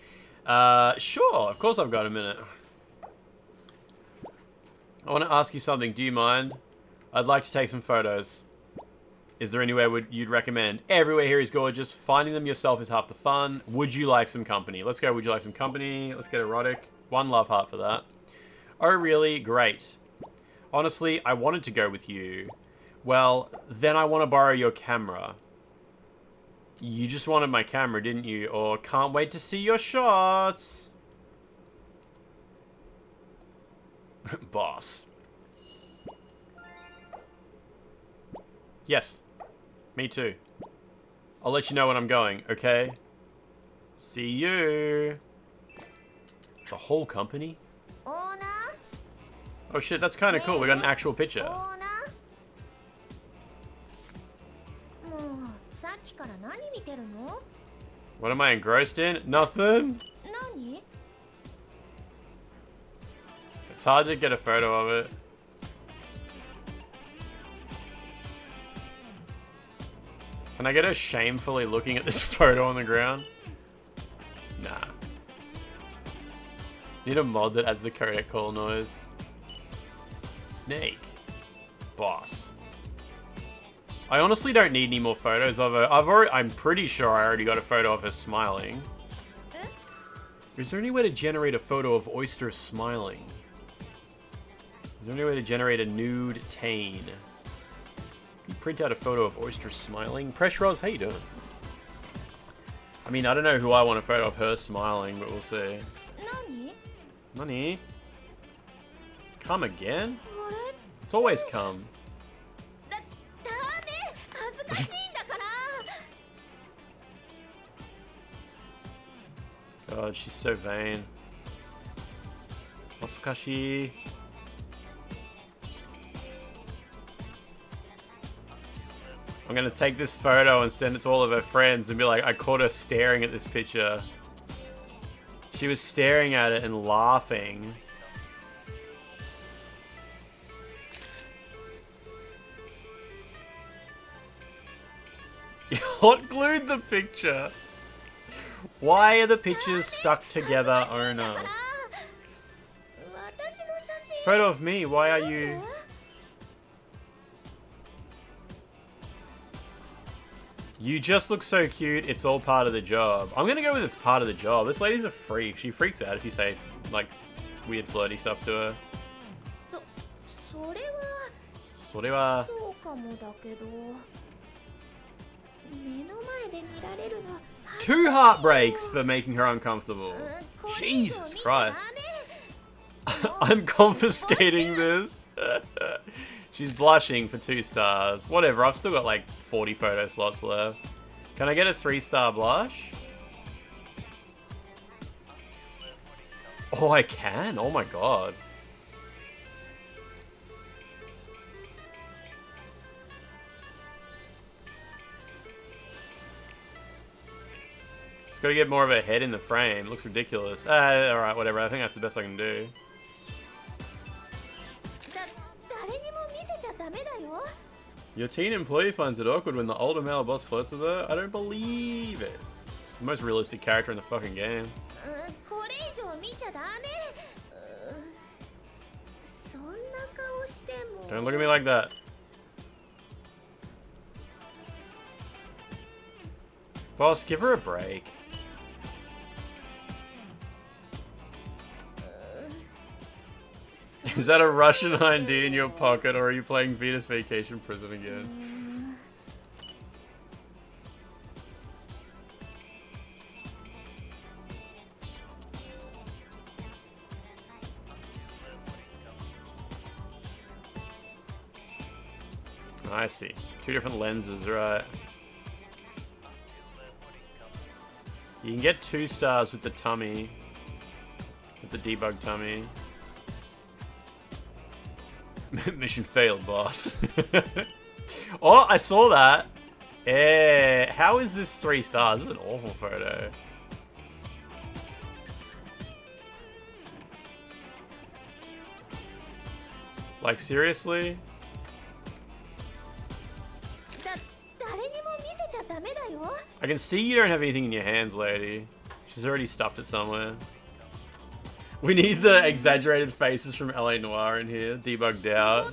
Sure, of course I've got a minute. I want to ask you something. Do you mind? I'd like to take some photos. Is there anywhere you'd recommend? Everywhere here is gorgeous. Finding them yourself is half the fun. Would you like some company? Let's go. Would you like some company? Let's get erotic. 1 love heart for that. Oh, really? Great. Honestly, I wanted to go with you. Well, then I want to borrow your camera. You just wanted my camera, didn't you? Or can't wait to see your shots. Boss. Yes. Me too. I'll let you know when I'm going, okay? See you. The whole company? Oh shit, that's kind of cool. We got an actual picture. What am I engrossed in? Nothing? It's hard to get a photo of it. Can I get her shamefully looking at this photo on the ground? Nah. Need a mod that adds the codec call noise. Snake. Boss. I honestly don't need any more photos of her. I'm pretty sure I already got a photo of her smiling. Is there any way to generate a photo of Oyster smiling? Is there any way to generate a nude Tane? You print out a photo of Oyster smiling. Press Roz, how you doing? I mean, I don't know who I want a photo of her smiling, but we'll see. Nani? Come again? It's always come. God, she's so vain. Osukashi. I'm gonna take this photo and send it to all of her friends and be like, I caught her staring at this picture. She was staring at it and laughing. Hot glued the picture. Why are the pictures stuck together, owner? It's a photo of me. Why are you... You just look so cute. It's all part of the job. I'm gonna go with it's part of the job. This lady's a freak. She freaks out if you say, like, weird flirty stuff to her. それは 2 heartbreaks for making her uncomfortable. Jesus Christ. I'm confiscating this. She's blushing for 2 stars. Whatever, I've still got like 40 photo slots left. Can I get a 3-star blush? Oh, I can? Oh my god. Just gotta get more of a head in the frame. It looks ridiculous. Alright, whatever. I think that's the best I can do. Your teen employee finds it awkward when the older male boss flirts with her? I don't believe it. It's the most realistic character in the fucking game. Don't look at me like that. Boss, give her a break. Is that a Russian ID in your pocket, or are you playing Venus Vacation Prison again? I see. 2 different lenses, right? You can get 2 stars with the tummy. With the debug tummy. Mission failed, boss. Oh, I saw that. How is this 3 stars? This is an awful photo. Like, seriously? I can see you don't have anything in your hands, lady. She's already stuffed it somewhere. We need the exaggerated faces from LA Noire in here, debugged out.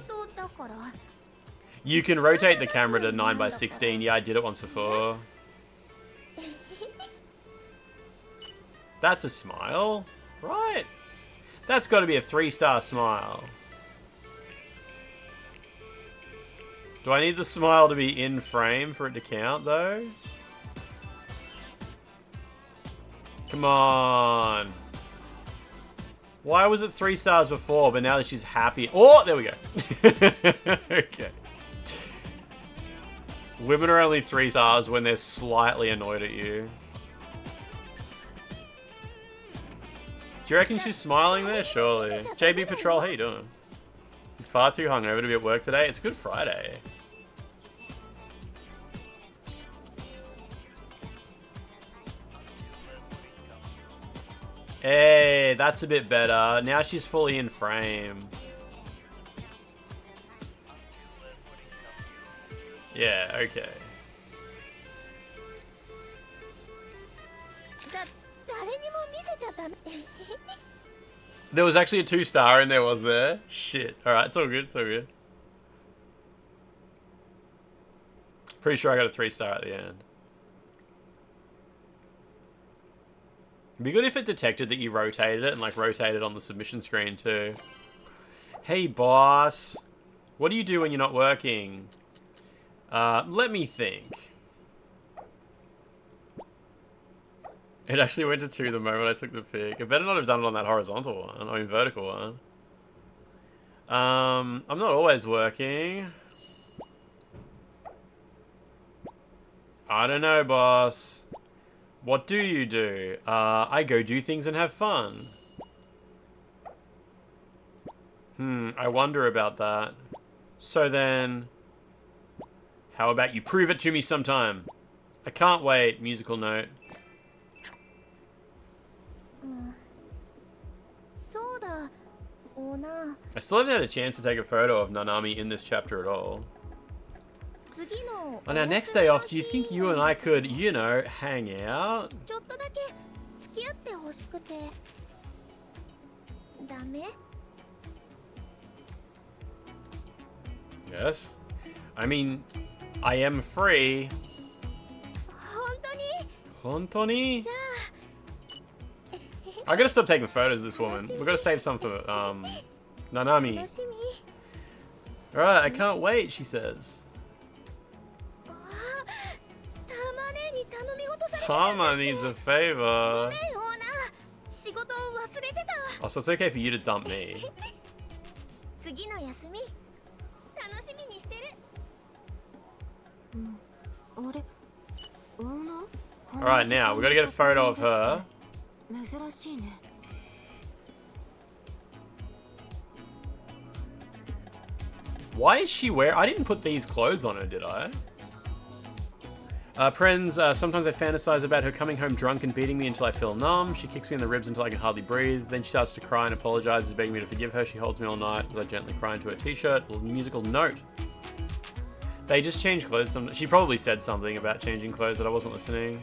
You can rotate the camera to 9:16. Yeah, I did it once before. That's a smile, right? That's got to be a 3-star smile. Do I need the smile to be in frame for it to count, though? Come on. Why was it 3 stars before, but now that she's happy? Oh, there we go. Okay. Women are only 3 stars when they're slightly annoyed at you. Do you reckon she's smiling there? Surely. JB Patrol, how you doing? You're far too hungover to be at work today. It's Good Friday. Hey, that's a bit better. Now she's fully in frame. Yeah, okay. There was actually a 2-star in there, was there? Shit. Alright, it's all good, it's all good. Pretty sure I got a 3-star at the end. It'd be good if it detected that you rotated it and like rotated on the submission screen too. Hey boss, what do you do when you're not working? Let me think. It actually went to 2 the moment I took the pic. I better not have done it on that horizontal one, I mean vertical one. I'm not always working. I don't know, boss. What do you do? I go do things and have fun. I wonder about that. So then, how about you prove it to me sometime? I can't wait. Musical note. I still haven't had a chance to take a photo of Nanami in this chapter at all. On our next day off, do you think you and I could, you know, hang out? Yes. I mean, I am free. Hontoni? I gotta stop taking photos of this woman. We've gotta save some for, Nanami. Alright, I can't wait, she says. Tama needs a favor. Oh, so it's okay for you to dump me. Alright, now, we gotta get a photo of her. Why is she wearing... I didn't put these clothes on her, did I? Friends, sometimes I fantasize about her coming home drunk and beating me until I feel numb. She kicks me in the ribs until I can hardly breathe. Then she starts to cry and apologizes, begging me to forgive her. She holds me all night as I gently cry into her t-shirt. A musical note. They just changed clothes. She probably said something about changing clothes, but I wasn't listening.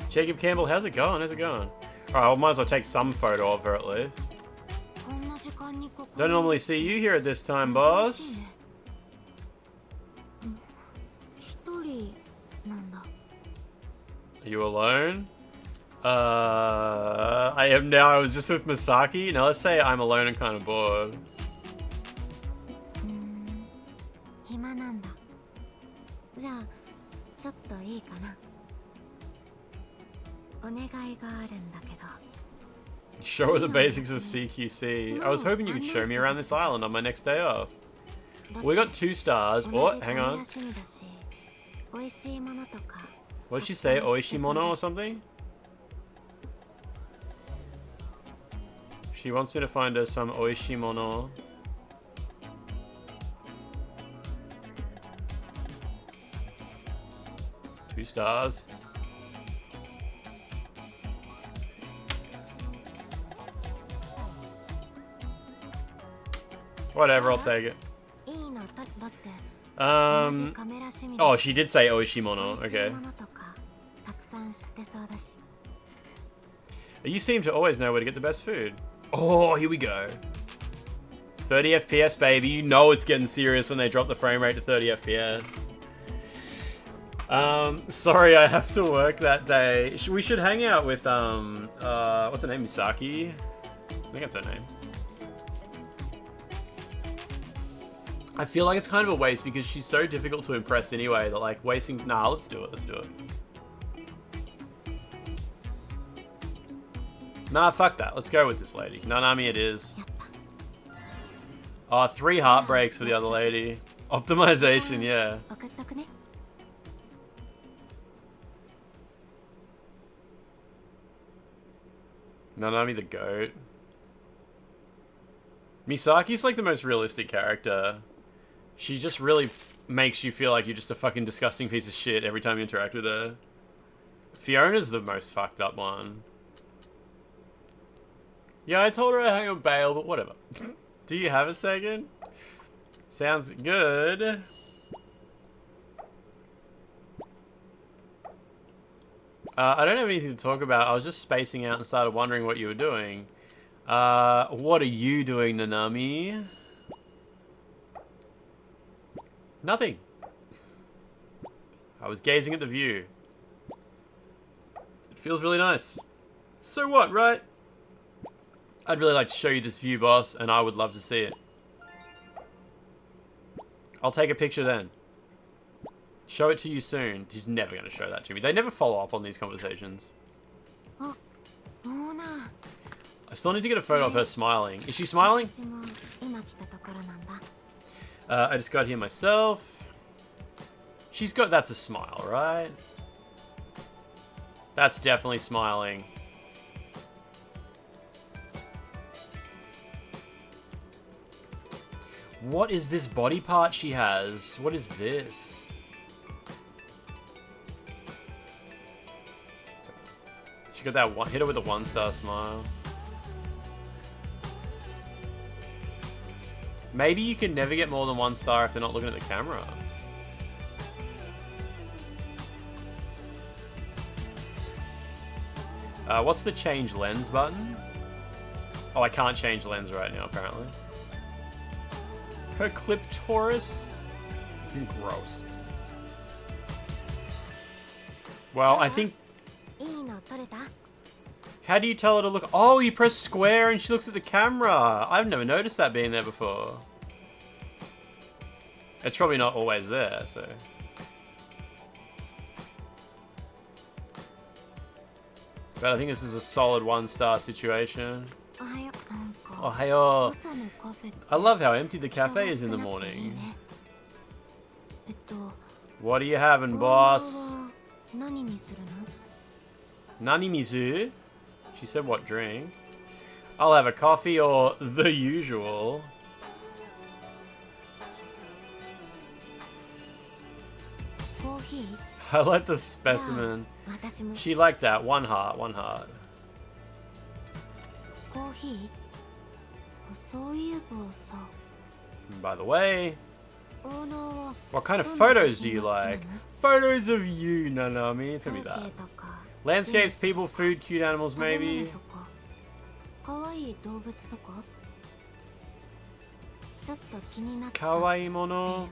Jacob Campbell, how's it going? How's it going? Alright, I might as well take some photo of her at least. Don't normally see you here at this time, boss. Are you alone? I am now. I was just with Misaki. Now let's say I'm alone and kind of bored. Show her the basics of CQC. I was hoping you could show me around this island on my next day off. We got 2 stars. Oh, hang on. What did she say? Oishimono or something? She wants me to find her some oishimono. Two stars. Whatever, I'll take it. Oh, she did say Oishimono. Okay. You seem to always know where to get the best food. Oh, here we go. 30 FPS, baby. You know it's getting serious when they drop the frame rate to 30 FPS. Sorry, I have to work that day. We should hang out with, what's her name? Misaki? I think that's her name. I feel like it's kind of a waste because she's so difficult to impress anyway that, like, wasting... Nah, let's do it. Let's do it. Nah, fuck that. Let's go with this lady. Nanami it is. Oh, 3 heartbreaks for the other lady. Optimization, yeah. Nanami the goat. Misaki's like the most realistic character. She just really makes you feel like you're just a fucking disgusting piece of shit every time you interact with her. Fiona's the most fucked up one. Yeah, I told her I hang on bail, but whatever. Do you have a second? Sounds good. I don't have anything to talk about. I was just spacing out and started wondering what you were doing. What are you doing, Nanami? Nothing. I was gazing at the view. It feels really nice. So what, right? I'd really like to show you this view, boss, and I would love to see it. I'll take a picture then. Show it to you soon. He's never going to show that to me. They never follow up on these conversations. I still need to get a photo of her smiling. Is she smiling? I just got here myself. She's got... That's a smile, right? That's definitely smiling. What is this body part she has? What is this? She got that one... Hit her with a 1-star smile. Maybe you can never get more than 1 star if they're not looking at the camera. What's the change lens button? Oh, I can't change lens right now, apparently. Her clitoris? Gross. Well, I think... How do you tell her to look? Oh, you press square and she looks at the camera. I've never noticed that being there before. It's probably not always there, so... But I think this is a solid 1-star situation. Ohayo. I love how empty the cafe is in the morning. What are you having, boss? Nani mizu? She said what drink? I'll have a coffee or the usual. I like the specimen. She liked that. 1 heart, 1 heart. And by the way, what kind of photos do you like? Photos of you, Nanami. It's gonna be that. Landscapes, people, food, cute animals, maybe. Kawaii mono.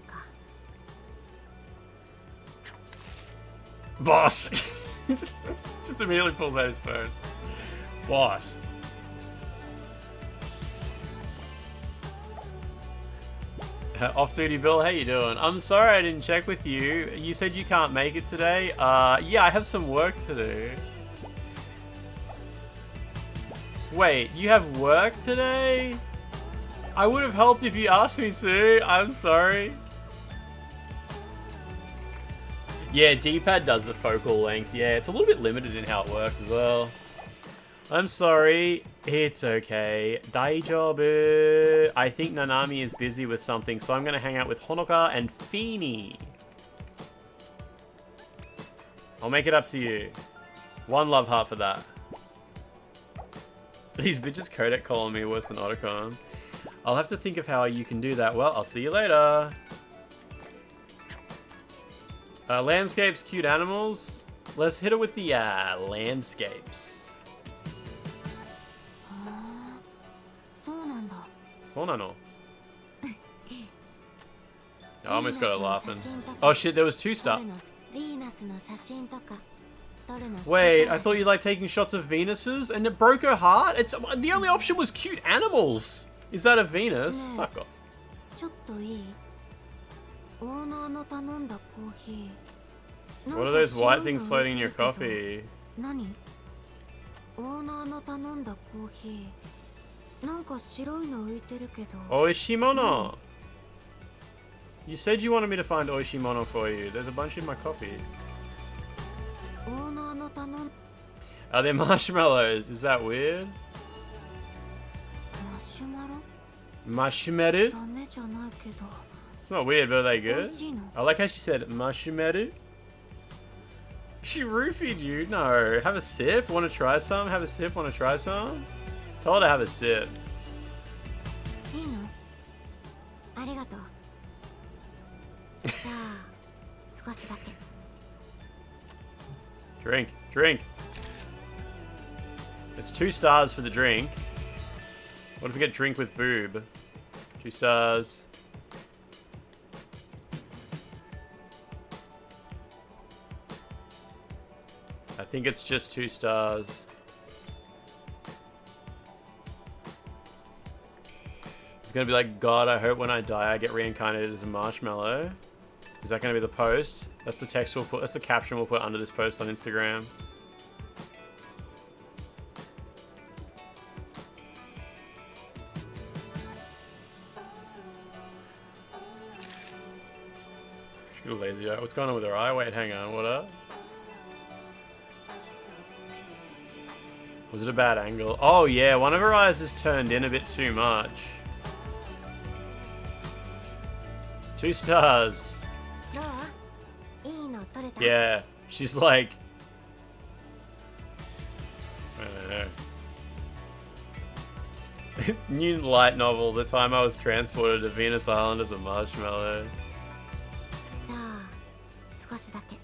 Boss! Just immediately pulls out his phone. Boss. Off-duty Bill, how you doing? I'm sorry I didn't check with you. You said you can't make it today. Yeah, I have some work to do. Wait, you have work today? I would have helped if you asked me to. I'm sorry. Yeah, D-pad does the focal length. Yeah, it's a little bit limited in how it works as well. I'm sorry. It's okay. Daijoubu. I think Nanami is busy with something, so I'm going to hang out with Honoka and Feeny. I'll make it up to you. 1 love heart for that. These bitches codec calling me worse than Otacon. I'll have to think of how you can do that. Well, I'll see you later. Landscapes, cute animals. Let's hit it with the landscapes. そうなんだ Sonano. I almost got it laughing. Oh shit, there was 2 stars. ヴィーナスの写真とか撮るの好き Wait, そう I thought you liked taking shots of Venuses and it broke her heart? It's the only option was cute animals. Is that a Venus? No. Fuck off. ちょっといいオーナーの頼んだコーヒー What are those white things floating in your coffee? 何オーナーの頼んだコーヒーなんか白いの浮いてるけど Oishimono. You said you wanted me to find Oishimono for you. There's a bunch in my coffee. オーナーの頼ん Are they marshmallows? Is that weird? マシュマロ Mashimeru? ダメじゃないけど It's not weird, but are they 美 good? 味しいの I like how she said Mashimeru. She roofied you. No. Have a sip. Want to try some? Have a sip. Want to try some? Tell her to have a sip. いいのありがとうじゃあ少しだけ Drink. Drink. It's 2 stars for the drink. What if we get drink with boob? 2 stars. I think it's just 2 stars. It's gonna be like, God, I hope when I die I get reincarnated as a marshmallow. Is that gonna be the post? That's the text we'll put, that's the caption we'll put under this post on Instagram. She's got a lazy eye. What's going on with her eye? Wait, hang on, what up? Was it a bad angle? Oh yeah, one of her eyes is turned in a bit too much. 2 stars. どういいの撮れた Yeah, she's like... I don't know. New light novel, The Time I Was Transported to Venus Island as a Marshmallow. じゃあ少しだけ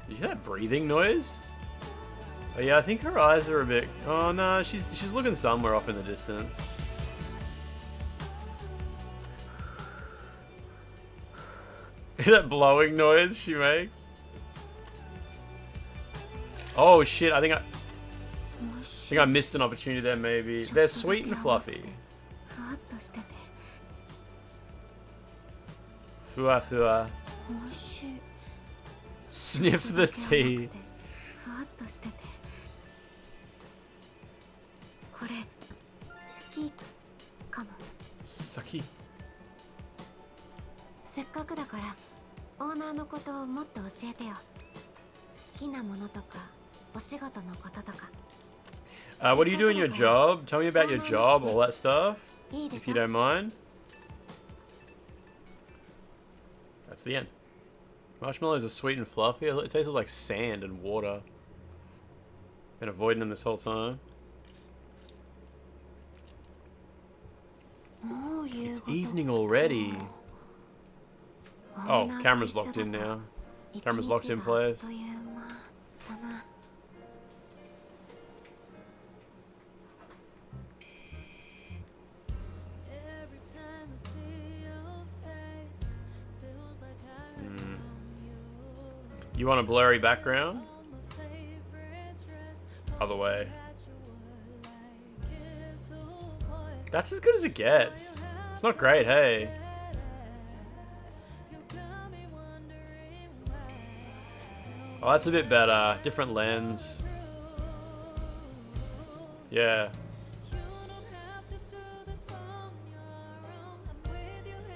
Did you hear that breathing noise? Oh yeah, I think her eyes are a bit... Oh no, she's looking somewhere off in the distance. That blowing noise she makes? Oh shit, I think I missed an opportunity there maybe. They're sweet and fluffy. ふわっとしてて Fua fua. 美味しい Sniff the tea. ふわっとしててこれ好きかも Sucky. せっかくだからオーナーのことをもっと教えてよ好きなものとかお仕事のこととか What do you do in your job? Tell me about your job, all that stuff. いいで If し you ょ don't mind. That's the end. Marshmallows are sweet and fluffy. It tastes like sand and water. Been avoiding them this whole time. もう夕 It's ごと evening already. オ Oh, ーナーと camera's 一緒 locked in だと now. 一 Camera's 日 locked in が place. あっという間だな You want a blurry background? Other way. That's as good as it gets. It's not great, hey. Oh, that's a bit better. Different lens. Yeah.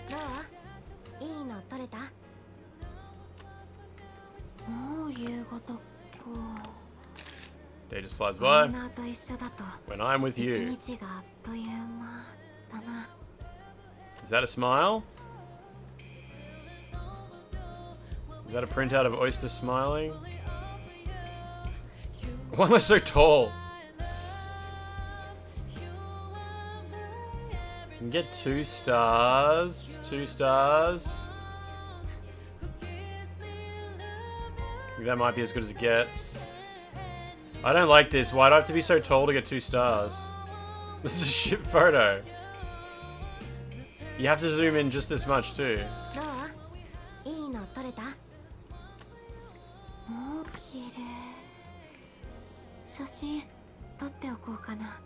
どういいの撮れたもう夕方か Day just flies オー by ナーと一緒だと when I'm with 一 you. 日があっという間だな Is that a smile? Is that a printout of Oyster smiling? Why am I so tall? can get 2 stars. 2 stars. I think that might be as good as it gets. I don't like this. Why do I have to be so tall to get 2 stars? This is a shit photo. You have to zoom in just this much too. どう？いいの撮れた？おー、綺麗。写真撮っておこうかな。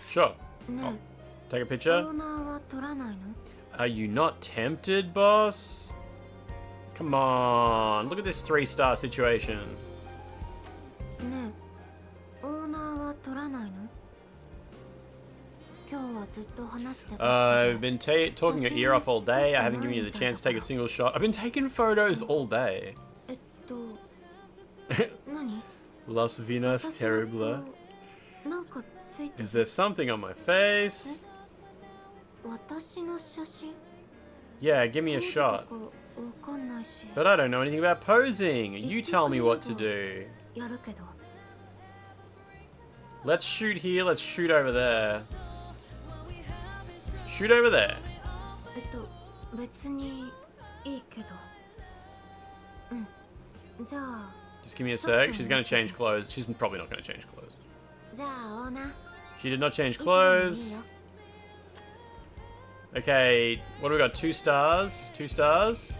Sure. ね Oh, take a え、 picture. オーナーは撮らないの？ Are you not tempted, boss? Come on. Look at this 3-star situation. ねえ、オーナーは撮らないの？今日はずっと話してばっか I've で。 been talking your ear off all day. I haven't given you the chance to take a single shot. I've been taking photos all day. 何？ Las Venas 私の Terrible. 顔なんかついて Is る。 there something on my face? 私の写真？ Yeah, give me a ポーズ shot. とかわかんないし。 But I don't know anything about posing. You tell me what to do. やるけど。 Let's shoot here. Let's shoot over there. Shoot over there. 別にいいけど。うん。じゃあ、 Just give me a sec. She's going to change clothes. She's probably not going to change clothes. じゃあオーナー。 She did not change いつでもいい clothes. よ。 Okay, what do we got? 2 stars. 2 stars.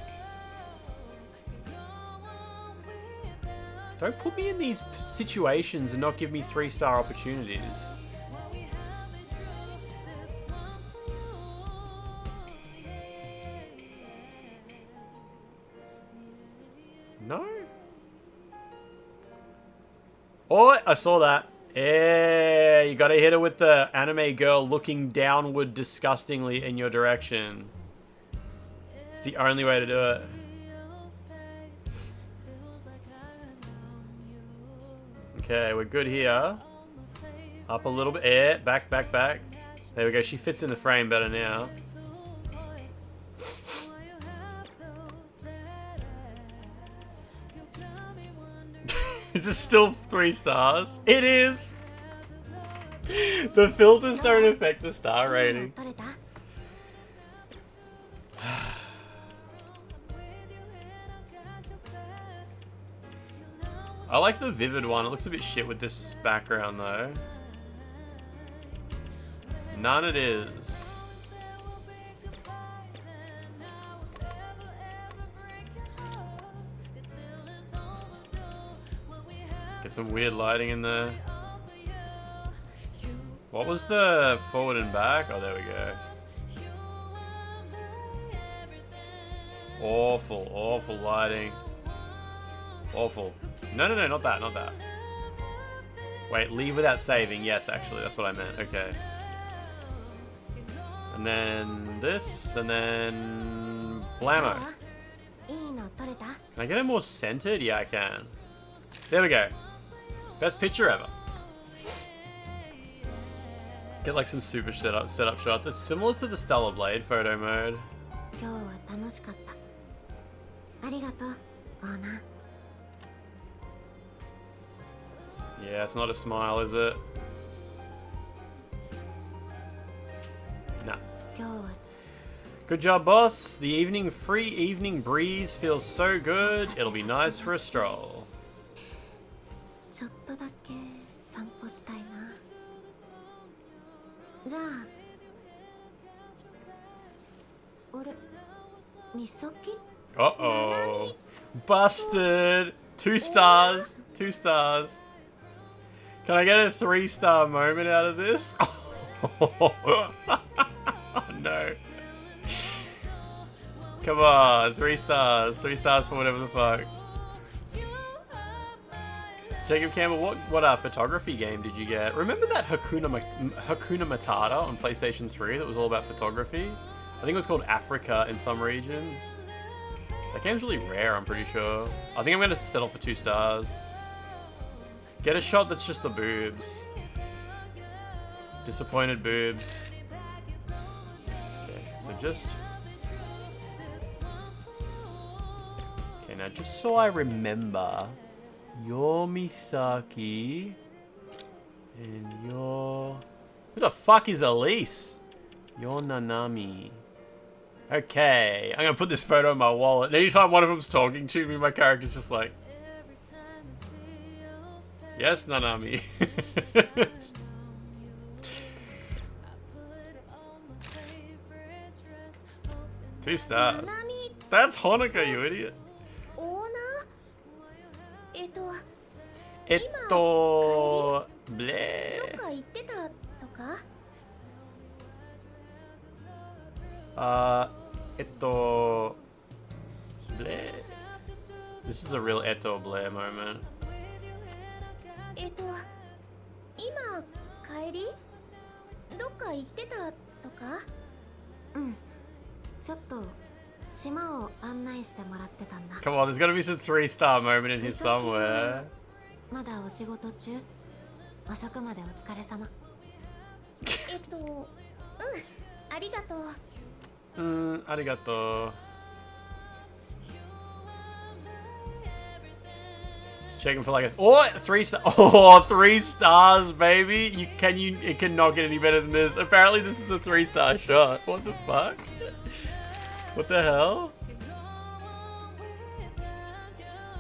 Don't put me in these situations and not give me 3-star opportunities. No? Oh, I saw that. Yeah, you gotta hit her with the anime girl looking downward disgustingly in your direction. It's the only way to do it. Okay, we're good here. Up a little bit. Yeah, back, back, back. There we go. She fits in the frame better now. Is this still 3 stars? It is! The filters don't affect the star いいの rating. 撮れた？ I like the vivid one. It looks a bit shit with this background though. None it is. Get some weird lighting in there. What was the forward and back? Oh, there we go. Awful, awful lighting. Awful. No, no, no, not that, not that. Wait, leave without saving. Yes, actually, that's what I meant. Okay. And then this, and then blammo. いいの撮れた？ Can I get it more centered? Yeah, I can. There we go. Best picture ever. Get like some super setup shots. It's similar to the Stellar Blade photo mode. 今日は楽しかった。ありがとう、オーナー。 Yeah, it's not a smile, is it? Nah. 今日は Good job, boss. The free evening breeze feels so good. It'll be nice for a stroll. ちょっとだけ散歩したいな。じゃあ、あれ、美咲？ Uh-oh. Busted. 2 stars. 2 stars. Can I get a 3-star moment out of this? Oh no. Come on, 3 stars. 3 stars for whatever the fuck. Jacob Campbell, what photography game did you get? Remember that Hakuna Matata on PlayStation 3 that was all about photography? I think it was called Africa in some regions. That game's really rare, I'm pretty sure. I think I'm going to settle for 2 stars. Get a shot that's just the boobs. Disappointed boobs. Okay, so just... Okay, now just so I remember... You're Misaki... And you're... Who the fuck is Elise? You're Nanami. Okay, I'm gonna put this photo in my wallet. And anytime one of them's talking to me, my character's just like, yes, Nanami. 2 stars. That's Honoka, you idiot. オーナーど bleh. っか行ってたとか Bleh. This is a real bleh moment. 今帰りどっか行ってたとかうんちょっと島を案内してもらってたんだ Come on, there's gotta be some 3-star moment in here somewhere. まだお仕事中遅くまでお疲れ様ありがとう Arigato. Checking for like a 3 star. Oh, 3 stars, baby. It cannot get any better than this. Apparently, this is a 3-star shot. What the fuck? What the hell?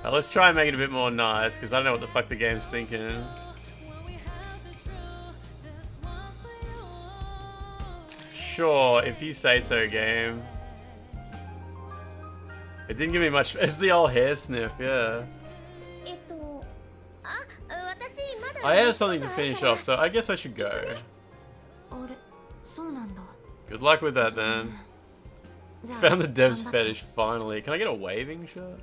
Now, let's try and make it a bit more nice, because I don't know what the fuck the game's thinking. Sure, if you say so, game. It didn't give me much. It's the old hair sniff, yeah. I have something to finish off, so I guess I should go. Good luck with that, then. Found the dev's fetish, finally. Can I get a waving shot?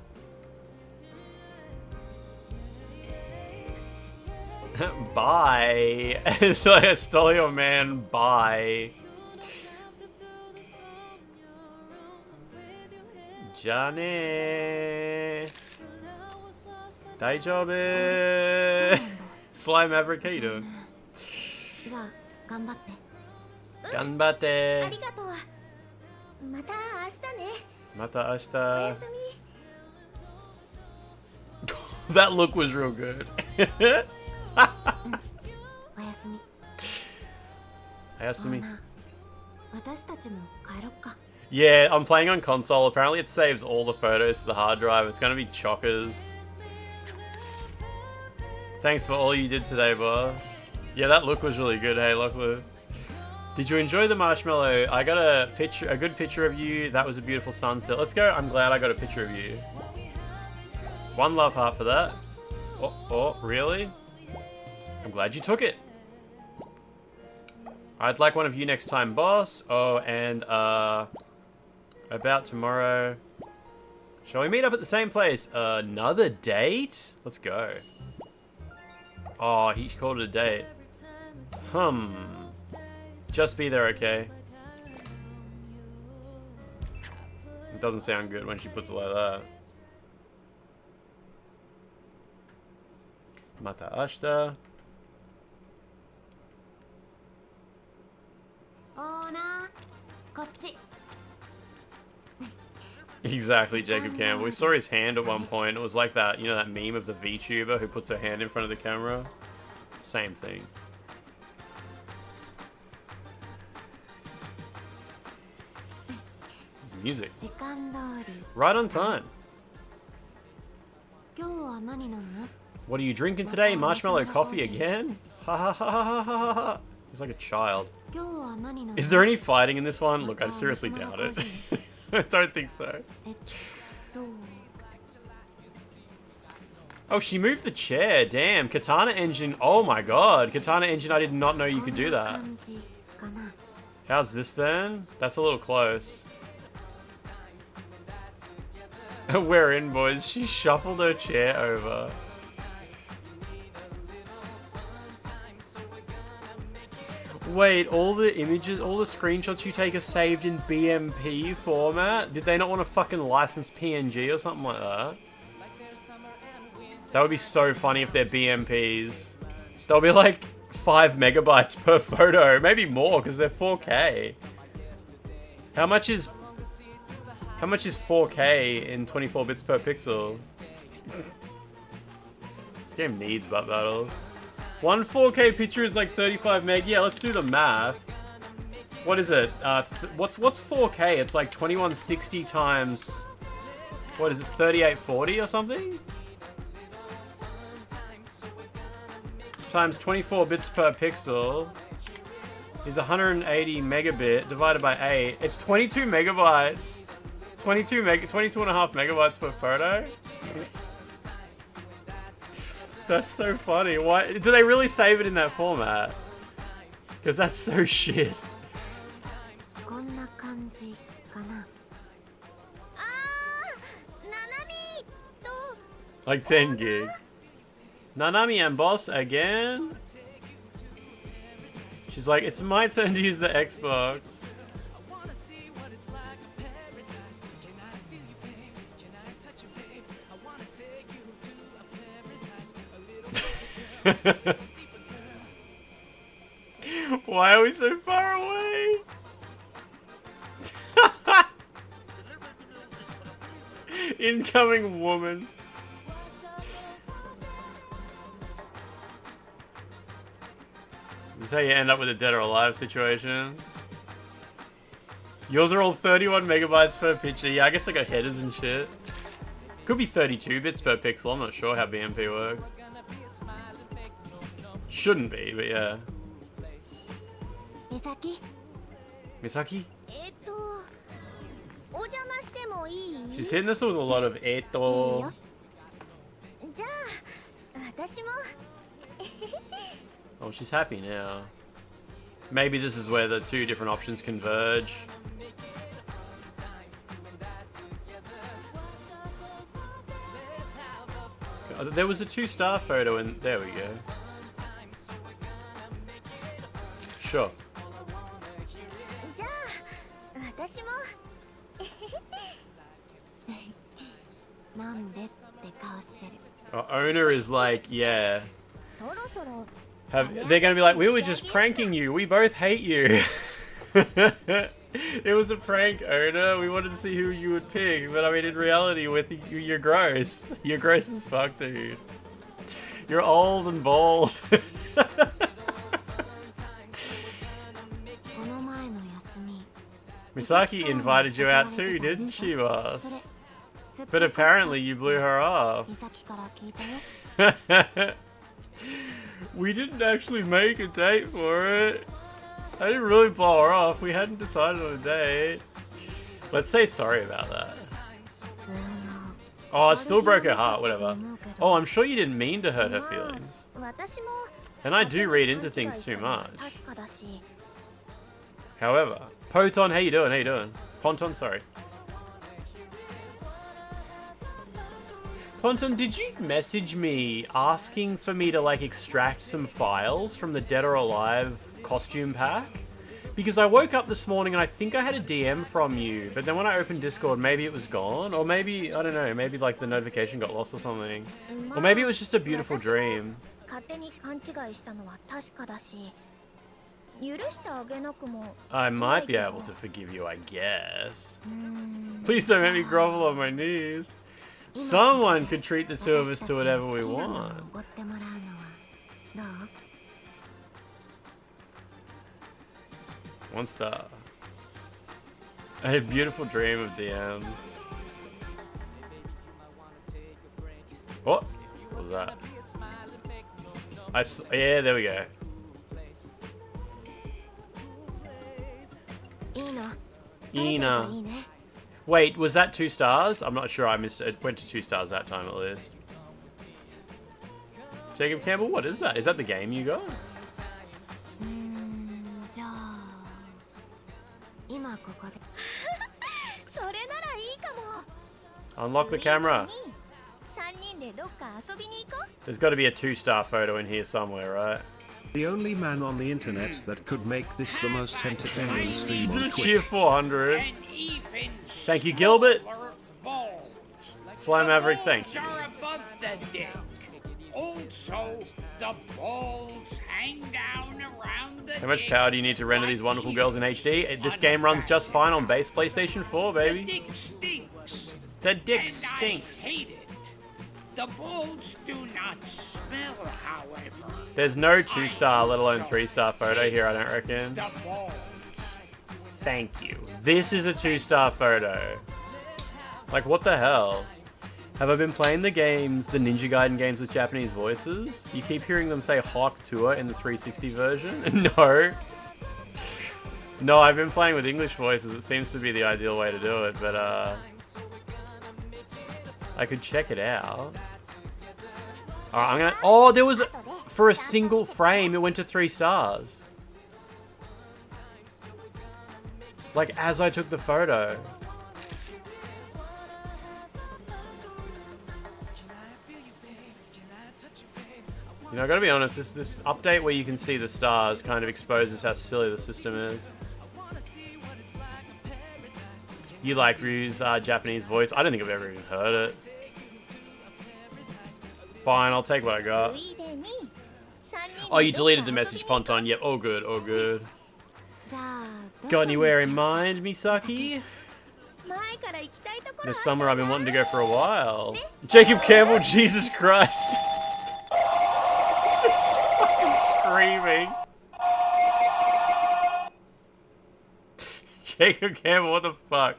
Bye. It's like I stole your man, bye. Johnny. Daijoubu. Slime Maverick, how you doing? じゃあ頑張って Ganbatte. ありがとうまた明日ね Mata おや ashita. すみ That look was real good. おやすみ Ayasumi. 私たちも帰ろっか Yeah, I'm playing on console. Apparently it saves all the photos to the hard drive. It's gonna be chockers. Thanks for all you did today, boss. Yeah, that look was really good. Hey, Lockwood. Did you enjoy the marshmallow? I got a good picture of you. That was a beautiful sunset. Let's go. I'm glad I got a picture of you. 1 love heart for that. Oh, really? I'm glad you took it. I'd like one of you next time, boss. Oh, and about tomorrow. Shall we meet up at the same place? Another date? Let's go. Oh, he called it a date. Just be there, okay? It doesn't sound good when she puts it like that. Mata ashita. オーナーこっち Exactly, Jacob Campbell. We saw his hand at one point. It was like that, you know, that meme of the VTuber who puts her hand in front of the camera? Same thing. This music. 時間通り Right on time. 今日は何飲む What are you drinking today? Marshmallow coffee again? Ha ha ha ha ha ha ha. He's like a child. 今日は何飲む Is there any fighting in this one? Look, I seriously doubt it. I don't think so. えっと Oh, she moved the chair. Damn. Katana engine. Oh my god. Katana engine, I did not know you could do こんな that. 感じかな How's this then? That's a little close. We're in, boys. She shuffled her chair over. Wait, all the images, all the screenshots you take are saved in BMP format? Did they not want to fucking license PNG or something like that? That would be so funny if they're BMPs. They'll be like 5 megabytes per photo, maybe more because they're 4K. How much is 4K in 24 bits per pixel? This game needs butt battles. One 4K picture is like 35 meg. Yeah, let's do the math. What is it? What's 4K? It's like 2160 times. What is it? 3840 or something? Times 24 bits per pixel is 180 megabit divided by 8. It's 22 megabytes. 22 and a half megabytes per photo. That's so funny. Why do they really save it in that format? Because that's so shit. Like 10 gig. Nanami and boss again? She's like, it's my turn to use the Xbox. Why are we so far away? Incoming woman. This is how you end up with a dead or alive situation. Yours are all 31 megabytes per picture. Yeah, I guess they got headers and shit. Could be 32 bits per pixel. I'm not sure how BMP works. Shouldn't be, but yeah. Misaki? She's hitting us with a lot of eto. Oh, she's happy now. Maybe this is where the two different options converge. There was a 2-star photo and there we go. Sure. Owner is like, yeah. They're gonna be like, we were just pranking you. We both hate you. It was a prank, Owner. We wanted to see who you would pick, but I mean, in reality, with you, you're gross. You're gross as fuck, dude. You're old and bald. Misaki invited you out too, didn't she, boss? But apparently you blew her off. We didn't actually make a date for it. I didn't really blow her off. We hadn't decided on a date. Let's say sorry about that. Oh, it still broke her heart, whatever. Oh, I'm sure you didn't mean to hurt her feelings. And I do read into things too much. However, Poton, how you doing? How you doing? Ponton, sorry. Ponton, did you message me asking for me to like extract some files from the Dead or Alive costume pack? Because I woke up this morning and I think I had a DM from you, but then when I opened Discord, maybe it was gone, or maybe, I don't know, maybe like the notification got lost or something. Or maybe it was just a beautiful dream. I might be able to forgive you, I guess. Please don't make me grovel on my knees. Someone could treat the two of us to whatever we want. 1 star. I had a beautiful dream of DMs. What? What was that? Yeah, there we go. Ina. Wait, was that 2 stars? I'm not sure. I missed it. It went to 2 stars that time at least. Jacob Campbell, what is that? Is that the game you got? Unlock the camera. There's got to be a 2-star photo in here somewhere, right? The only man on the internet that could make this the most entertaining stream on Twitch. Cheer 400. Thank you, Gilbert. Slime Maverick, thank you. Also, the balls hang down around the How much power do you need to render these wonderful girls in HD? This game runs just fine on base PlayStation 4, baby. The dick stinks. The dick stinks. I hate it. The balls do not stink. smell, however. There's no 2-star, let alone 3-star photo here, I don't reckon. The balls. Thank you. This is a 2-star photo. Like, what the hell? Have I been playing the games, the Ninja Gaiden games with Japanese voices? You keep hearing them say Hawk Tour in the 360 version? No. No, I've been playing with English voices. It seems to be the ideal way to do it, but I could check it out. Alright, I'm gonna... Oh, there was... For a single frame, it went to 3 stars. Like, as I took the photo. You know, I gotta be honest, this update where you can see the stars kind of exposes how silly the system is. You like Ryu's Japanese voice? I don't think I've ever even heard it. Fine, I'll take what I got. Oh, you deleted the message, Ponton. Yep, all good, all good. Got anywhere in mind, Misaki? This summer I've been wanting to go for a while. Jacob Campbell, Jesus Christ. Just fucking screaming. Jacob Campbell, what the fuck?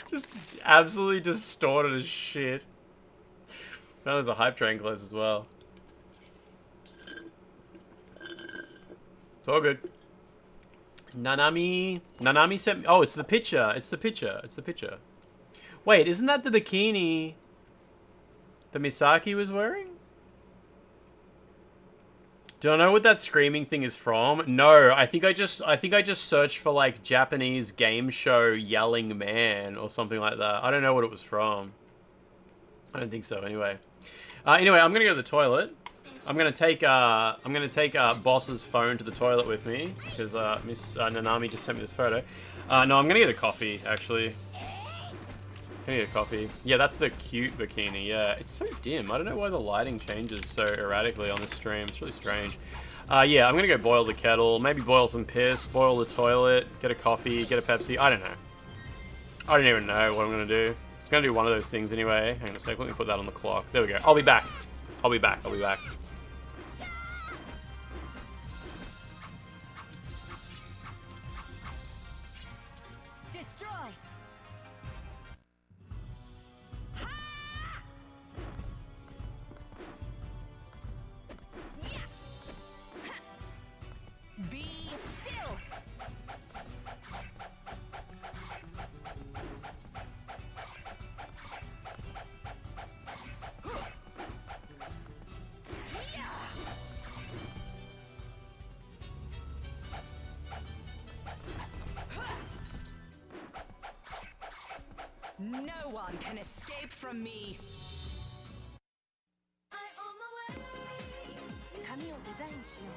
Just absolutely distorted as shit. Now there's a hype train close as well. It's all good. Nanami sent me... Oh, it's the picture. It's the picture. It's the picture. Wait, isn't that the bikini that Misaki was wearing? Do I know what that screaming thing is from? No, I think I just searched for like Japanese game show yelling man or something like that. I don't know what it was from. I don't think so. Anyway, anyway, I'm gonna go to the toilet. I'm gonna take Boss's phone to the toilet with me because Miss Nanami just sent me this photo. No, I'm gonna get a coffee actually. I'm gonna get a coffee. Yeah, that's the cute bikini. Yeah, it's so dim. I don't know why the lighting changes so erratically on this stream. It's really strange. Yeah, I'm gonna go boil the kettle. Maybe boil some piss. Boil the toilet. Get a coffee. Get a Pepsi. I don't know. I don't even know what I'm gonna do. It's gonna do one of those things anyway. Hang on a sec. Let me put that on the clock. There we go. I'll be back. I'll be back. I'll be back. No one can escape from me. 髪をデザインしよう。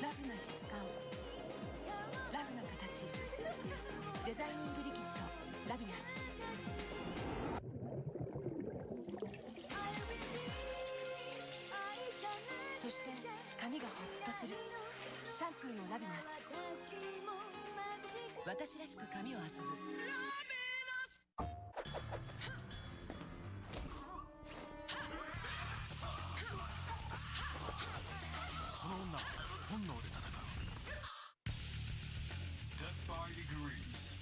ラフな質感、ラフな形。デザインブリキッド、ラビナス。そして髪がホッとする。シャンプーのラビナス。私らしく髪を遊ぶ。その女は本能で戦う。Death by degrees.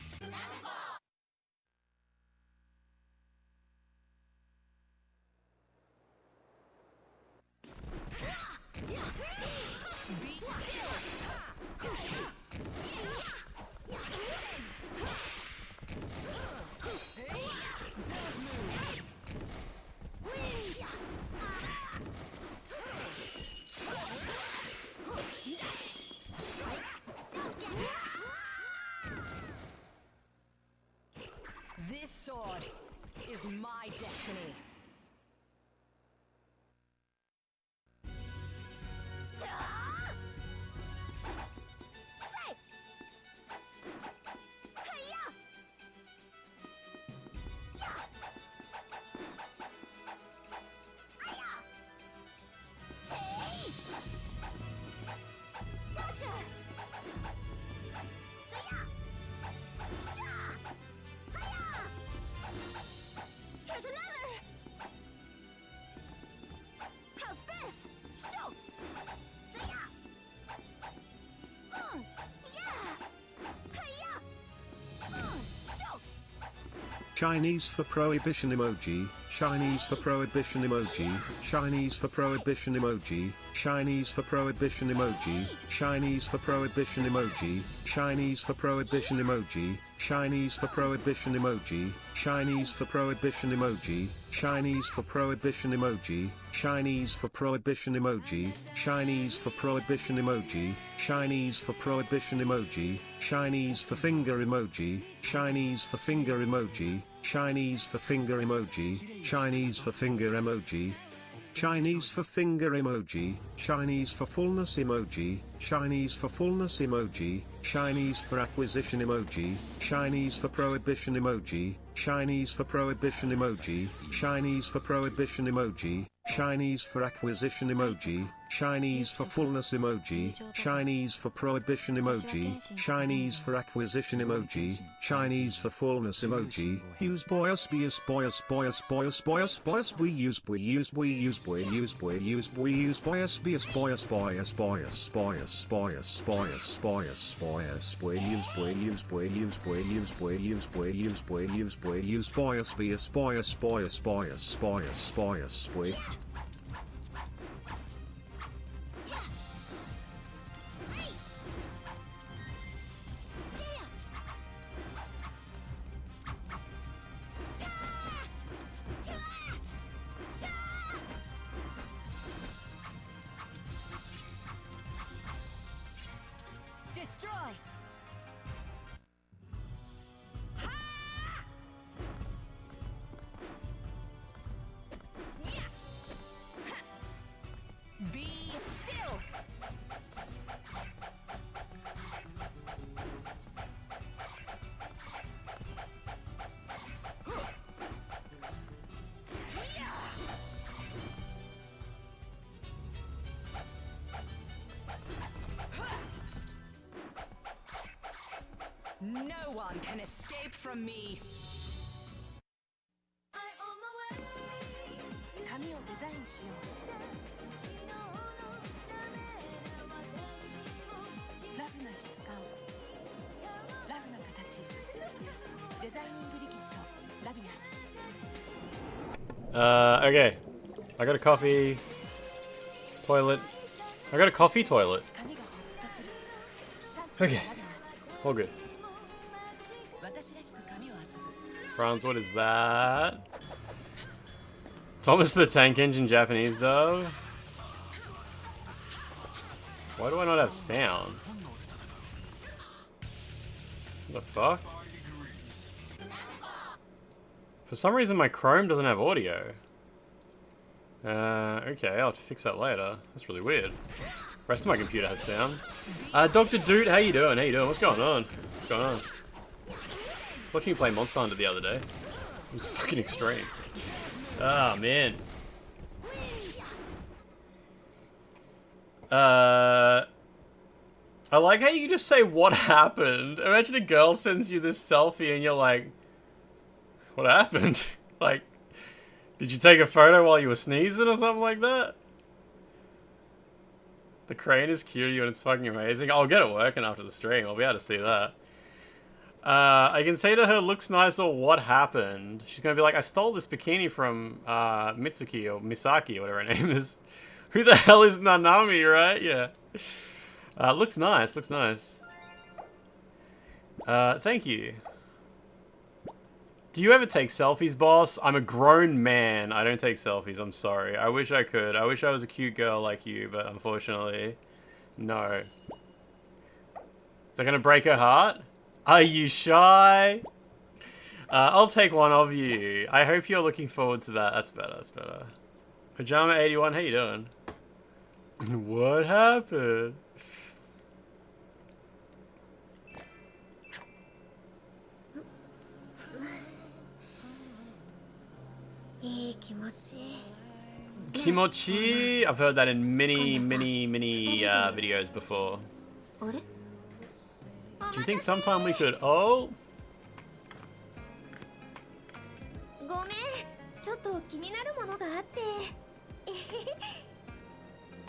Be still. This sword is my destiny. Chinese for prohibition emoji, Chinese for prohibition emoji, Chinese for prohibition emoji, Chinese for prohibition emoji, Chinese for prohibition emoji, Chinese for prohibition emoji, Chinese for prohibition emoji, Chinese for prohibition emoji, Chinese for prohibition emoji, Chinese for prohibition emoji, Chinese for prohibition emoji, Chinese for prohibition emoji, Chinese for finger emoji, Chinese for finger emoji, Chinese for finger emoji, Chinese for finger emoji, Chinese for finger emoji, Chinese for fullness emoji, Chinese for fullness emoji, Chinese for acquisition emoji, Chinese for prohibition emoji, Chinese for prohibition emoji, Chinese for prohibition emoji, Chinese for acquisition emoji, Chinese for fullness emoji, Chinese for prohibition emoji, Chinese for acquisition emoji, Chinese for fullness emoji. Use boyus boyus we use boyus boyus Destroy. Be still. No one can escape from me. 髪をデザインしよう。ラフな質感、ラフな形。デザインブリキッド、ラビナス。Okay. I got a coffee toilet. I got a coffee toilet. 髪がホッとする。シャンプー Okay. ラビナス。 All good. 私らしく髪を遊ぶ。 Franz, what is that? Thomas the Tank Engine Japanese dub? Why do I not have sound? What the fuck? For some reason my Chrome doesn't have audio. Okay, I'll have to fix that later. That's really weird. The rest of my computer has sound. Dr. Doot, how you doing? How you doing? What's going on? What's going on? I was watching you play Monster Hunter the other day. It was fucking extreme. Oh, man. I like how you just say, what happened? Imagine a girl sends you this selfie and you're like, what happened? Like, did you take a photo while you were sneezing or something like that? The crane is cute and it's fucking amazing. I'll get it working after the stream. I'll be able to see that. I can say to her, looks nice, or what happened? She's gonna be like, I stole this bikini from Mitsuki or Misaki or whatever her name is. Who the hell is Nanami, right? Yeah. Looks nice, looks nice. Thank you. Do you ever take selfies, boss? I'm a grown man. I don't take selfies, I'm sorry. I wish I could. I wish I was a cute girl like you, but unfortunately, no. Is that gonna break her heart? Are you shy? I'll take one of you. I hope you're looking forward to that. That's better, that's better. Pajama81, how you doing? What happened? Kimochi? I've heard that in many videos before. Do you think sometime we could... Oh? ごめん、ちょっと気になるものがあって。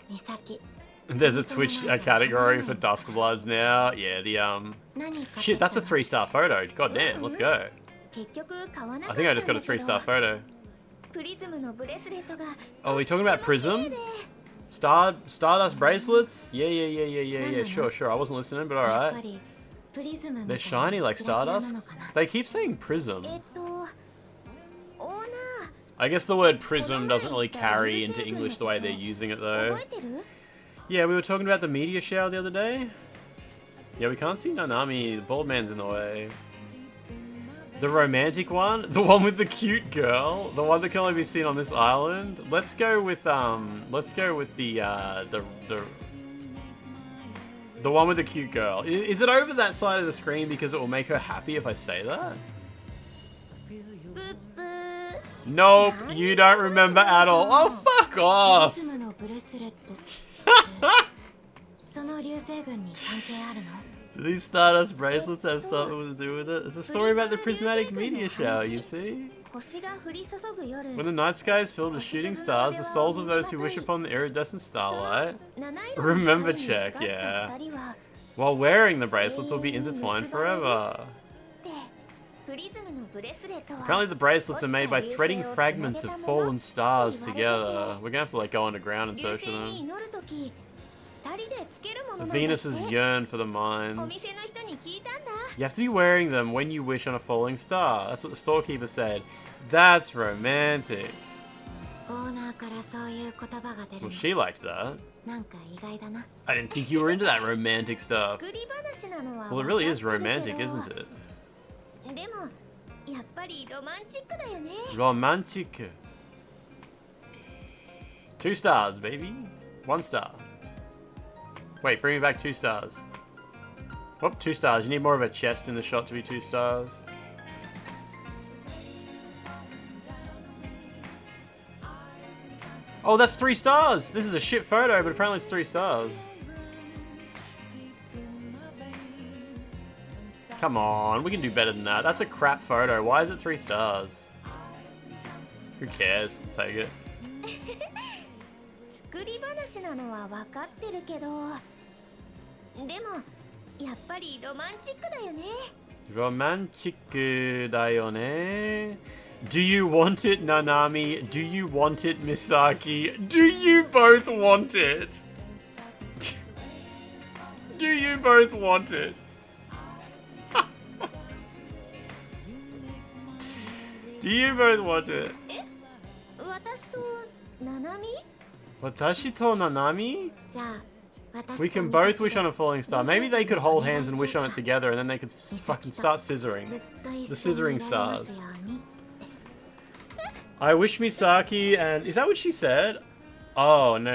美咲。 There's a Twitch category for Duskbloods now. Yeah, the Shit, that's a 3-star photo. God damn, let's go. 結局買わなか I った think I ん just だ got a けど 3-star photo. プリズムのブレスレットが Oh, are you talking about とっても綺麗 Prism? で Stardust bracelets? Yeah. Sure. I wasn't listening, but やっ alright. ぱりプリズム They're みたい shiny な like キラキラなの Stardust. かな They keep saying Prism. オーナー I guess the word Prism doesn't really carry into English the way they're using it though. 覚えてる Yeah, we were talking about the meteor shower the other day. Yeah, we can't see Nanami. The bald man's in the way. The romantic one? The one with the cute girl? The one that can only be seen on this island? Let's go with the one with the cute girl. Is it over that side of the screen because it will make her happy if I say that? ブッブー Nope, you don't remember at all. Oh, fuck プ off! リズムのブレスレットその流星群に関係あるの Do these Stardust bracelets have something to do with it? It's a story about the prismatic meteor shower, you see? 星が降り注ぐ夜 When the night sky is filled with shooting stars, the souls of those who wish upon the iridescent starlight, 七色の Remember 光に check, 光った yeah. 二人は while wearing the bracelets, will be intertwined forever. でプリズムのブレスレットは Apparently the bracelets are made by threading fragments of fallen stars together. We're gonna have to like go underground and 流 search for 星に them. 祈るとき二人でつけるものなんだって Venus's yearn for the お mines. 店の人に聞いたんだ You have to be wearing them when you wish on a falling star. That's what the storekeeper said. That's romantic. オーナーからそういう言葉が出る Well, の she liked that. なんか意外だな I didn't think you were into that romantic stuff. 作り話なのは Well, it really is 分かってる romantic, けど isn't it? でもやっぱりロマンチックだよね Romantic. 2 stars, baby. 1 star. Wait, bring me back 2 stars. Oh, 2 stars. You need more of a chest in the shot to be 2 stars. Oh, that's 3 stars. This is a shit photo, but apparently it's 3 stars. Come on, we can do better than that. That's a crap photo. Why is it 3 stars? Who cares? I'll take it. 作り話なのは分かってるけどでもやっぱりロマンチックだよね Romantic daよね. Do you want it, Nanami? Do you want it, Misaki? Do you both want it? Do you both want it? Do you both want it? 私とナナミ Watashi to Nanami? じゃあ私 We と can ミ both サキ wish で on a falling star. Maybe they could hold hands and wish on it together and then they could fucking start ず scissoring. っと一 The 緒 scissoring にいられま stars. すように I wish Misaki and... Is that what she said? Oh, no.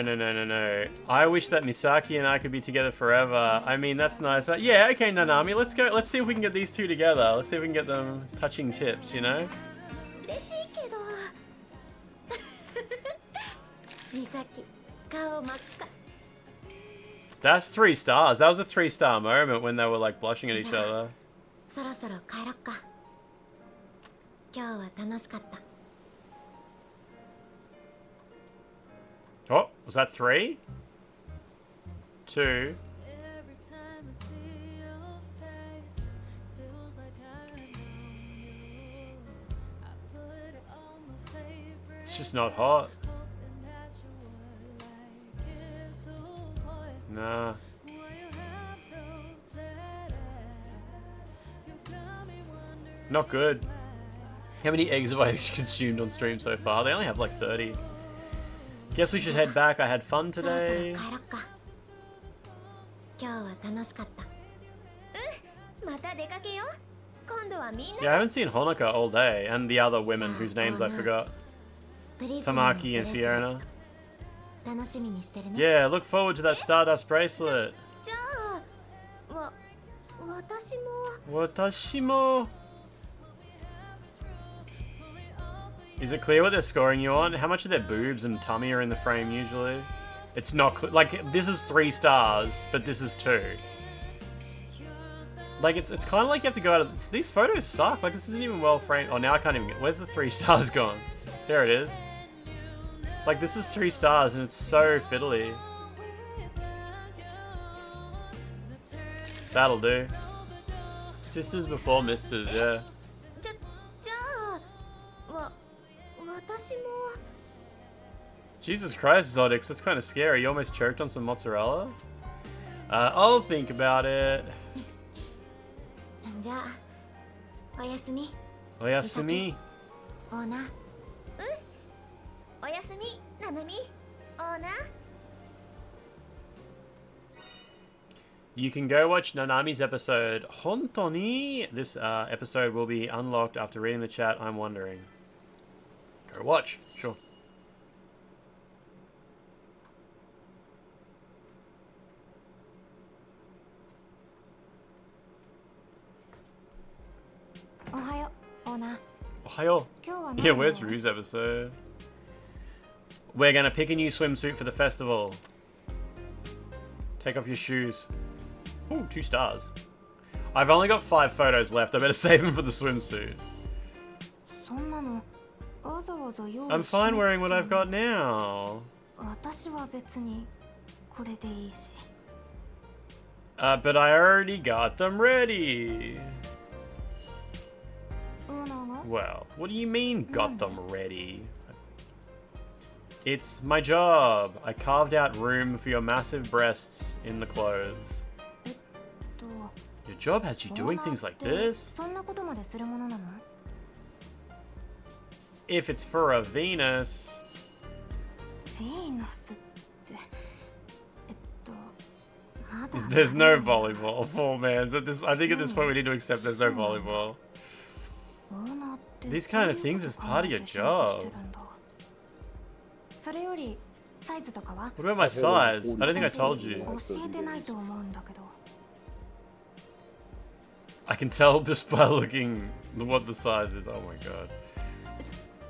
I wish that Misaki and I could be together forever. I mean, that's nice. Yeah, okay, Nanami, let's go. Let's see if we can get these two together. Let's see if we can get them touching tips, you know? 嬉しいけどミサキ顔真っ赤 That's 3 stars. That was a 3-star moment when they were like blushing at each other. そろそろ帰ろっか今日は楽しかった Oh, was that 3? 2. It's just not hot. Nah. Not good. How many eggs have I consumed on stream so far? They only have like 30. Guess we should head back. I had fun そろそろ today. 帰ろっか今日は楽しかったまた出かけよう今度はみんな Yeah, I haven't seen Honoka all day, and the other women whose names I forgot. プリズムの Tamaki and ブレスレッ Fiona. ト楽しみにしてるね Yeah, look forward to that Stardust bracelet. じゃあ私も Watashimo. Is it clear what they're scoring you on? How much of their boobs and tummy are in the frame usually? It's not clear. Like, this is 3 stars, but this is 2. Like, it's kind of like you have to go out of... These photos suck. Like, this isn't even well framed. Oh, now I can't even get... Where's the 3 stars gone? There it is. Like, this is 3 stars, and it's so fiddly. That'll do. Sisters before misters, yeah. Jesus Christ, Zodix, that's kind of scary. You almost choked on some mozzarella? I'll think about it. じゃあおやすみ Oyasumi. オーナー。うんおやすみナナミオーナー。 You can go watch Nanami's episode. Hontoni. This episode will be unlocked after reading the chat, I'm wondering. Go watch. Sure. Ohayo, オーナー。 Ohayo. 今日は Yeah, where's Rue's episode? We're gonna pick a new swimsuit for the festival. Take off your shoes. Ooh, 2 stars. I've only got 5 photos left. I better save them for the swimsuit. そんなのわざわざ用意 I'm し fine なくて wearing what I've got now. 私は別にこれでいいし。 But I already got them ready. オーナーが Well, what do you mean got them ready? It's my job. I carved out room for your massive breasts in the clothes. と Your job has you doing things like this? そんなことまでするものなの？ If it's for a Venus. ヴィーナスってまだ There's no volleyball. Full man. So I think at this point we need to accept there's no volleyball. オーナーって These kind of things is part of your job. それよりサイズとかは What about my size? I don't think I told you. 教えてないと思うんだけど。 I can tell just by looking what the size is. Oh my god.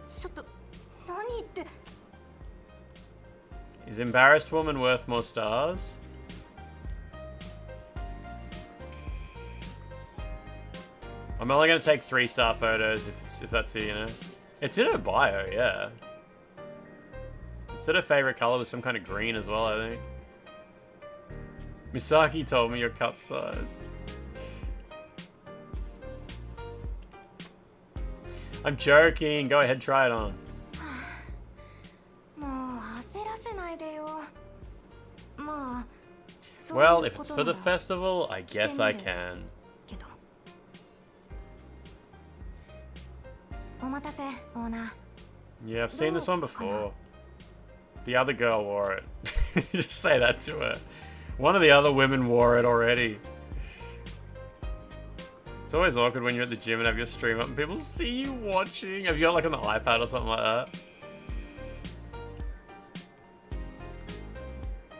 ちょっと何言って。 Is embarrassed woman worth more stars? I'm only gonna take 3-star photos if that's it, you know. It's in her bio, yeah. Instead of favorite color was some kind of green as well, I think. Misaki told me your cup size. I'm joking. Go ahead, try it on. もう焦らせないでよ。まあ、そう Well, いう if こ it's と for な the ら festival, I guess I can. けど。お待たせ、オーナー。 Yeah, I've seen this one before. The other girl wore it. Just say that to her. One of the other women wore it already. It's always awkward when you're at the gym and have your stream up and people see you watching. Have you got like on the iPad or something like that?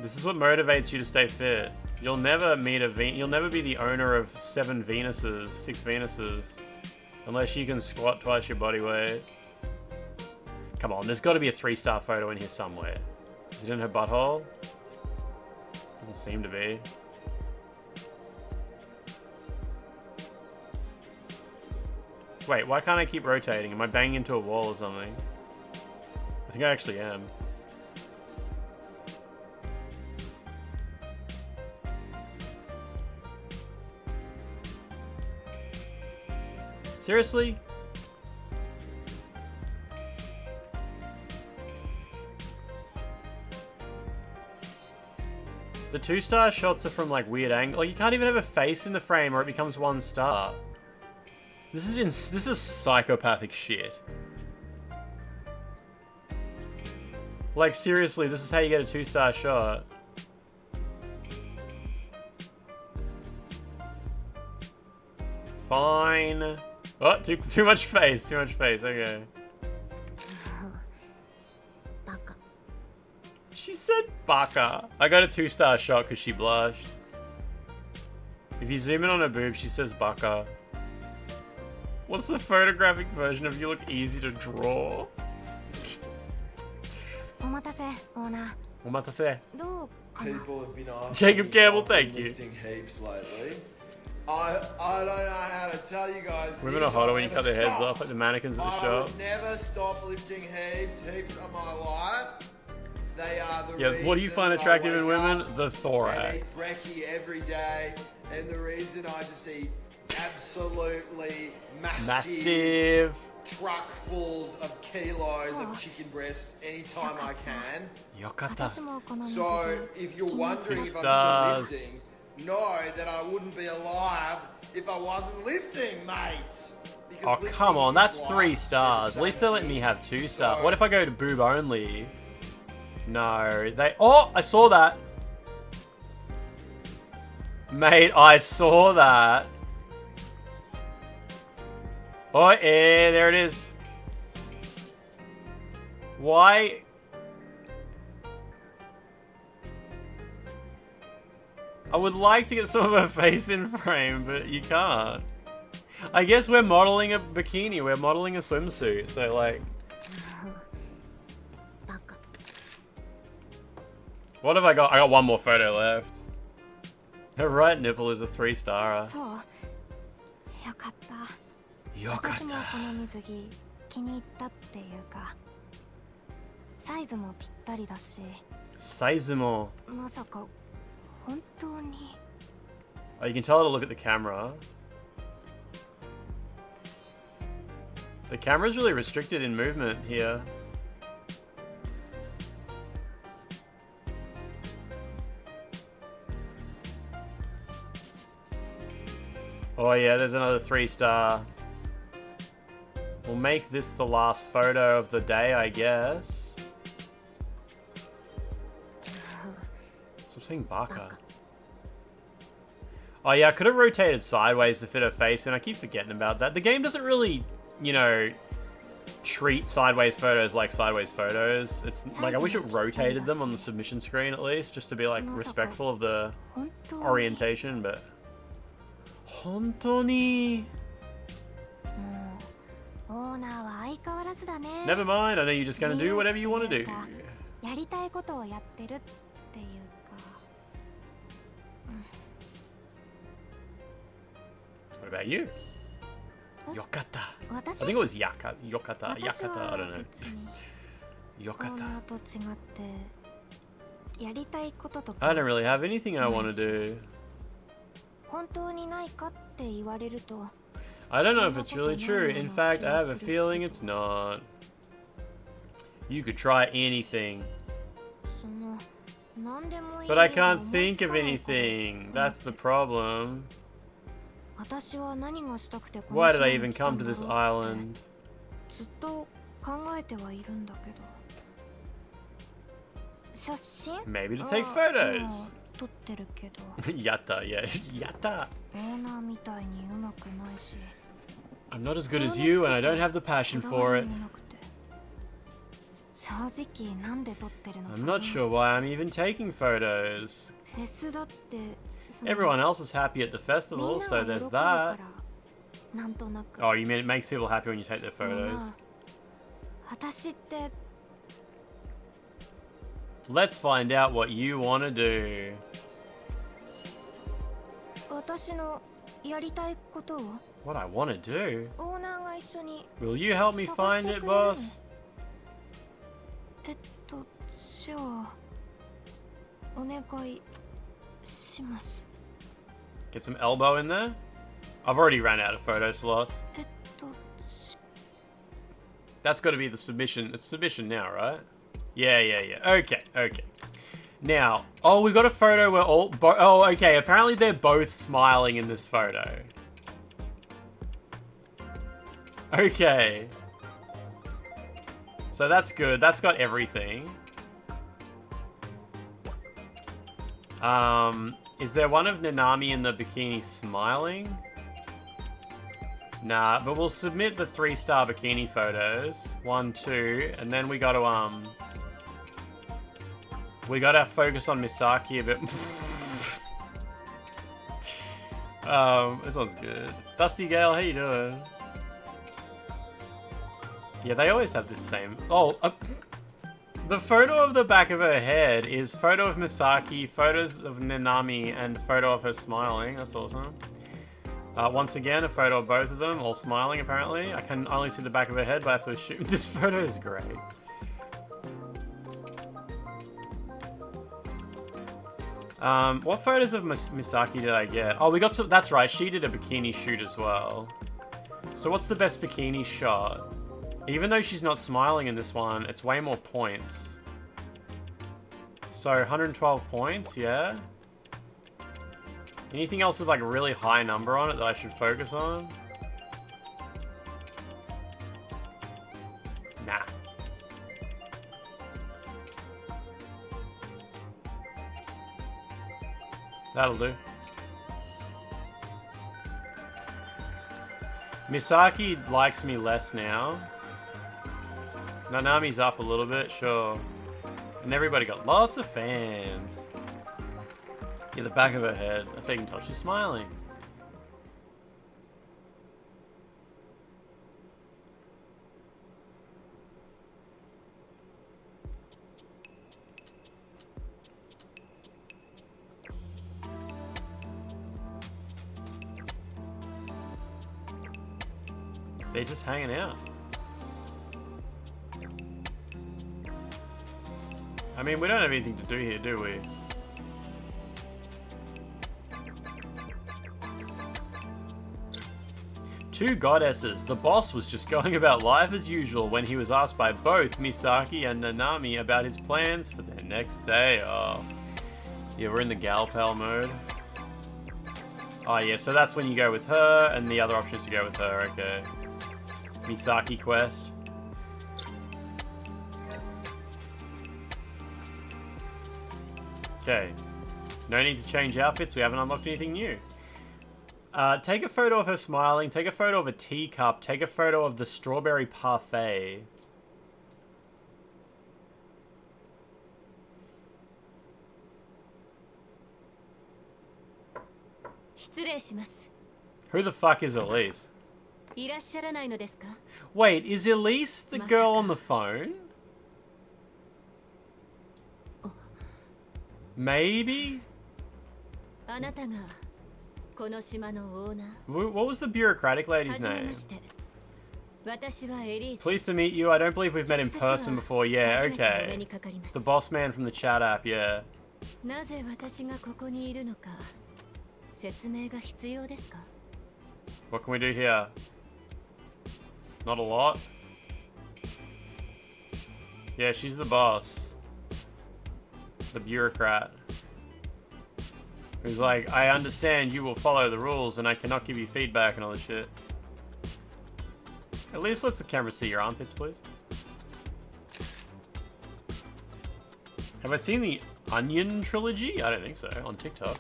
This is what motivates you to stay fit. You'll never meet you'll never be the owner of 6 Venuses. Unless you can squat twice your body weight. Come on, there's got to be a 3-star photo in here somewhere. Is it in her butthole? Doesn't seem to be. Wait, why can't I keep rotating? Am I banging into a wall or something? I think I actually am. Seriously? The 2-star shots are from like weird angle. Like you can't even have a face in the frame or it becomes 1 star. This is psychopathic shit. Like seriously, this is how you get a 2-star shot. Fine. Oh, too much face. Too much face. Okay. Baka. She said baka. I got a 2-star shot because she blushed. If you zoom in on her boob, she says baka. What's the photographic version of you look easy to draw? お待たせ、オーナー。 Omatase. どうかな。 People have been asking Jacob Campbell, if I've thank been you. lifting heaps lately. I don't know how to tell you guys. Women this. are hotter I've when you never cut their heads stopped. off, like the mannequins at the I shop. would never stop lifting heaps of my life. They are the Yeah, what do you reason find I attractive in wake women? up The and eat thorax. brekkie every day, and the reason I just eat absolutely massive truckfuls of kilos of chicken breast anytime I can. Yokata. So if you're wondering if I'm stars. still lifting, know that I wouldn't be alive if I wasn't lifting, mates. Because Oh, lifting come on, is that's life 3 stars. at At least the they same let me thing. have 2 stars. So- What if I go to boob only? No, they... Oh, I saw that. Mate, I saw that. Oh, yeah, there it is. Why? I would like to get some of her face in frame, but you can't. I guess we're modeling a bikini. We're modeling a swimsuit, so like... What have I got? I got 1 more photo left. Her right nipple is a 3-star. そうよかった。よかっ私もこた。の水着気に入ったっていうか、サイズもぴったりだし、サイズも。まさか本当に。Oh, you can tell her to look at the camera. The camera's really restricted in movement here. Oh yeah, there's another 3-star. We'll make this the last photo of the day, I guess. Stop saying baka. Oh yeah, I could have rotated sideways to fit her face, and I keep forgetting about that. The game doesn't really, you know, treat sideways photos like sideways photos. It's like, I wish it rotated them on the submission screen at least, just to be like respectful of the orientation, but... 本当に オーナーは相変わらずだね。 Never mind, I know you're just gonna do whatever you want to do. やりたいことをやってるっていうか。What about you? Yokata. I 私 think it was Yaka. Yokata. 私 Yakata. I は don't know. 別にオー Yokata. ナーと違ってやりたいことと I か don't really have anything I want to do. 本当にないかって言われると I don't know if it's really true. In fact, I have a feeling it's not. You could try anything, その何でもいい but I けど can't 思い think つ of かないから anything. That's the problem. 私は何がしたくてこの Why did 島 I に even 来た come ん to だろ this う island? ってずっと考えてはいるんだけど写真 Maybe to take あ photos. まあ撮ってるけど Yatta, yeah. Yatta. オーナーみたいにうまくないし I'm not as good as you, and I don't have the passion こだわ for り it. もなくて正直なんで撮ってるのか I'm な not sure why I'm even taking photos. フェスだってその Everyone else is happy at the みん festival, な so が喜ぶ there's か that. らなんとなく Oh, you mean it makes people happy when you take their でも photos? な私って Let's find out what you want to do. 私のやりたいことを What I want to do? オーナーが一緒に Will you help me 探し find て it, くれるの boss? じゃあお願いします Get some elbow in there? I've already ran out of photo slots. じ That's got to be the submission. It's submission now, right? Yeah. Okay. Now, oh, we got a photo where all... oh, okay. Apparently they're both smiling in this photo. Okay. So that's good. That's got everything. Is there one of Nanami in the bikini smiling? Nah, but we'll submit the 3-star bikini photos. 1, 2, and then we gotta focus on Misaki a bit. This one's good. Dusty Gale, how you doing? Yeah, they always have this same... Oh, the photo of the back of her head is photo of Misaki, photos of Nanami, and photo of her smiling. That's awesome. Once again, a photo of both of them, all smiling apparently. I can only see the back of her head, but I have to assume this photo is great. What photos of Misaki did I get? Oh, we got some... That's right, she did a bikini shoot as well. So what's the best bikini shot? Even though she's not smiling in this one, it's way more points. So 112 points, yeah? Anything else with like a really high number on it that I should focus on? Nah. That'll do. Misaki likes me less now. Nanami's up a little bit, sure. And everybody got lots of fans. Yeah, the back of her head. That's how you can tell she's smiling. They're just hanging out. I mean, we don't have anything to do here, do we? Two goddesses. The boss was just going about life as usual when he was asked by both Misaki and Nanami about his plans for their next day. Oh. Yeah, we're in the gal pal mode. Oh yeah, so that's when you go with her, and the other option is to go with her, okay. Misaki quest. Okay. No need to change outfits, we haven't unlocked anything new. Take a photo of her smiling, take a photo of a teacup, take a photo of the strawberry parfait. Who the fuck is Elise? Wait, is Elise the girl on the phone? Maybe? What was the bureaucratic lady's name? Pleased to meet you. I don't believe we've met in person before. Yeah, okay. The boss man from the chat app, yeah. What can we do here? Not a lot. Yeah, she's the boss. The bureaucrat. Who's like, I understand you will follow the rules and I cannot give you feedback and all this shit. At least let the camera see your armpits, please. Have I seen the Onion trilogy? I don't think so, on TikTok.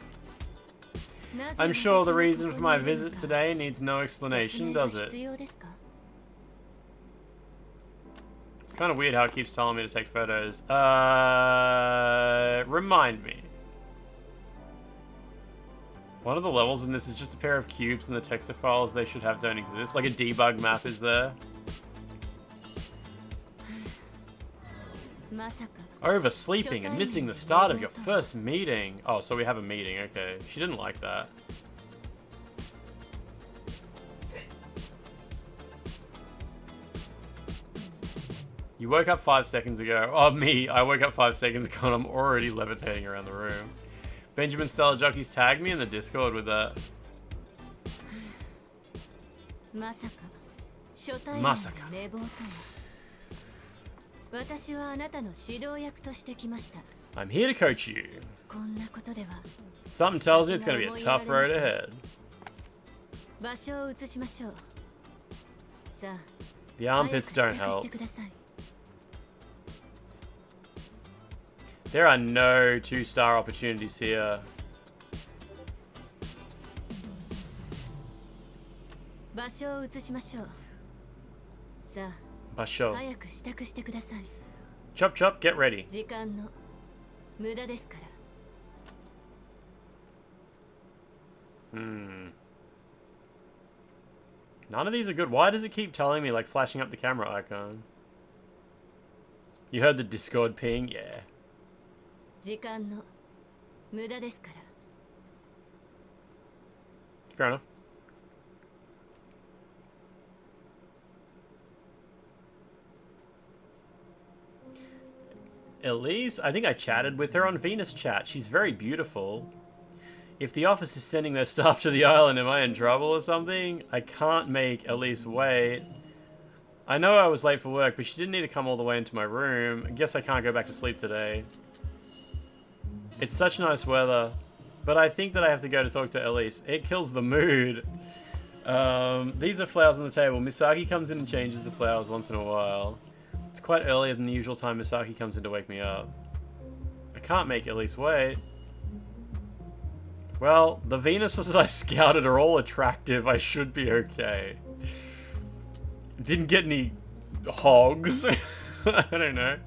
I'm sure the reason for my visit today needs no explanation, does it? It's kind of weird how it keeps telling me to take photos. Remind me. One of the levels in this is just a pair of cubes and the texture files they should have don't exist. Like a debug map is there. Oversleeping and missing the start of your first meeting. Oh, so we have a meeting, okay. She didn't like that. You woke up 5 seconds ago. Oh, me. I woke up 5 seconds ago and I'm already levitating around the room. Benjamin Stella Jockeys tagged me in the Discord with that. Masaka. I'm here to coach you. Something tells me it's going to be a tough road ahead. The armpits don't help. There are no 2-star opportunities here. Basho. Chop chop, get ready. None of these are good. Why does it keep telling me, like, flashing up the camera icon? You heard the Discord ping? Yeah. Fair enough. Elise, I think I chatted with her on Venus Chat. She's very beautiful. If the office is sending their staff to the island, am I in trouble or something? I can't make Elise wait. I know I was late for work, but she didn't need to come all the way into my room. I guess I can't go back to sleep today. It's such nice weather. But I think that I have to go to talk to Elise. It kills the mood. These are flowers on the table. Misaki comes in and changes the flowers once in a while. It's quite earlier than the usual time Misaki comes in to wake me up. I can't make Elise wait. Well, the Venuses I scouted are all attractive. I should be okay. Didn't get any hogs. I don't know.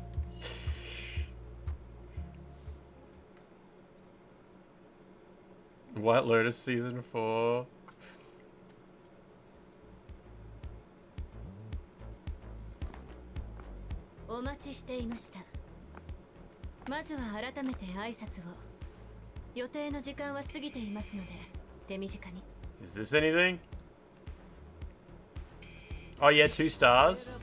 White Lotus Season 4. Is this anything? Oh yeah, 2 stars.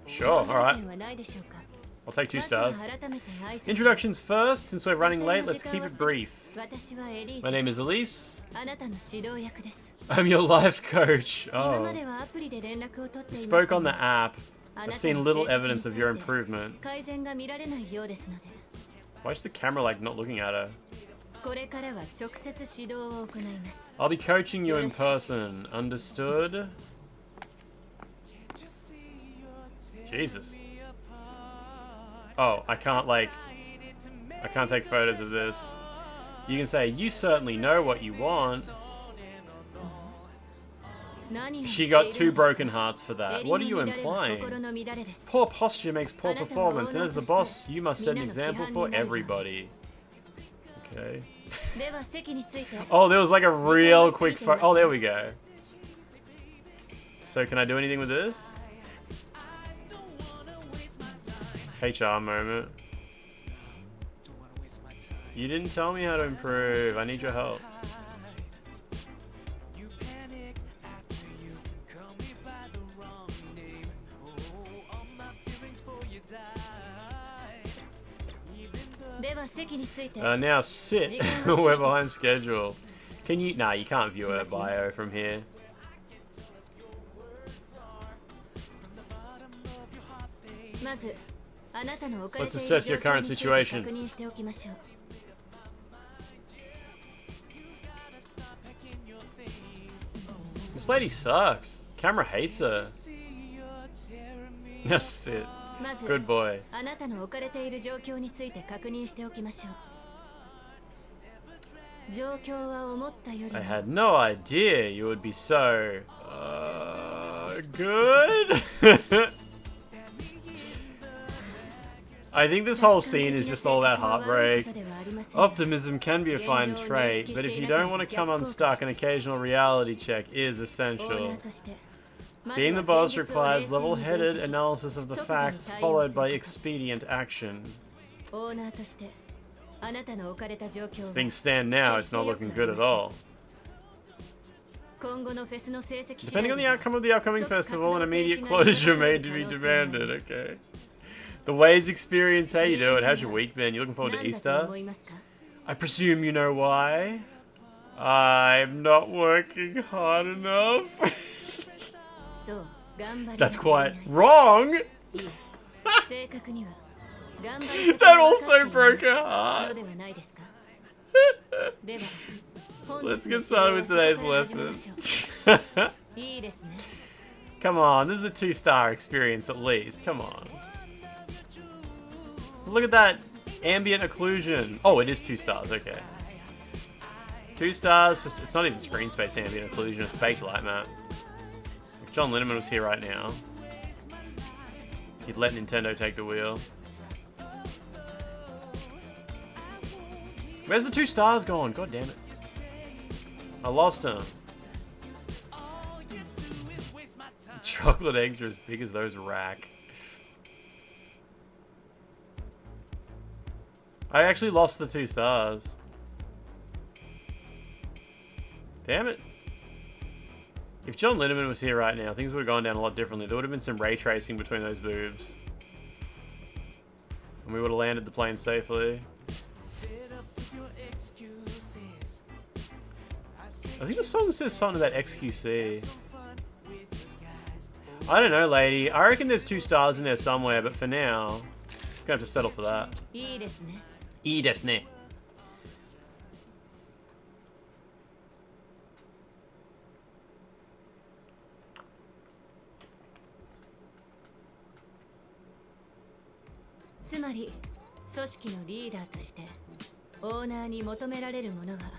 Sure, alright. I'll take 2 stars. Introductions first, since we're running late, let's keep it brief. My name is Elise. I'm your life coach. Oh. You spoke on the app. I've seen little evidence of your improvement. Why is the camera like not looking at her? I'll be coaching you in person. Understood? Jesus. Oh, I can't take photos of this. You can say, you certainly know what you want. She got 2 broken hearts for that. What are you implying? Poor posture makes poor performance, and as the boss, you must set an example for everybody. Okay. Oh, there was like a real quick oh, there we go. So can I do anything with this? HR moment. You didn't tell me how to improve. I need your help. Now sit. We're behind schedule. Can you? Nah, you can't view her bio from here. Let's assess your current situation. This lady sucks. Camera hates her. Now sit. Good boy. I had no idea you would be so good. I think this whole scene is just all about heartbreak. Optimism can be a fine trait, but if you don't want to come unstuck, an occasional reality check is essential. Being the boss requires level-headed analysis of the facts, followed by expedient action. As things stand now, it's not looking good at all. Depending on the outcome of the upcoming festival, an immediate closure may be demanded, okay. The Ways experience, how you doing? How's your week been? You looking forward to Easter? I presume you know why? I'm not working hard enough. That's quite wrong! That also broke her heart. Let's get started with today's lesson. Come on, this is a 2-star experience at least. Come on. Look at that ambient occlusion. Oh, it is 2 stars. Okay. 2 stars for, it's not even screen space ambient occlusion. It's baked light map. If John Linneman was here right now, he'd let Nintendo take the wheel. Where's the 2 stars gone? God damn it. I lost them. Chocolate eggs are as big as those rack. I actually lost the 2 stars. Damn it. If John Linneman was here right now, things would have gone down a lot differently. There would have been some ray tracing between those boobs. And we would have landed the plane safely. I think the song says something about XQC. I don't know, lady. I reckon there's 2 stars in there somewhere, but for now, just gonna have to settle for that. I desu ne.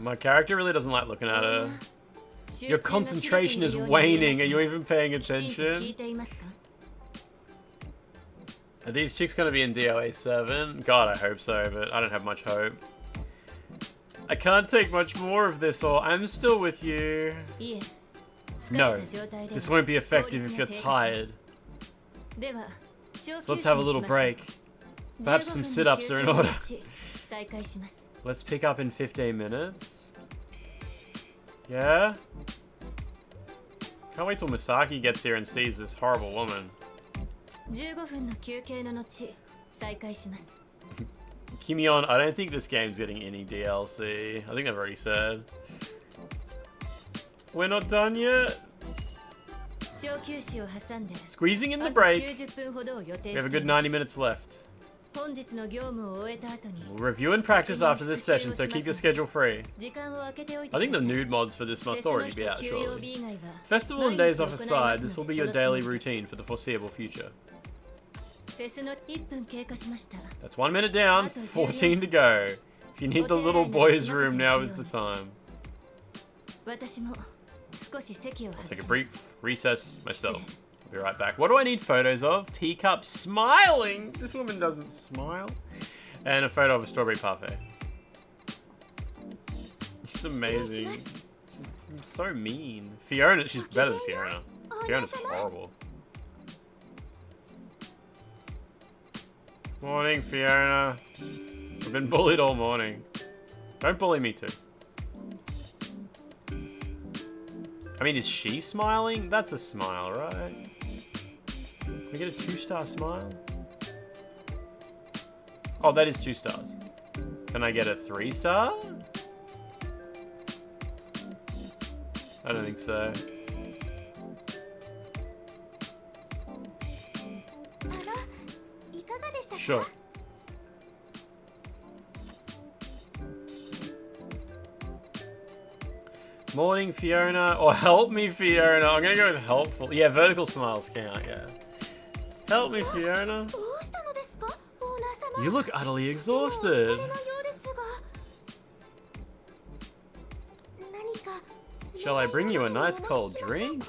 My character really doesn't like looking at her. Your concentration is waning. Are you even paying attention? Are these chicks gonna be in DOA 7? God, I hope so, but I don't have much hope. I can't take much more of this, or I'm still with you. No, this won't be effective if you're tired. So let's have a little break. Perhaps some sit-ups are in order. Let's pick up in 15 minutes. Yeah? Can't wait till Misaki gets here and sees this horrible woman. Kimion, I don't think this game's getting any DLC. I think I've already said. We're not done yet. Squeezing in the break. We have a good 90 minutes left. We'll review and practice after this session, so keep your schedule free. I think the nude mods for this must already be out, surely. Festival and days off aside, this will be your daily routine for the foreseeable future. That's 1 minute down, 14 to go. If you need the little boys' room, now is the time. I'll take a brief recess myself. I'll be right back. What do I need photos of? Teacup smiling! This woman doesn't smile. And a photo of a strawberry parfait. She's amazing. She's so mean. Fiona, she's better than Fiona. Fiona's horrible. Morning, Fiona. I've been bullied all morning. Don't bully me too. I mean, is she smiling? That's a smile, right? Can we get a 2-star smile? Oh, that is 2 stars. Can I get a 3-star? I don't think so. Sure. Morning, Fiona. Or help me, Fiona. I'm gonna go with helpful. Yeah, vertical smiles count, yeah. Help me, Fiona. You look utterly exhausted. Shall I bring you a nice cold drink?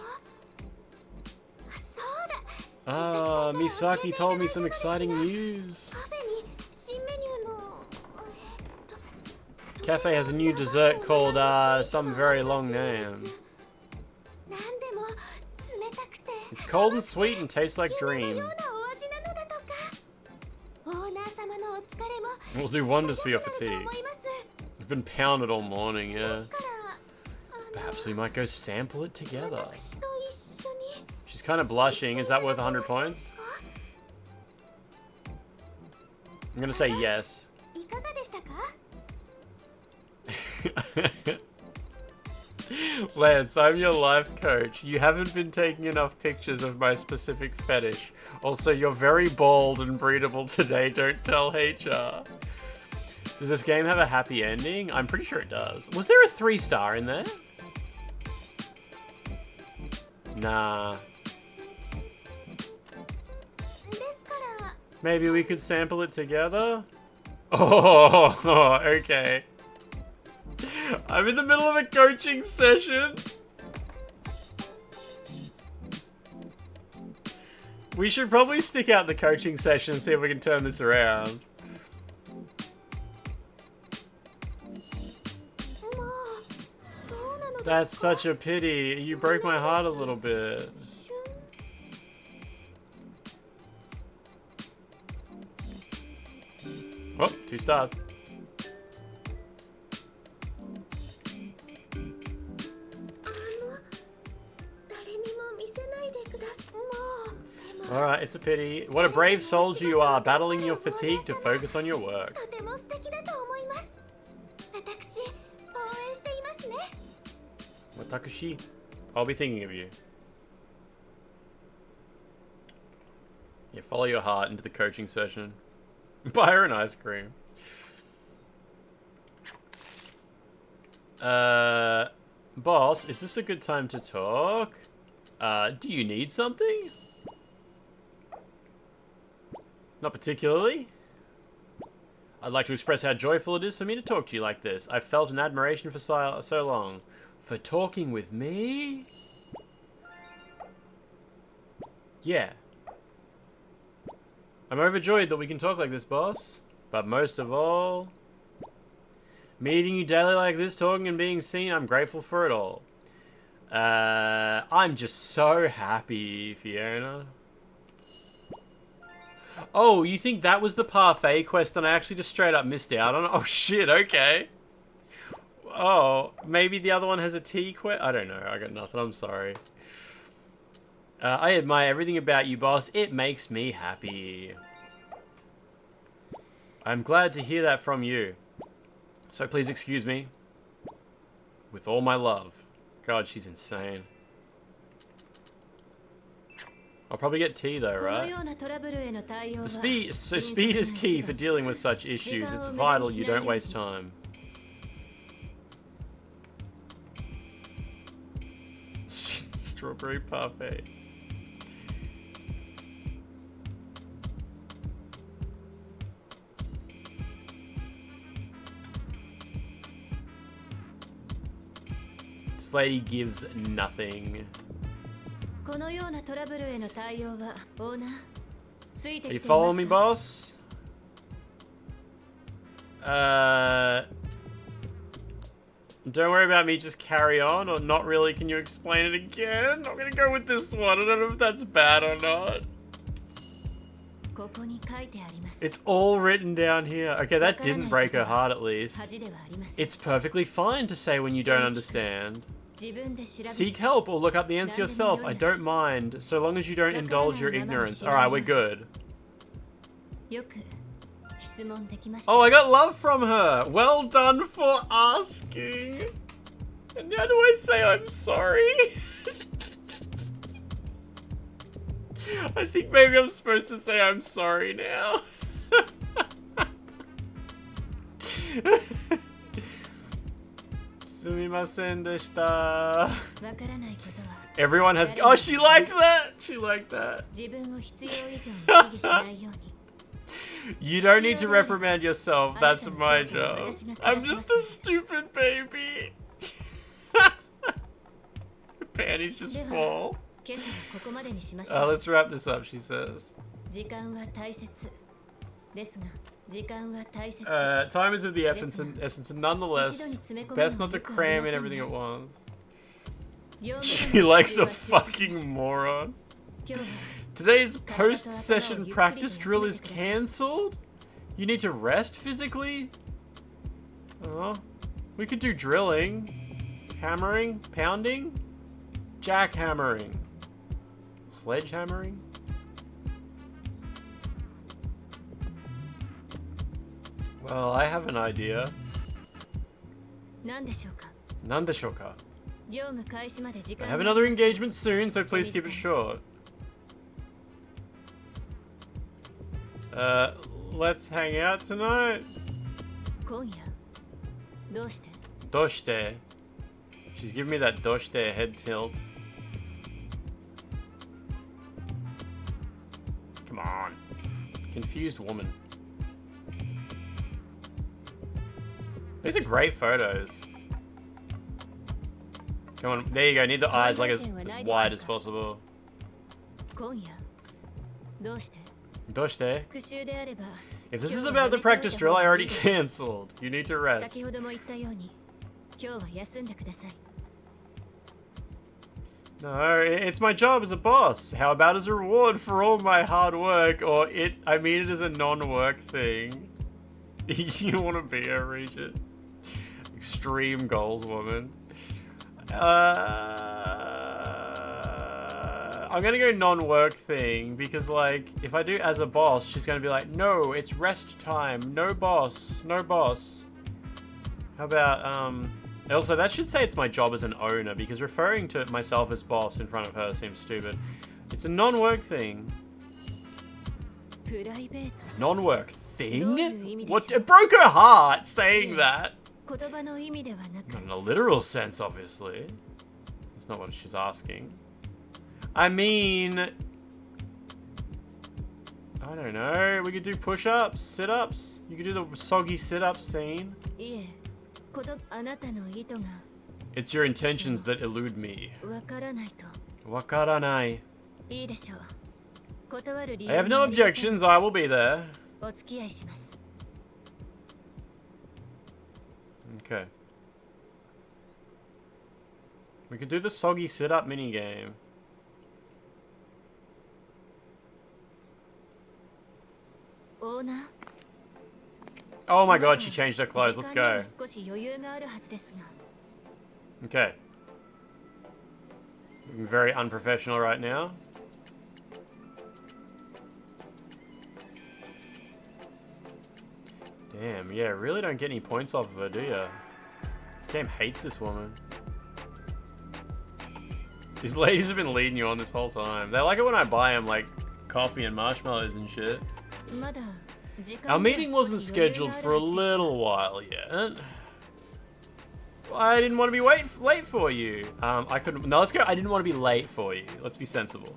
Ah, Misaki told me some exciting news. Cafe has a new dessert called, some very long name. It's cold and sweet and tastes like dream. Will do wonders for your fatigue. You've been pounded all morning, yeah. Perhaps we might go sample it together. She's kind of blushing. Is that worth 100 points? I'm gonna say yes. Lance, I'm your life coach. You haven't been taking enough pictures of my specific fetish. Also, you're very bald and breedable today. Don't tell HR. Does this game have a happy ending? I'm pretty sure it does. Was there a 3-star in there? Nah. Maybe we could sample it together? Oh, okay. I'm in the middle of a coaching session. We should probably stick out the coaching session and see if we can turn this around. That's such a pity. You broke my heart a little bit. Oh, 2 stars. Alright, It's a pity. What a brave soldier you are, battling your fatigue to focus on your work. とても素敵だと思います。私、応援していますね。 Watakushi, I'll be thinking of you. Yeah, follow your heart into the coaching session. Buy her an ice cream. Boss, is this a good time to talk? Do you need something? Not particularly. I'd like to express how joyful it is for me to talk to you like this. I've felt an admiration for so long. For talking with me? Yeah. I'm overjoyed that we can talk like this, boss. But most of all, meeting you daily like this, talking and being seen, I'm grateful for it all. I'm just so happy, Fiona. Oh, you think that was the parfait quest and I actually just straight up missed out on it? Oh shit, okay. Oh, maybe the other one has a tea quest? I don't know, I got nothing, I'm sorry. I admire everything about you, boss. It makes me happy. I'm glad to hear that from you. So please excuse me. With all my love. God, she's insane. I'll probably get tea though, right? Speed is key for dealing with such issues. It's vital you don't waste time. Strawberry parfaits. This lady gives nothing. Are you following me, boss? Don't worry about me, just carry on, or not really, can you explain it again? I'm gonna go with this one, I don't know if that's bad or not. It's all written down here. Okay, that didn't break her heart at least. It's perfectly fine to say when you don't understand. Seek help or look up the answer yourself, I don't mind, so long as you don't indulge your ignorance. Alright, we're good. Oh, I got love from her! Well done for asking! And how do I say I'm sorry? I think maybe I'm supposed to say I'm sorry now. Sumimasen deshita. Everyone has. Oh, she liked that! She liked that. You don't need to reprimand yourself. That's my job. I'm just a stupid baby. Panties just fall. Let's wrap this up, she says. Time is of the essence, and nonetheless, best not to cram in everything at once. She likes a fucking moron. Today's post-session practice drill is cancelled? You need to rest physically? Oh, we could do drilling. Hammering? Pounding? Jackhammering. Sledgehammering? Well, I have an idea. Nandeshoka? I have another engagement soon, so please keep it short. Let's hang out tonight. Doshite. She's giving me that doshite head tilt. Come on. Confused woman. These are great photos. Come on, there you go. Need the eyes like as wide as possible. Doshite? If this is about the practice drill, I already cancelled. You need to rest. No, it's my job as a boss. How about as a reward for all my hard work? Or I mean it as a non-work thing. You want to be a Regent? Extreme goals woman. I'm gonna go non-work thing because, like, if I do as a boss, she's gonna be like, no, it's rest time. No boss. No boss. How about, also, that should say it's my job as an owner because referring to myself as boss in front of her seems stupid. It's a non-work thing. Non-work thing? What? It broke her heart saying that. Not in a literal sense, obviously. That's not what she's asking. I mean, I don't know. We could do push-ups, sit-ups. You could do the soggy sit-up scene. It's your intentions that elude me. Wakaranai. I have no objections. I will be there. Okay. We could do the soggy sit-up minigame. Oh my god, she changed her clothes. Let's go. Okay. Looking very unprofessional right now. Damn, yeah, really don't get any points off of her, do ya? This game hates this woman. These ladies have been leading you on this whole time. They like it when I buy them, like, coffee and marshmallows and shit. Our meeting wasn't scheduled for a little while yet. I didn't want to be late for you. I couldn't. No, let's go. I didn't want to be late for you. Let's be sensible.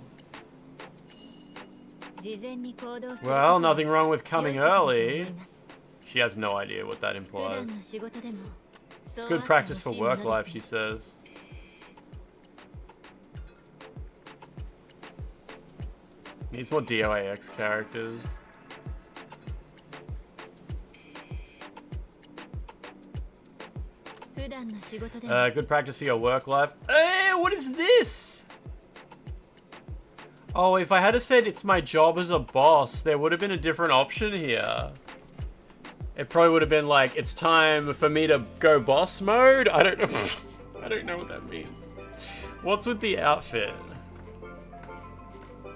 Well, nothing wrong with coming early. She has no idea what that implies. It's good practice for work life, she says. Needs more DOAX characters. Good practice for your work life. Hey, what is this? Oh, if I had said it's my job as a boss, there would have been a different option here. It probably would have been like, it's time for me to go boss mode. I don't know. I don't know what that means. What's with the outfit?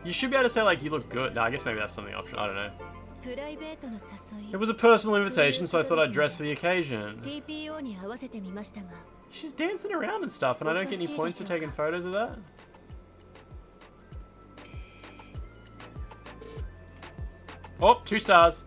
You should be able to say, like, you look good. No, I guess maybe that's something optional. I don't know. It was a personal invitation, so I thought I'd dress for the occasion. She's dancing around and stuff, and I don't get any points for taking photos of that. Oh, 2 stars.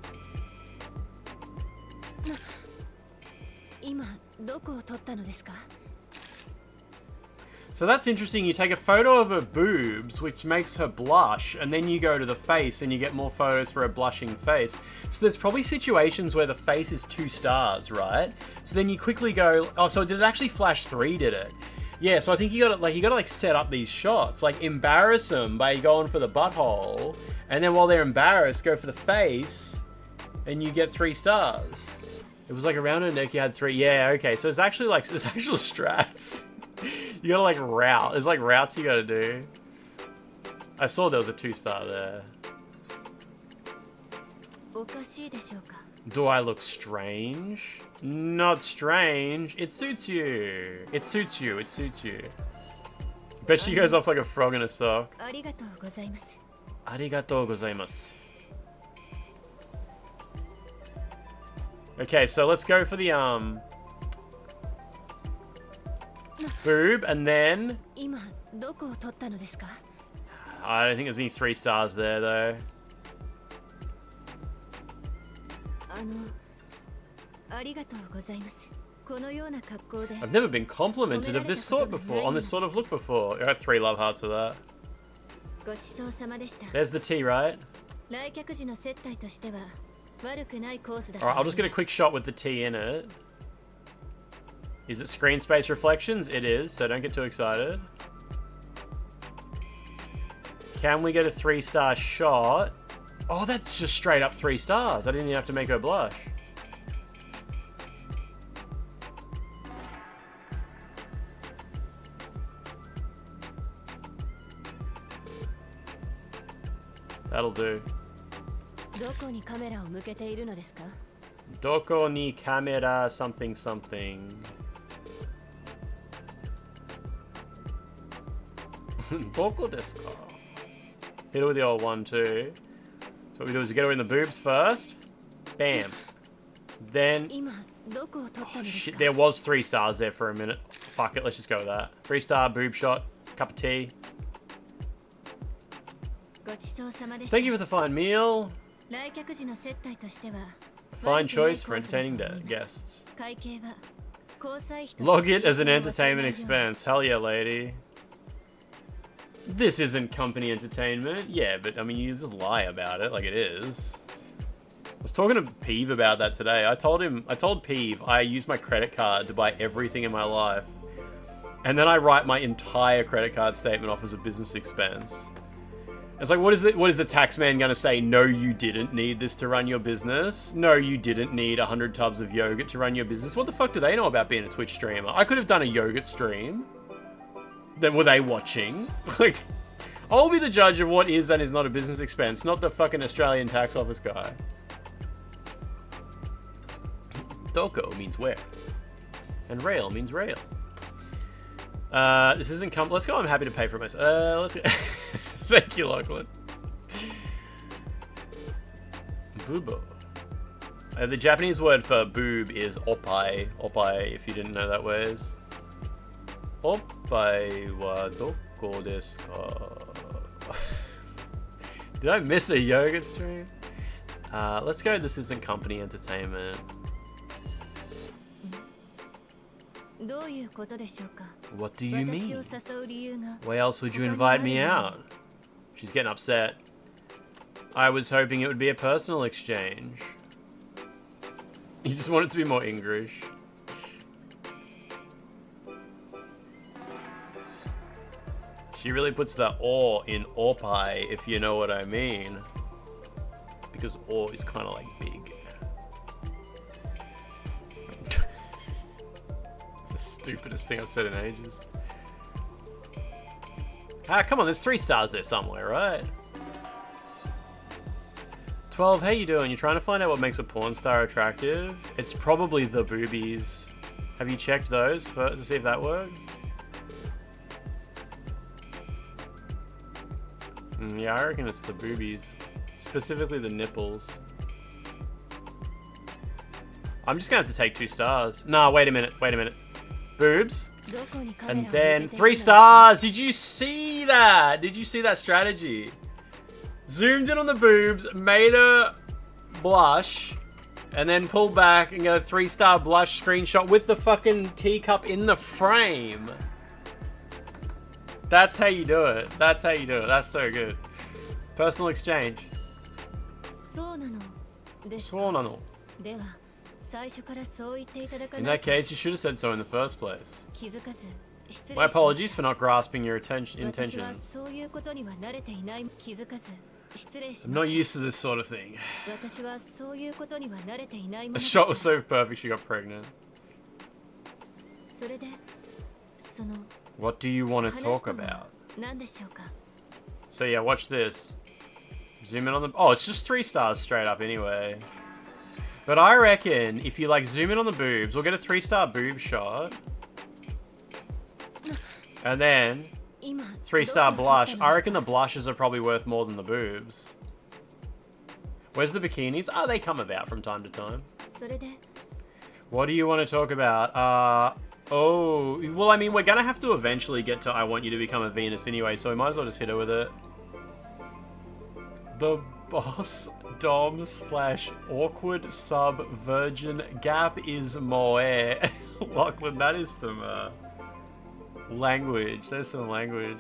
So that's interesting. You take a photo of her boobs, which makes her blush, and then you go to the face and you get more photos for a blushing face. So there's probably situations where the face is 2 stars, right? So then you quickly go, oh, so did it actually flash 3, did it? Yeah, so I think you gotta set up these shots, like embarrass them by going for the butthole, and then while they're embarrassed, go for the face, and you get 3 stars. It was like around her neck you had 3. Yeah, okay, so it's actually like, there's actual strats. You gotta like route. There's like routes you gotta do. I saw there was a 2-star there. Do I look strange? Not strange. It suits you. It suits you. It suits you. Bet she goes off like a frog in a sock. Arigatou gozaimasu. Okay, so let's go for the boob, and then I don't think there's any 3 stars there though. I've never been complimented of this sort before, on this sort of look before. I got 3 love hearts for that. There's the tea, right? Alright, I'll just get a quick shot with the tea in it. Is it screen space reflections? It is, so don't get too excited. Can we get a 3-star shot? Oh, that's just straight up 3 stars. I didn't even have to make her blush. That'll do. Doko ni camera something something. Boko desu ka? Hit her with the old 1-2. So what we do is we get her in the boobs first. Bam. Then... Oh, shit, there was 3 stars there for a minute. Fuck it, let's just go with that. 3-star boob shot. Cup of tea. Thank you for the fine meal. Fine choice for entertaining guests. Log it as an entertainment expense. Hell yeah, lady. This isn't company entertainment. Yeah, but I mean, you just lie about it like it is. I was talking to Peeve about that today. I told Peeve I use my credit card to buy everything in my life. And then I write my entire credit card statement off as a business expense. It's like, what is the tax man going to say? No, you didn't need this to run your business. No, you didn't need 100 tubs of yogurt to run your business. What the fuck do they know about being a Twitch streamer? I could have done a yogurt stream. Then were they watching? Like, I'll be the judge of what is and is not a business expense, not the fucking Australian tax office guy. Doko means where. And rail means rail. This isn't let's go, I'm happy to pay for it myself. Let's go. Thank you, Lachlan. Boobo. The Japanese word for boob is oppai. Oppai, if you didn't know that ways. Oppai wa doko desu ka? Did I miss a yoga stream? Let's go, this isn't company entertainment. What do you mean? Why else would you invite me out? She's getting upset. I was hoping it would be a personal exchange. You just want it to be more English. She really puts the "or" in "oppai," if you know what I mean. Because "or" is kind of like big. The stupidest thing I've said in ages. Ah, come on, there's 3 stars there somewhere, right? 12, how you doing? You're trying to find out what makes a porn star attractive? It's probably the boobies. Have you checked those to see if that works? Yeah, I reckon it's the boobies. Specifically the nipples. I'm just gonna have to take 2 stars. Nah, wait a minute. Boobs. And then 3 stars. Did you see that? Did you see that strategy? Zoomed in on the boobs, made her blush, and then pulled back and got a 3-star blush screenshot with the fucking teacup in the frame. That's how you do it. That's how you do it. That's so good. Personal exchange. In that case, you should have said so in the first place. My apologies for not grasping your intention. I'm not used to this sort of thing. The shot was so perfect she got pregnant. What do you want to talk about? So yeah, watch this. Zoom in on the... Oh, it's just 3 stars straight up anyway. But I reckon if you like zoom in on the boobs, we'll get a 3-star boob shot. And then 3-star blush. I reckon the blushes are probably worth more than the boobs. Where's the bikinis? Oh, they come about from time to time. What do you want to talk about? Oh, well, I mean, we're gonna have to eventually get to I want you to become a Venus anyway, so we might as well just hit her with it. The boss dom / awkward sub virgin gap is moe. Lachlan, that is some language. There's some language.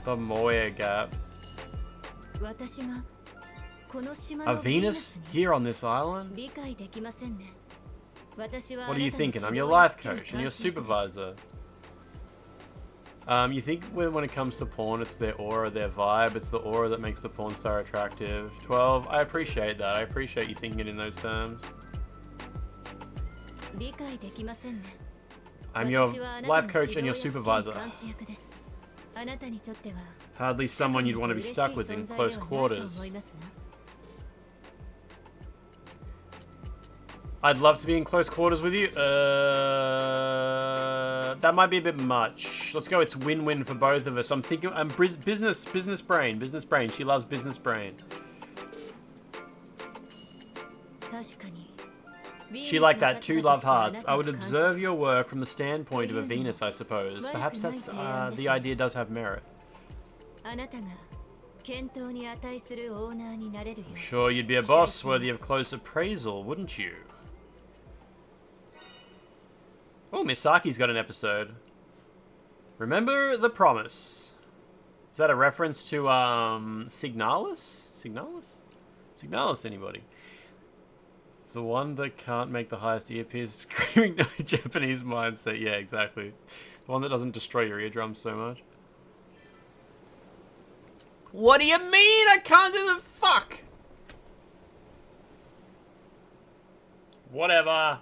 The moe gap. A Venus here on this island? What are you thinking? I'm your life coach and your supervisor. You think when it comes to porn, it's their aura, their vibe. It's the aura that makes the porn star attractive. 12, I appreciate that. I appreciate you thinking it in those terms. I'm your life coach and your supervisor. Hardly someone you'd want to be stuck with in close quarters. I'd love to be in close quarters with you. That might be a bit much. Let's go. It's win-win for both of us. I'm thinking. Business brain. Business brain. She loves business brain. She like that too. Love hearts. I would observe your work from the standpoint of a Venus, I suppose. Perhaps that's the idea does have merit. I'm sure you'd be a boss worthy of close appraisal, wouldn't you? Oh, Misaki's got an episode. Remember the promise. Is that a reference to Signalis? Signalis, anybody? It's the one that can't make the highest earpiece, screaming no Japanese mindset. Yeah, exactly. The one that doesn't destroy your eardrums so much. What do you mean I can't do the fuck? Whatever.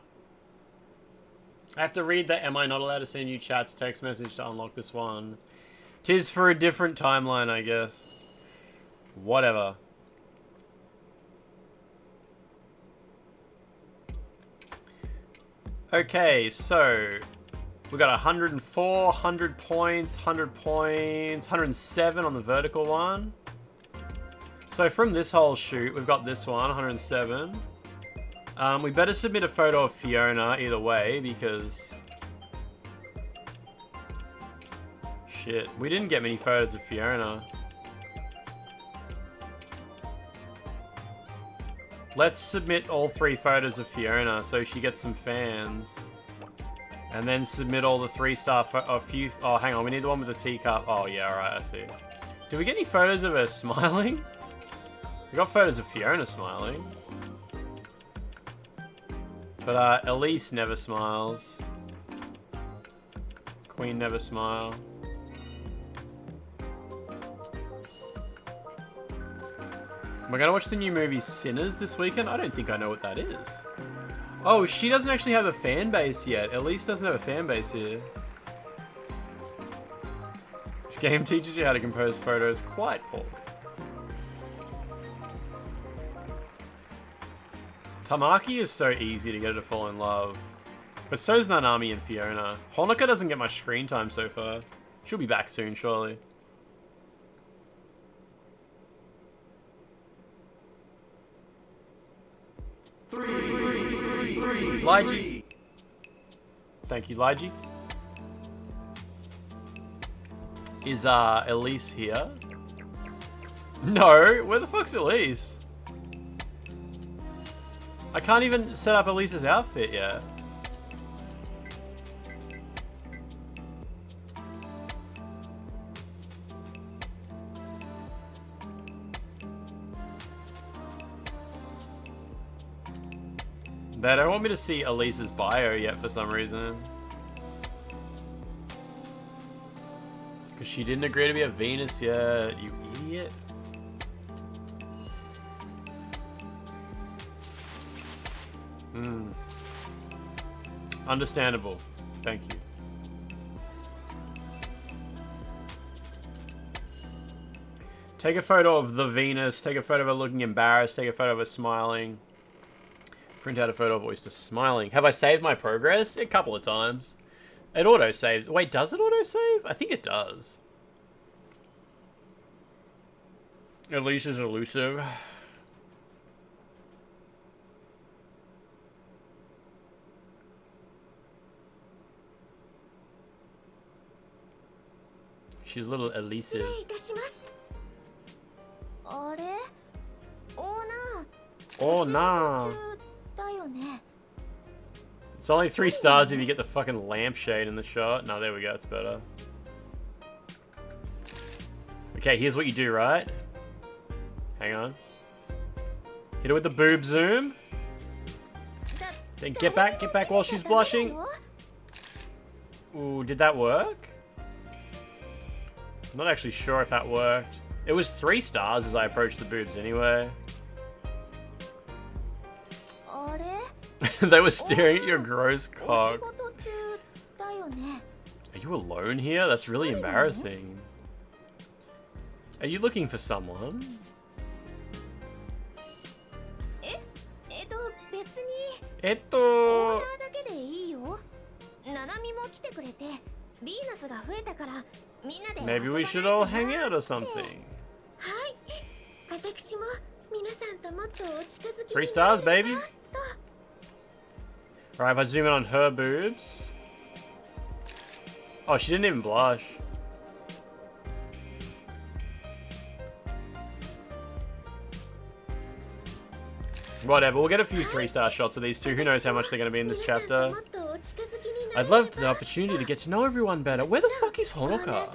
I have to read the am I not allowed to send you chats text message to unlock this one. 'Tis for a different timeline, I guess. Whatever. Okay, so we got 104, 100 points, 100 points, 107 on the vertical one. So from this whole shoot, we've got this one, 107. We better submit a photo of Fiona either way, because... Shit, we didn't get many photos of Fiona. Let's submit all 3 photos of Fiona so she gets some fans. And then submit all the 3-star oh, hang on, we need the one with the teacup. Oh, yeah, alright, I see. Did we get any photos of her smiling? We got photos of Fiona smiling. But Elise never smiles. Queen never smile. We're gonna watch the new movie Sinners this weekend. I don't think I know what that is. Oh, she doesn't actually have a fan base yet. Elise doesn't have a fan base here. This game teaches you how to compose photos quite poorly. Tamaki is so easy to get her to fall in love. But so's Nanami and Fiona. Honoka doesn't get much screen time so far. She'll be back soon, surely. Liji. Thank you, Liji. Is Elise here? No, where the fuck's Elise? I can't even set up Elise's outfit yet. They don't want me to see Elise's bio yet for some reason. Because she didn't agree to be a Venus yet, you idiot. Understandable. Thank you. Take a photo of the Venus. Take a photo of her looking embarrassed. Take a photo of her smiling. Print out a photo of Oyster smiling. Have I saved my progress? A couple of times. It auto-saves. Wait, does it auto-save? I think it does. Alicia's elusive. She's a little elusive. Oh, nah. It's only 3 stars if you get the fucking lampshade in the shot. No, there we go. It's better. Okay, here's what you do, right? Hang on. Hit her with the boob zoom. Then get back while she's blushing. Ooh, did that work? I'm not actually sure if that worked. It was 3 stars as I approached the boobs anyway. They were staring at your gross cock. Are you alone here? That's really embarrassing. Are you looking for someone? オーナーだけでいいよ。ナナミも来てくれて、ヴィーナスが増えたからみんなで遊ばないか Maybe な。 we should all hang out or something. はい、私も皆さんともっとお近づきに 3 stars, baby. Alright, if I zoom in on her boobs. Oh, she didn't even blush. Whatever, we'll get a few 3-star shots of these two. Who knows how much they're going to be in this chapter. I'd love the opportunity to get to know everyone better. Where the fuck is Honoka?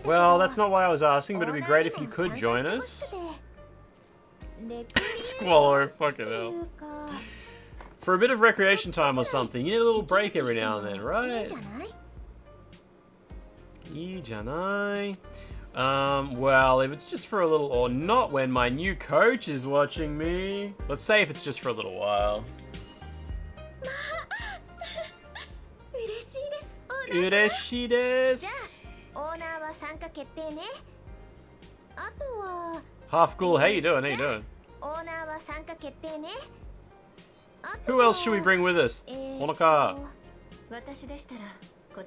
Well, that's not why I was asking, but it'd be great if you could join us. Squallow, fucking hell. For a bit of recreation time or something, you need a little break every now and then, right? Well, if it's just for a little, or not when my new coach is watching me. Let's say if it's just for a little while. Ureshi desu. Half Ghoul, how you doing? How you doing? Who else should we bring with us? Honoka.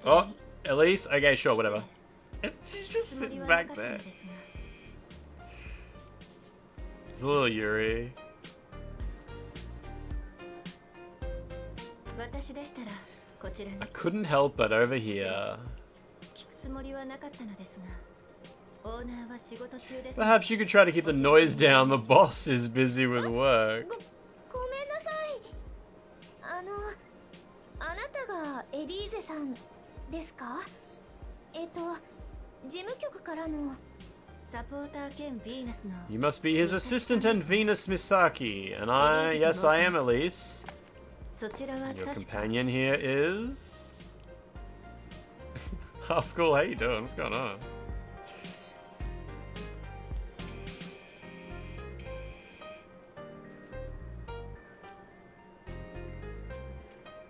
Oh, Elise? Okay, sure, whatever. She's just sitting back there. It's a little Yuri. I couldn't help but overhear. Perhaps you could try to keep the noise down. The boss is busy with work. You must be his assistant and Venus Misaki. And yes, I am Elise. Your companion here is... Half Cool, how you doing? What's going on?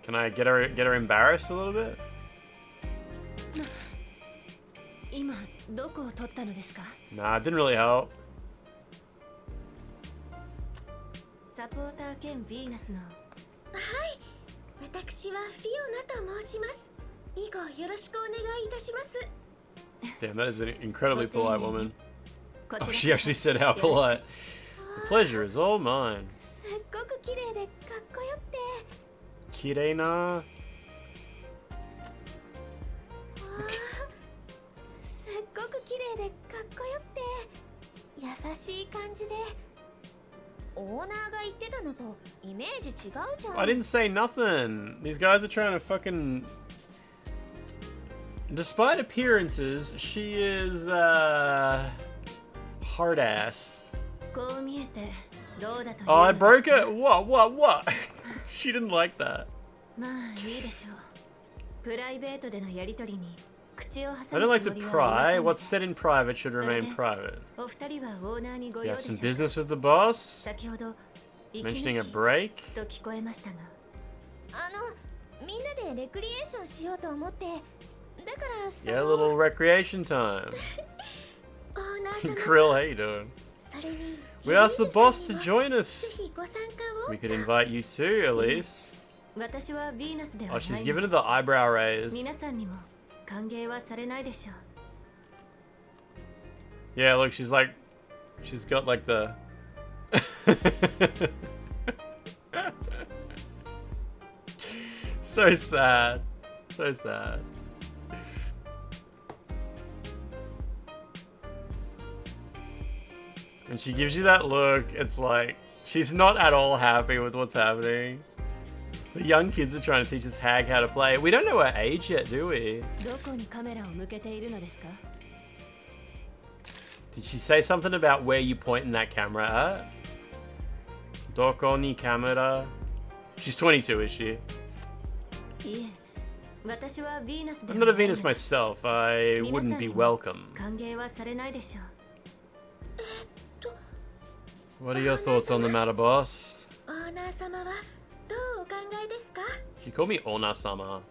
Can I get her embarrassed a little bit? Nah, it didn't really help. Damn, that is an incredibly polite woman. Oh, she actually said how polite. The pleasure is all mine. Kirei na. I didn't say nothing. These guys are trying to fucking... Despite appearances, she is, hard ass. Oh, I broke it? What? She didn't like that. I don't like to pry. What's said in private should remain private. You have some business with the boss? Mentioning a break? Yeah, a little recreation time. Krill, how you doing? We asked the boss to join us. We could invite you too, Elise. Oh, she's giving her the eyebrow raise. Yeah, look, she's like... She's got like the... So sad. So sad. When she gives you that look, it's like... She's not at all happy with what's happening. The young kids are trying to teach this hag how to play. We don't know her age yet, do we? Did she say something about where you pointing that camera at? Doko ni camera. She's 22, is she? I'm not a Venus myself. I wouldn't be welcome. What are your thoughts on the matter, boss? She called me Ona-sama.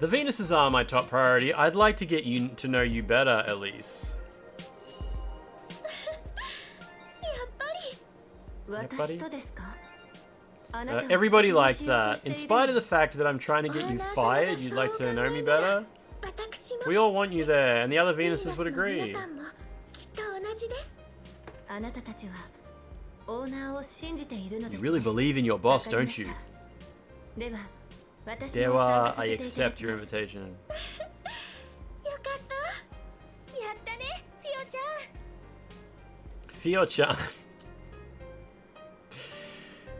The Venuses are my top priority. I'd like to get you to know you better, Elise. 私とですか? Everybody liked that. In spite of the fact that I'm trying to get you fired, you'd like to know me better? We all want you there, and the other Venuses would agree. You really believe in your boss, don't you? Dewa, I accept your invitation. Fio-chan.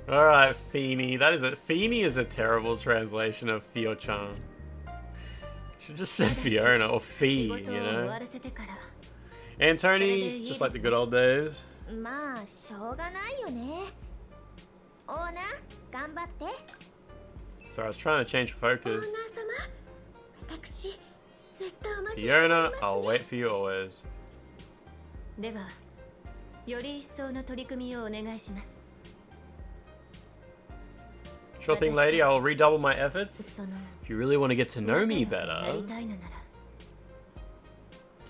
Alright, Feeny. Feeny is a terrible translation of Fio-chan. Should just say Fiona or Fee, you know? And Tony, just like the good old days. Sorry, I was trying to change focus. Fiona, I'll wait for you always. Sure thing, lady, I will redouble my efforts. If you really want to get to know me better.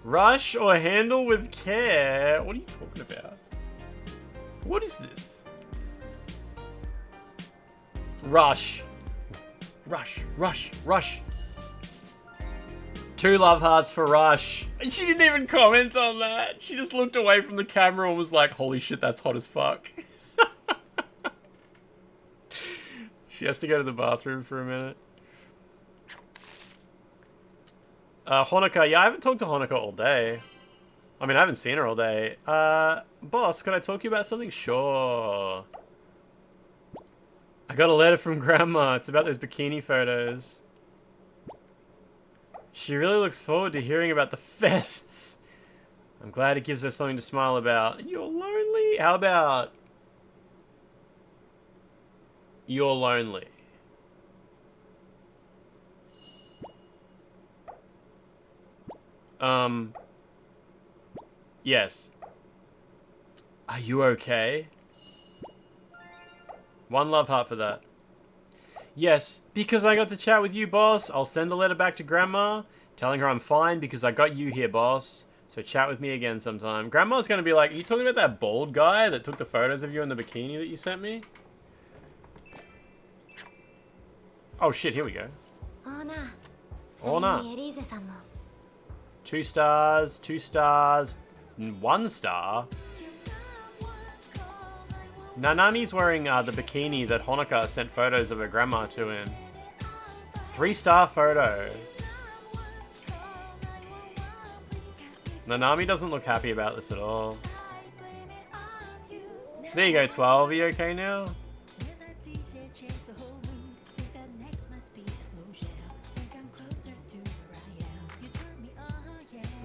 Rush or handle with care? What are you talking about? What is this? Rush. Rush, rush, rush. 2 love hearts for Rush. And she didn't even comment on that. She just looked away from the camera and was like, holy shit, that's hot as fuck. She has to go to the bathroom for a minute. Honoka. Yeah, I haven't talked to Honoka all day. I mean, I haven't seen her all day. Boss, can I talk to you about something? Sure. I got a letter from Grandma. It's about those bikini photos. She really looks forward to hearing about the fests. I'm glad it gives her something to smile about. You're lonely? How about... You're lonely. Yes. Are you okay? 1 love heart for that. Yes, because I got to chat with you, boss. I'll send a letter back to Grandma, telling her I'm fine because I got you here, boss. So chat with me again sometime. Grandma's gonna be like, are you talking about that bald guy that took the photos of you in the bikini that you sent me? Oh shit, here we go. Ona. 2 stars, 2 stars, 1 star. Nanami's wearing the bikini that Honoka sent photos of her grandma to in. 3-star photo. Nanami doesn't look happy about this at all. There you go, 12. Are you okay now?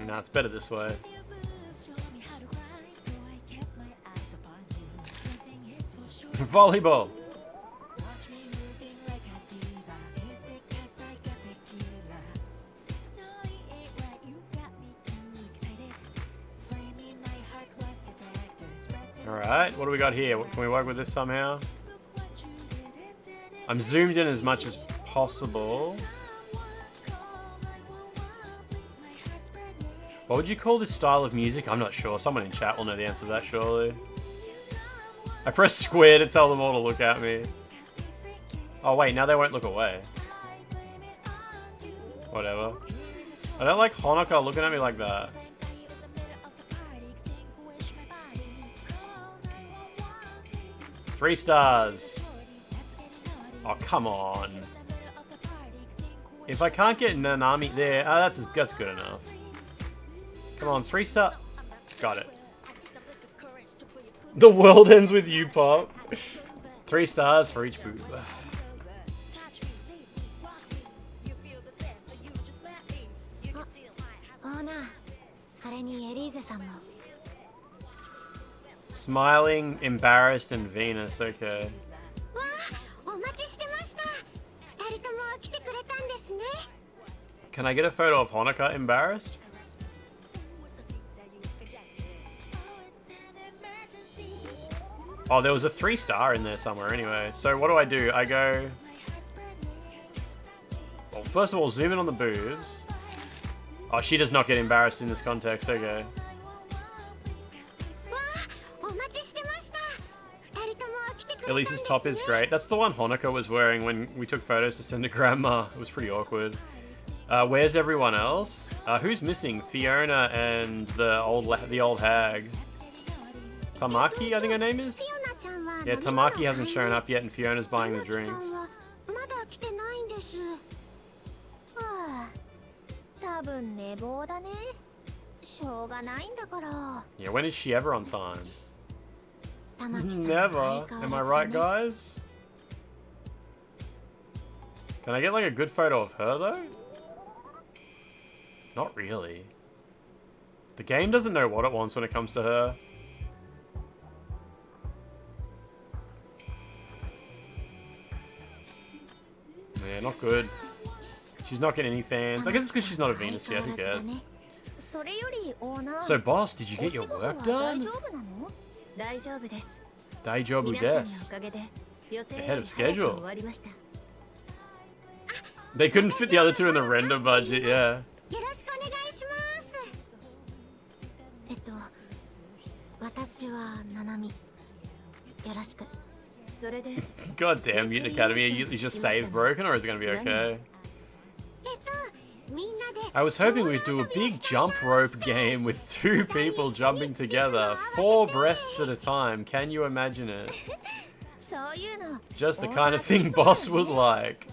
Nah, it's better this way. Volleyball. Alright, what do we got here? Can we work with this somehow? I'm zoomed in as much as possible. What would you call this style of music? I'm not sure. Someone in chat will know the answer to that, surely. I pressed square to tell them all to look at me. Oh wait, now they won't look away. Whatever. I don't like Honoka looking at me like that. Three stars. Oh, come on. If I can't get Nanami there, that's good enough. Come on, 3-star. Got it. The world ends with you, Pop. 3 stars for each boob. Smiling, embarrassed, and Venus. Okay. Can I get a photo of Honoka embarrassed? Oh, there was a 3-star in there somewhere anyway. So what do? I go... Oh, first of all, zoom in on the boobs. Oh, she does not get embarrassed in this context. Okay. Elise's top is great. That's the one Honoka was wearing when we took photos to send to Grandma. It was pretty awkward. Where's everyone else? Who's missing? Fiona and the old hag. Tamaki, I think her name is? Yeah, Tamaki hasn't shown up yet and Fiona's buying the drinks. Yeah, when is she ever on time? Never. Am I right, guys? Can I get like a good photo of her though? Not really. The game doesn't know what it wants when it comes to her. Yeah, not good. She's not getting any fans. I guess it's because she's not a Venus yet. Who cares? So, boss, did you get your work done? Daijoubu desu. Ahead of schedule. They couldn't fit the other two in the render budget, yeah. God damn, Mutant Academy, is your save broken or is it gonna be okay? I was hoping we'd do a big jump rope game with 2 people jumping together, 4 breasts at a time. Can you imagine it? Just the kind of thing boss would like.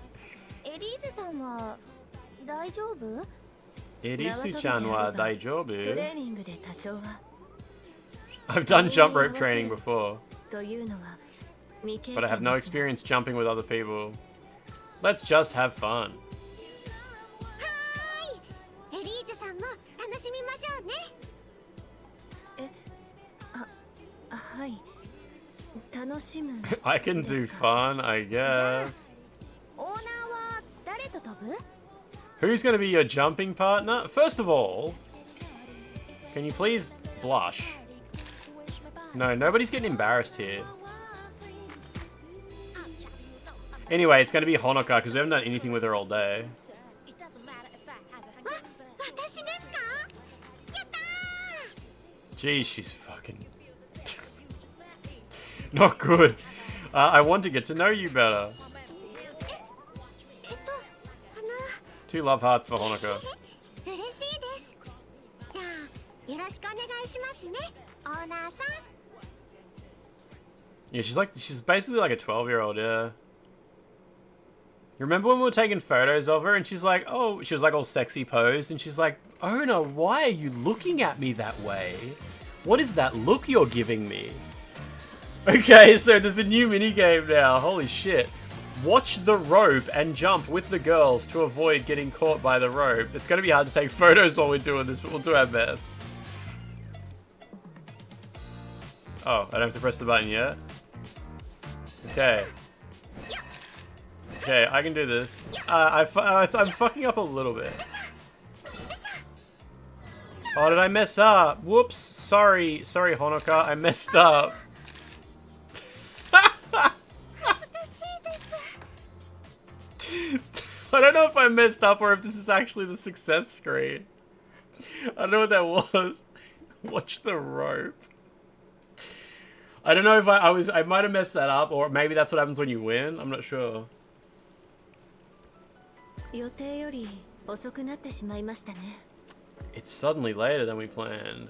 Erisu-chan wa daijoubu? I've done jump rope training before, but I have no experience jumping with other people. Let's just have fun. I can do fun, I guess. Who's going to be your jumping partner? First of all, can you please blush? No, nobody's getting embarrassed here. Anyway, it's going to be Honoka because we haven't done anything with her all day. Jeez, she's fucking... not good. I want to get to know you better. 2 love hearts for Honoka. Yeah, she's basically like a 12-year-old, yeah. You remember when we were taking photos of her and she's like, oh, she was like all sexy posed and she's like, Ona, why are you looking at me that way? What is that look you're giving me? Okay, so there's a new minigame now. Holy shit. Watch the rope and jump with the girls to avoid getting caught by the rope. It's going to be hard to take photos while we're doing this, but we'll do our best. Oh, I don't have to press the button yet? Okay. Okay, I can do this. I'm fucking up a little bit. Oh, did I mess up? Whoops. Sorry, Honoka. I messed up. I don't know if I messed up or if this is actually the success screen. I don't know what that was. Watch the rope. I don't know if I might have messed that up, or maybe that's what happens when you win. I'm not sure. It's suddenly later than we planned.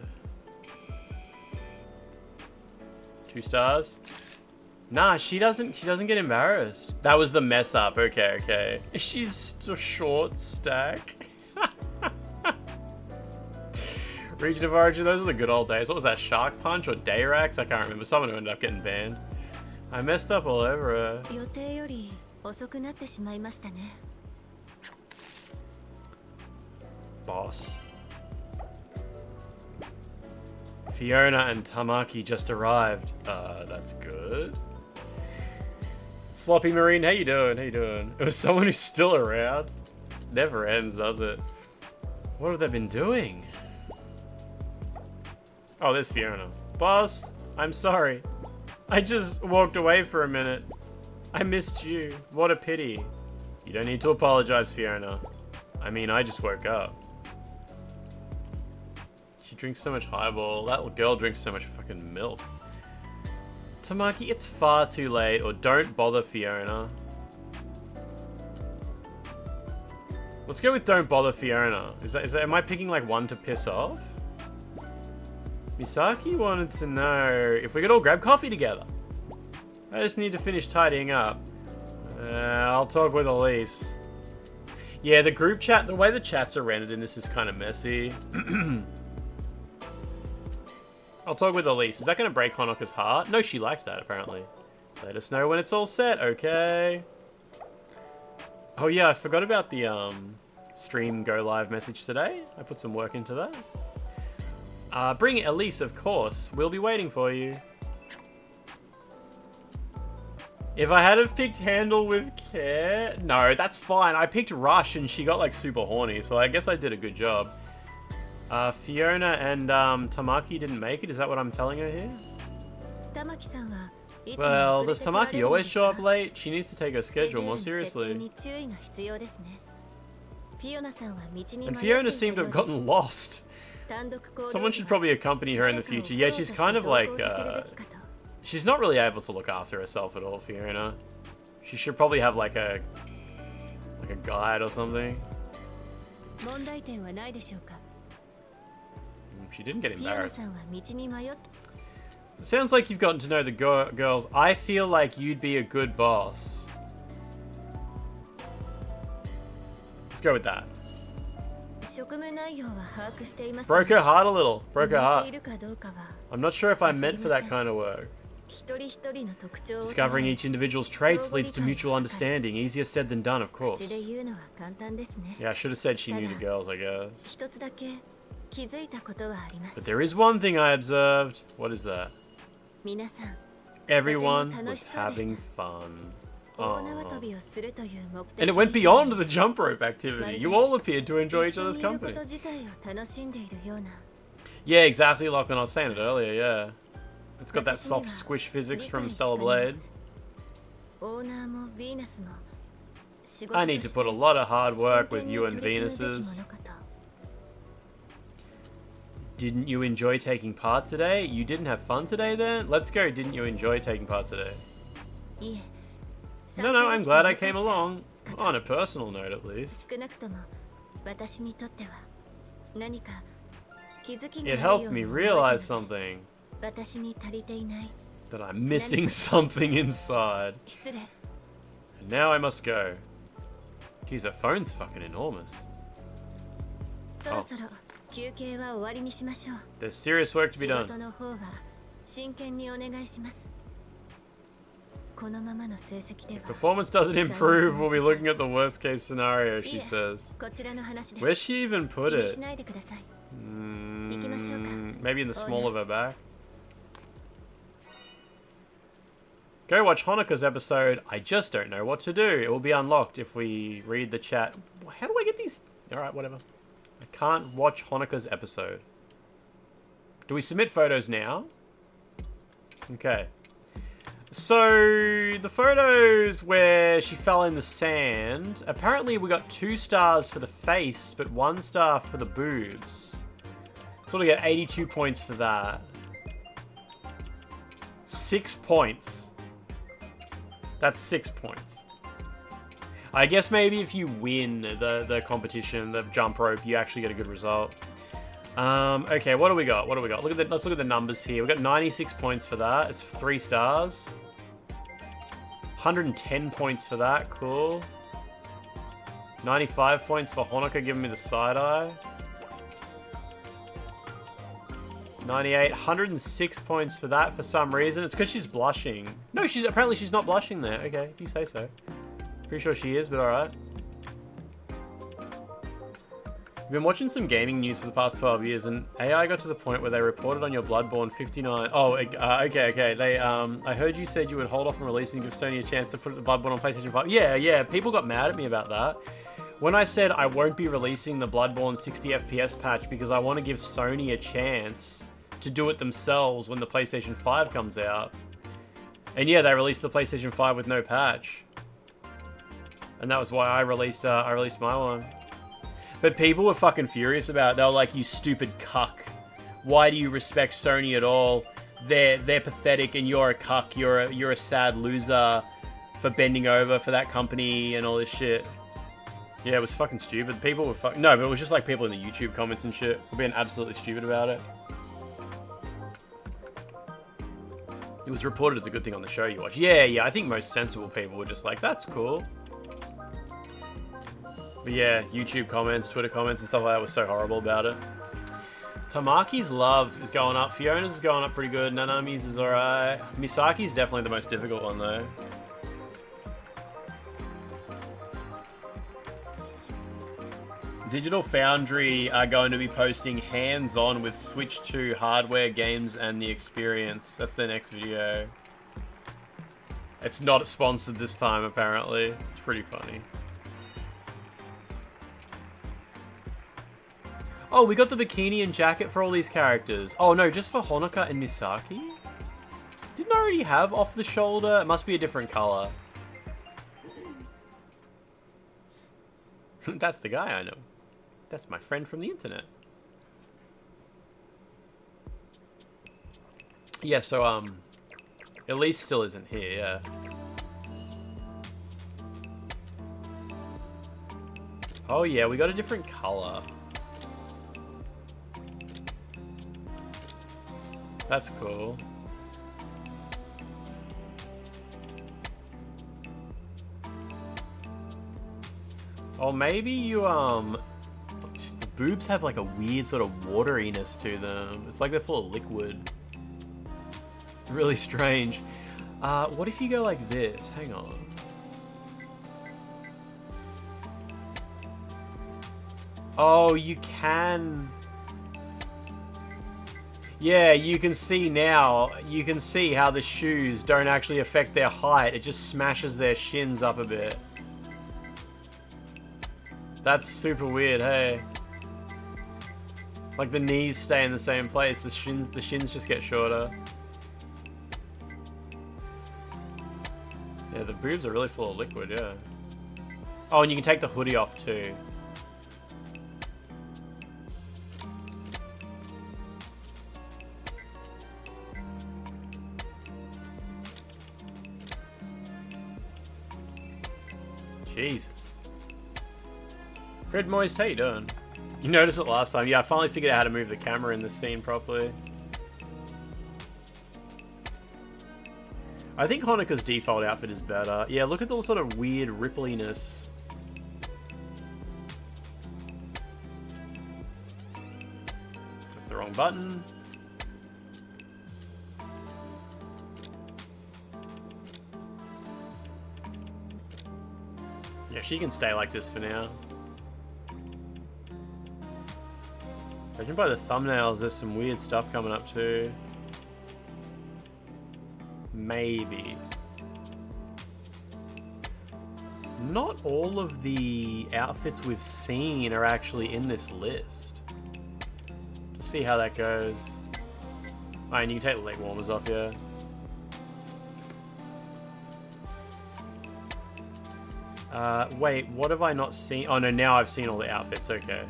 2 stars? Nah, she doesn't get embarrassed. That was the mess up. Okay, okay. She's a short stack. Region of Origin, those are the good old days. What was that, Shark Punch or Dayrax? I can't remember. Someone who ended up getting banned. I messed up all over her. Boss. Fiona and Tamaki just arrived. That's good. Sloppy Marine, how you doing? How you doing? It was someone who's still around. Never ends, does it? What have they been doing? Oh, there's Fiona. Boss, I'm sorry. I just walked away for a minute. I missed you. What a pity. You don't need to apologize, Fiona. I mean, I just woke up. She drinks so much highball. That little girl drinks so much fucking milk. Tamaki, it's far too late. Or don't bother, Fiona. Let's go with don't bother, Fiona. Am I picking like one to piss off? Misaki wanted to know if we could all grab coffee together. I just need to finish tidying up. I'll talk with Elise. Yeah, the group chat, the way the chats are rendered in this is kind of messy. I'll talk with Elise. Is that going to break Honoka's heart? No, she liked that, apparently. Let us know when it's all set, okay? Oh yeah, I forgot about the stream go live message today. I put some work into that. Bring Elise, of course. We'll be waiting for you. If I had have picked Handle with care... No, that's fine. I picked Rush and she got like super horny, so I guess I did a good job. Fiona and Tamaki didn't make it. Is that what I'm telling her here? Well, does Tamaki always show up late? She needs to take her schedule more seriously. And Fiona seemed to have gotten lost. Someone should probably accompany her in the future. Yeah, she's kind of like... she's not really able to look after herself at all, Fiona. She should probably have like a guide or something. She didn't get embarrassed. It sounds like you've gotten to know the girls. I feel like you'd be a good boss. Let's go with that. Broke her heart a little. Broke her heart. I'm not sure if I'm meant for that kind of work. Discovering each individual's traits leads to mutual understanding. Easier said than done, of course. Yeah, I should have said she knew the girls, I guess. But there is one thing I observed. What is that? Everyone was having fun. Aww. And it went beyond the jump rope activity. You all appeared to enjoy each other's company. Yeah, exactly like when I was saying it earlier, yeah. It's got that soft squish physics from Stellar Blade. I need to put a lot of hard work with you and Venus's. Didn't you enjoy taking part today? You didn't have fun today then? Let's go, didn't you enjoy taking part today? No, I'm glad I came along. On a personal note, at least. It helped me realize something. That I'm missing something inside. And now I must go. Geez, her phone's fucking enormous. Oh. There's serious work to be done. If performance doesn't improve, we'll be looking at the worst case scenario, she says. Where's she even put it? Maybe in the small of her back. Go watch Honoka's episode. I just don't know what to do. It will be unlocked if we read the chat. How do I get these? Alright, whatever. I can't watch Honoka's episode. Do we submit photos now? Okay. So, the photos where she fell in the sand, apparently we got 2 stars for the face, but 1 star for the boobs. So we get 82 points for that. 6 points. That's 6 points. I guess maybe if you win the competition, the jump rope, you actually get a good result. Okay, what do we got? Let's look at the numbers here. We got 96 points for that. It's 3 stars. 110 points for that. Cool. 95 points for Honoka giving me the side eye. 98, 106 points for that for some reason. It's because she's blushing. No, apparently she's not blushing there. Okay, if you say so. Pretty sure she is, but alright. I've been watching some gaming news for the past 12 years, and AI got to the point where they reported on your Bloodborne 59... Oh, okay. They, I heard you said you would hold off on releasing and give Sony a chance to put the Bloodborne on PlayStation 5. Yeah, people got mad at me about that. When I said I won't be releasing the Bloodborne 60 FPS patch because I want to give Sony a chance to do it themselves when the PlayStation 5 comes out. And yeah, they released the PlayStation 5 with no patch. And that was why I released my one. But people were fucking furious about it. They were like, you stupid cuck. Why do you respect Sony at all? They're pathetic and you're a cuck. You're a sad loser for bending over for that company and all this shit. Yeah, it was fucking stupid. People were no, but it was just like people in the YouTube comments and shit were being absolutely stupid about it. It was reported as a good thing on the show you watch. Yeah, I think most sensible people were just like, that's cool. But yeah, YouTube comments, Twitter comments and stuff like that were so horrible about it. Tamaki's love is going up. Fiona's is going up pretty good. Nanami's is alright. Misaki's definitely the most difficult one though. Digital Foundry are going to be posting hands-on with Switch 2 hardware, games, and the experience. That's their next video. It's not sponsored this time, apparently. It's pretty funny. Oh, we got the bikini and jacket for all these characters. Oh no, just for Honoka and Misaki? Didn't I already have off the shoulder? It must be a different color. That's the guy I know. That's my friend from the internet. Yeah, so, Elise still isn't here, yeah. Oh yeah, we got a different color. That's cool. Oh, maybe you, the boobs have like a weird sort of wateriness to them. It's like they're full of liquid. Really strange. What if you go like this? Hang on. Oh, you can... Yeah, you can see now, you can see how the shoes don't actually affect their height. It just smashes their shins up a bit. That's super weird, hey. Like the knees stay in the same place, the shins just get shorter. Yeah, the boobs are really full of liquid, yeah. Oh, and you can take the hoodie off too. Jesus. Fred Moist, how you doing? You noticed it last time. Yeah, I finally figured out how to move the camera in this scene properly. I think Honoka's default outfit is better. Yeah, look at the sort of weird rippliness. That's the wrong button. Yeah, she can stay like this for now. Judging by the thumbnails, there's some weird stuff coming up too. Maybe. Not all of the outfits we've seen are actually in this list. Let's see how that goes. Oh, and you can take the leg warmers off, yeah. Wait, what have I not seen? Oh no, now I've seen all the outfits, okay.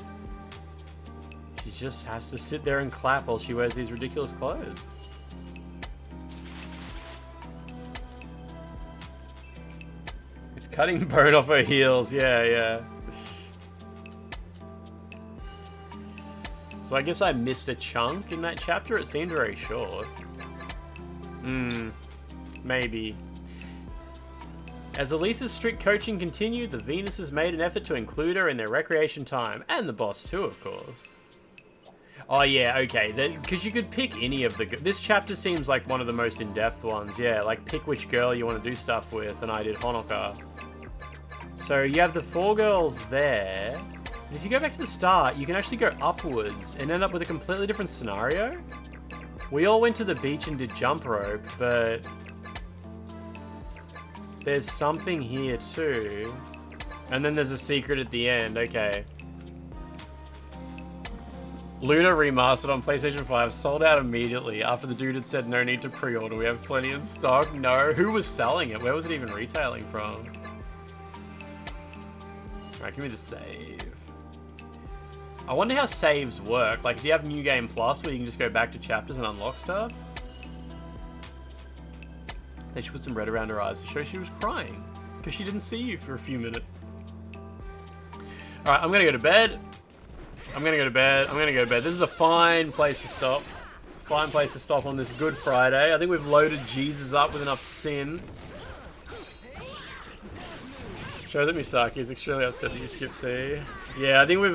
She just has to sit there and clap while she wears these ridiculous clothes. It's cutting bone off her heels, yeah. So I guess I missed a chunk in that chapter. It seemed very short. Maybe. As Elisa's strict coaching continued, the Venuses made an effort to include her in their recreation time. And the boss too, of course. Oh yeah, okay. Because you could pick any of the... This chapter seems like one of the most in-depth ones. Yeah, like pick which girl you want to do stuff with. And I did Honoka. So you have the 4 girls there. And if you go back to the start, you can actually go upwards and end up with a completely different scenario. We all went to the beach and did jump rope, but... There's something here too. And then there's a secret at the end, okay. Luna Remastered on PlayStation 5 sold out immediately after the dude had said no need to pre-order. We have plenty in stock. No, who was selling it? Where was it even retailing from? Alright, give me the save. I wonder how saves work. Like, if you have New Game Plus, where you can just go back to chapters and unlock stuff. They should put some red around her eyes to show she was crying. Because she didn't see you for a few minutes. Alright, I'm gonna go to bed. I'm gonna go to bed. This is a fine place to stop. It's a fine place to stop on this Good Friday. I think we've loaded Jesus up with enough sin. Show that Misaki is extremely upset that you skipped tea. Yeah, I think we've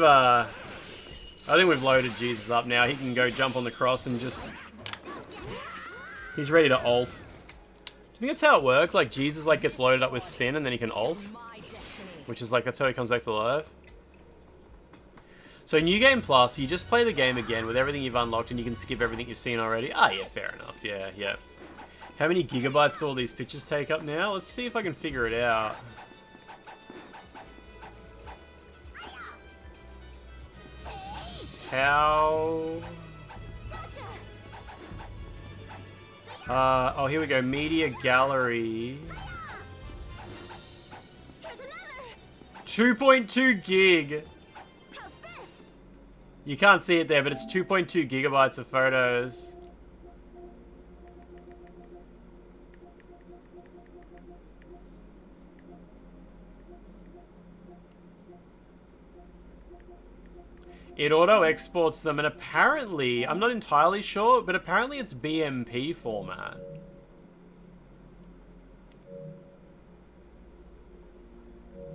loaded Jesus up now. He can go jump on the cross and just... He's ready to ult. Do you think that's how it works? Like, Jesus, like, gets loaded up with sin and then he can ult? Which is like, that's how he comes back to life. So, New Game Plus, you just play the game again with everything you've unlocked and you can skip everything you've seen already. Ah, yeah, fair enough. Yeah, yeah. How many gigabytes do all these pictures take up now? Let's see if I can figure it out. How... oh, here we go. Media gallery. 2.2 gig. You can't see it there, but it's 2.2 gigabytes of photos. It auto-exports them, and apparently, I'm not entirely sure, but apparently it's BMP format.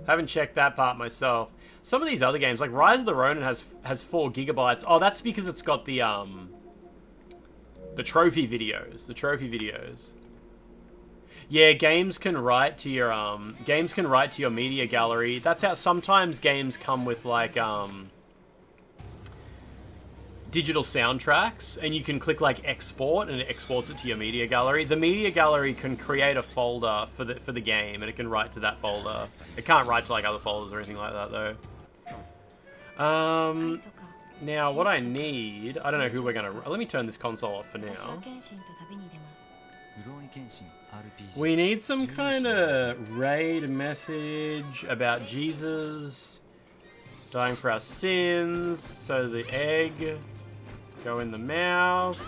Haven't checked that part myself. Some of these other games, like Rise of the Ronin has 4 gigabytes. Oh, that's because it's got the trophy videos. The trophy videos. Yeah, games can write to your media gallery. That's how sometimes games come with like digital soundtracks, and you can click like export and it exports it to your media gallery. The media gallery can create a folder for the game, and it can write to that folder. It can't write to like other folders or anything like that though. Now what I need, I don't know who we're gonna, let me turn this console off for now. We need some kind of raid message about Jesus dying for our sins, so the egg go in the mouth.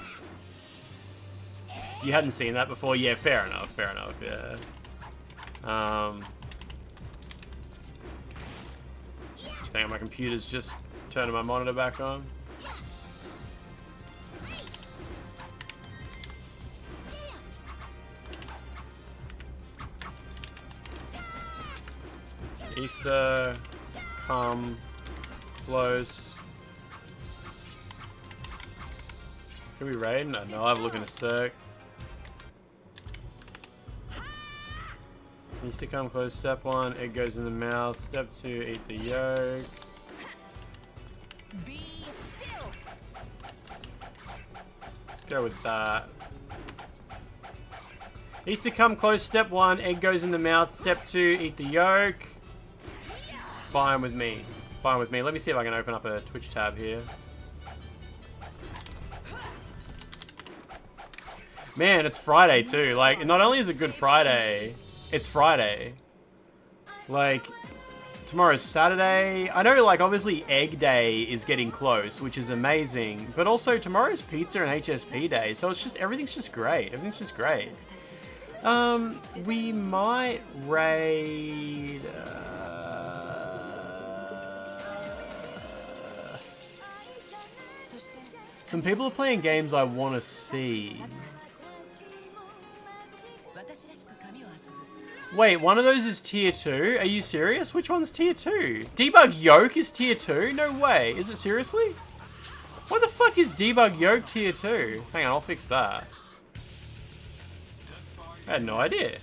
You hadn't seen that before? Yeah, fair enough, yeah. Dang it, my computer's just turning my monitor back on. Easter, come close. Can we raid? No, I'll have a look in a sec. Needs to come close. Step 1, egg goes in the mouth. Step 2, eat the yolk. Be still. Let's go with that. Needs to come close. Step 1, egg goes in the mouth. Step 2, eat the yolk. Fine with me. Fine with me. Let me see if I can open up a Twitch tab here. Man, it's Friday too. Like, not only is it Good Friday, it's Friday. Like, tomorrow's Saturday. I know, like, obviously Egg Day is getting close, which is amazing. But also, tomorrow's Pizza and HSP Day. So it's just, everything's just great. Everything's just great. We might raid... some people are playing games I want to see. Wait, one of those is tier 2? Are you serious? Which one's tier 2? Debug Yoke is tier 2? No way. Is it seriously? What the fuck is Debug Yoke tier 2? Hang on, I'll fix that. I had no idea.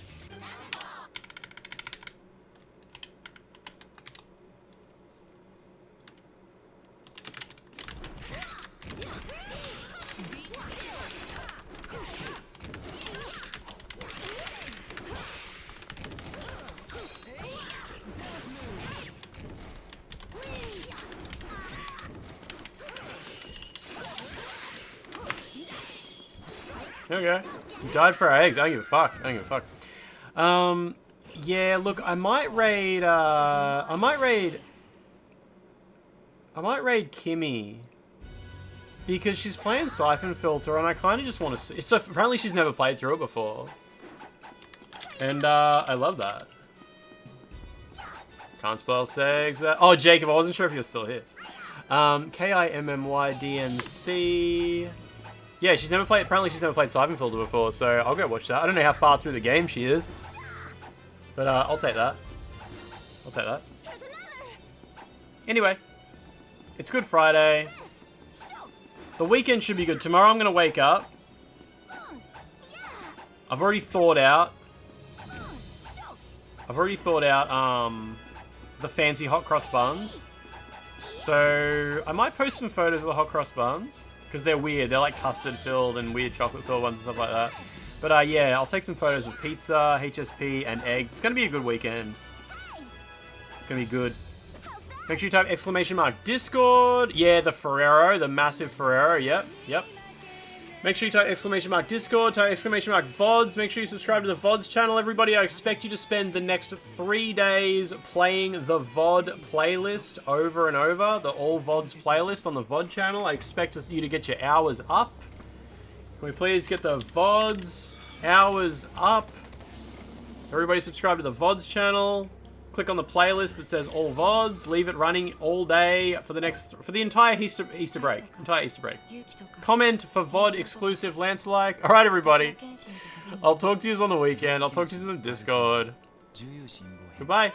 Okay. You died for our eggs. I don't give a fuck. I don't give a fuck. Yeah, look, I might raid I might raid Kimmy. Because she's playing Siphon Filter and I kind of just want to see... So apparently she's never played through it before. And I love that. Can't spell segs. Oh, Jacob, I wasn't sure if you're still here. KIMMYDNC. Yeah, she's never played... Apparently she's never played Siphon Filter before, so I'll go watch that. I don't know how far through the game she is. But I'll take that. I'll take that. Anyway. It's Good Friday. The weekend should be good. Tomorrow I'm going to wake up. I've already thought out the fancy hot cross buns. So I might post some photos of the hot cross buns because they're weird. They're like custard filled and weird chocolate filled ones and stuff like that. But yeah, I'll take some photos of pizza, HSP, and eggs. It's going to be a good weekend. It's going to be good. Make sure you type exclamation mark Discord. Yeah, the Ferrero, the massive Ferrero. Yep, yep. Make sure you type exclamation mark Discord, type exclamation mark VODs. Make sure you subscribe to the VODs channel, everybody. I expect you to spend the next 3 days playing the VOD playlist over and over. The All VODs playlist on the VOD channel. I expect you to get your hours up. Can we please get the VODs hours up? Everybody subscribe to the VODs channel. Click on the playlist that says All VODs. Leave it running all day for the entire Easter break. Comment for VOD exclusive Lance-like. All right, everybody. I'll talk to you on the weekend. I'll talk to you in the Discord. Goodbye.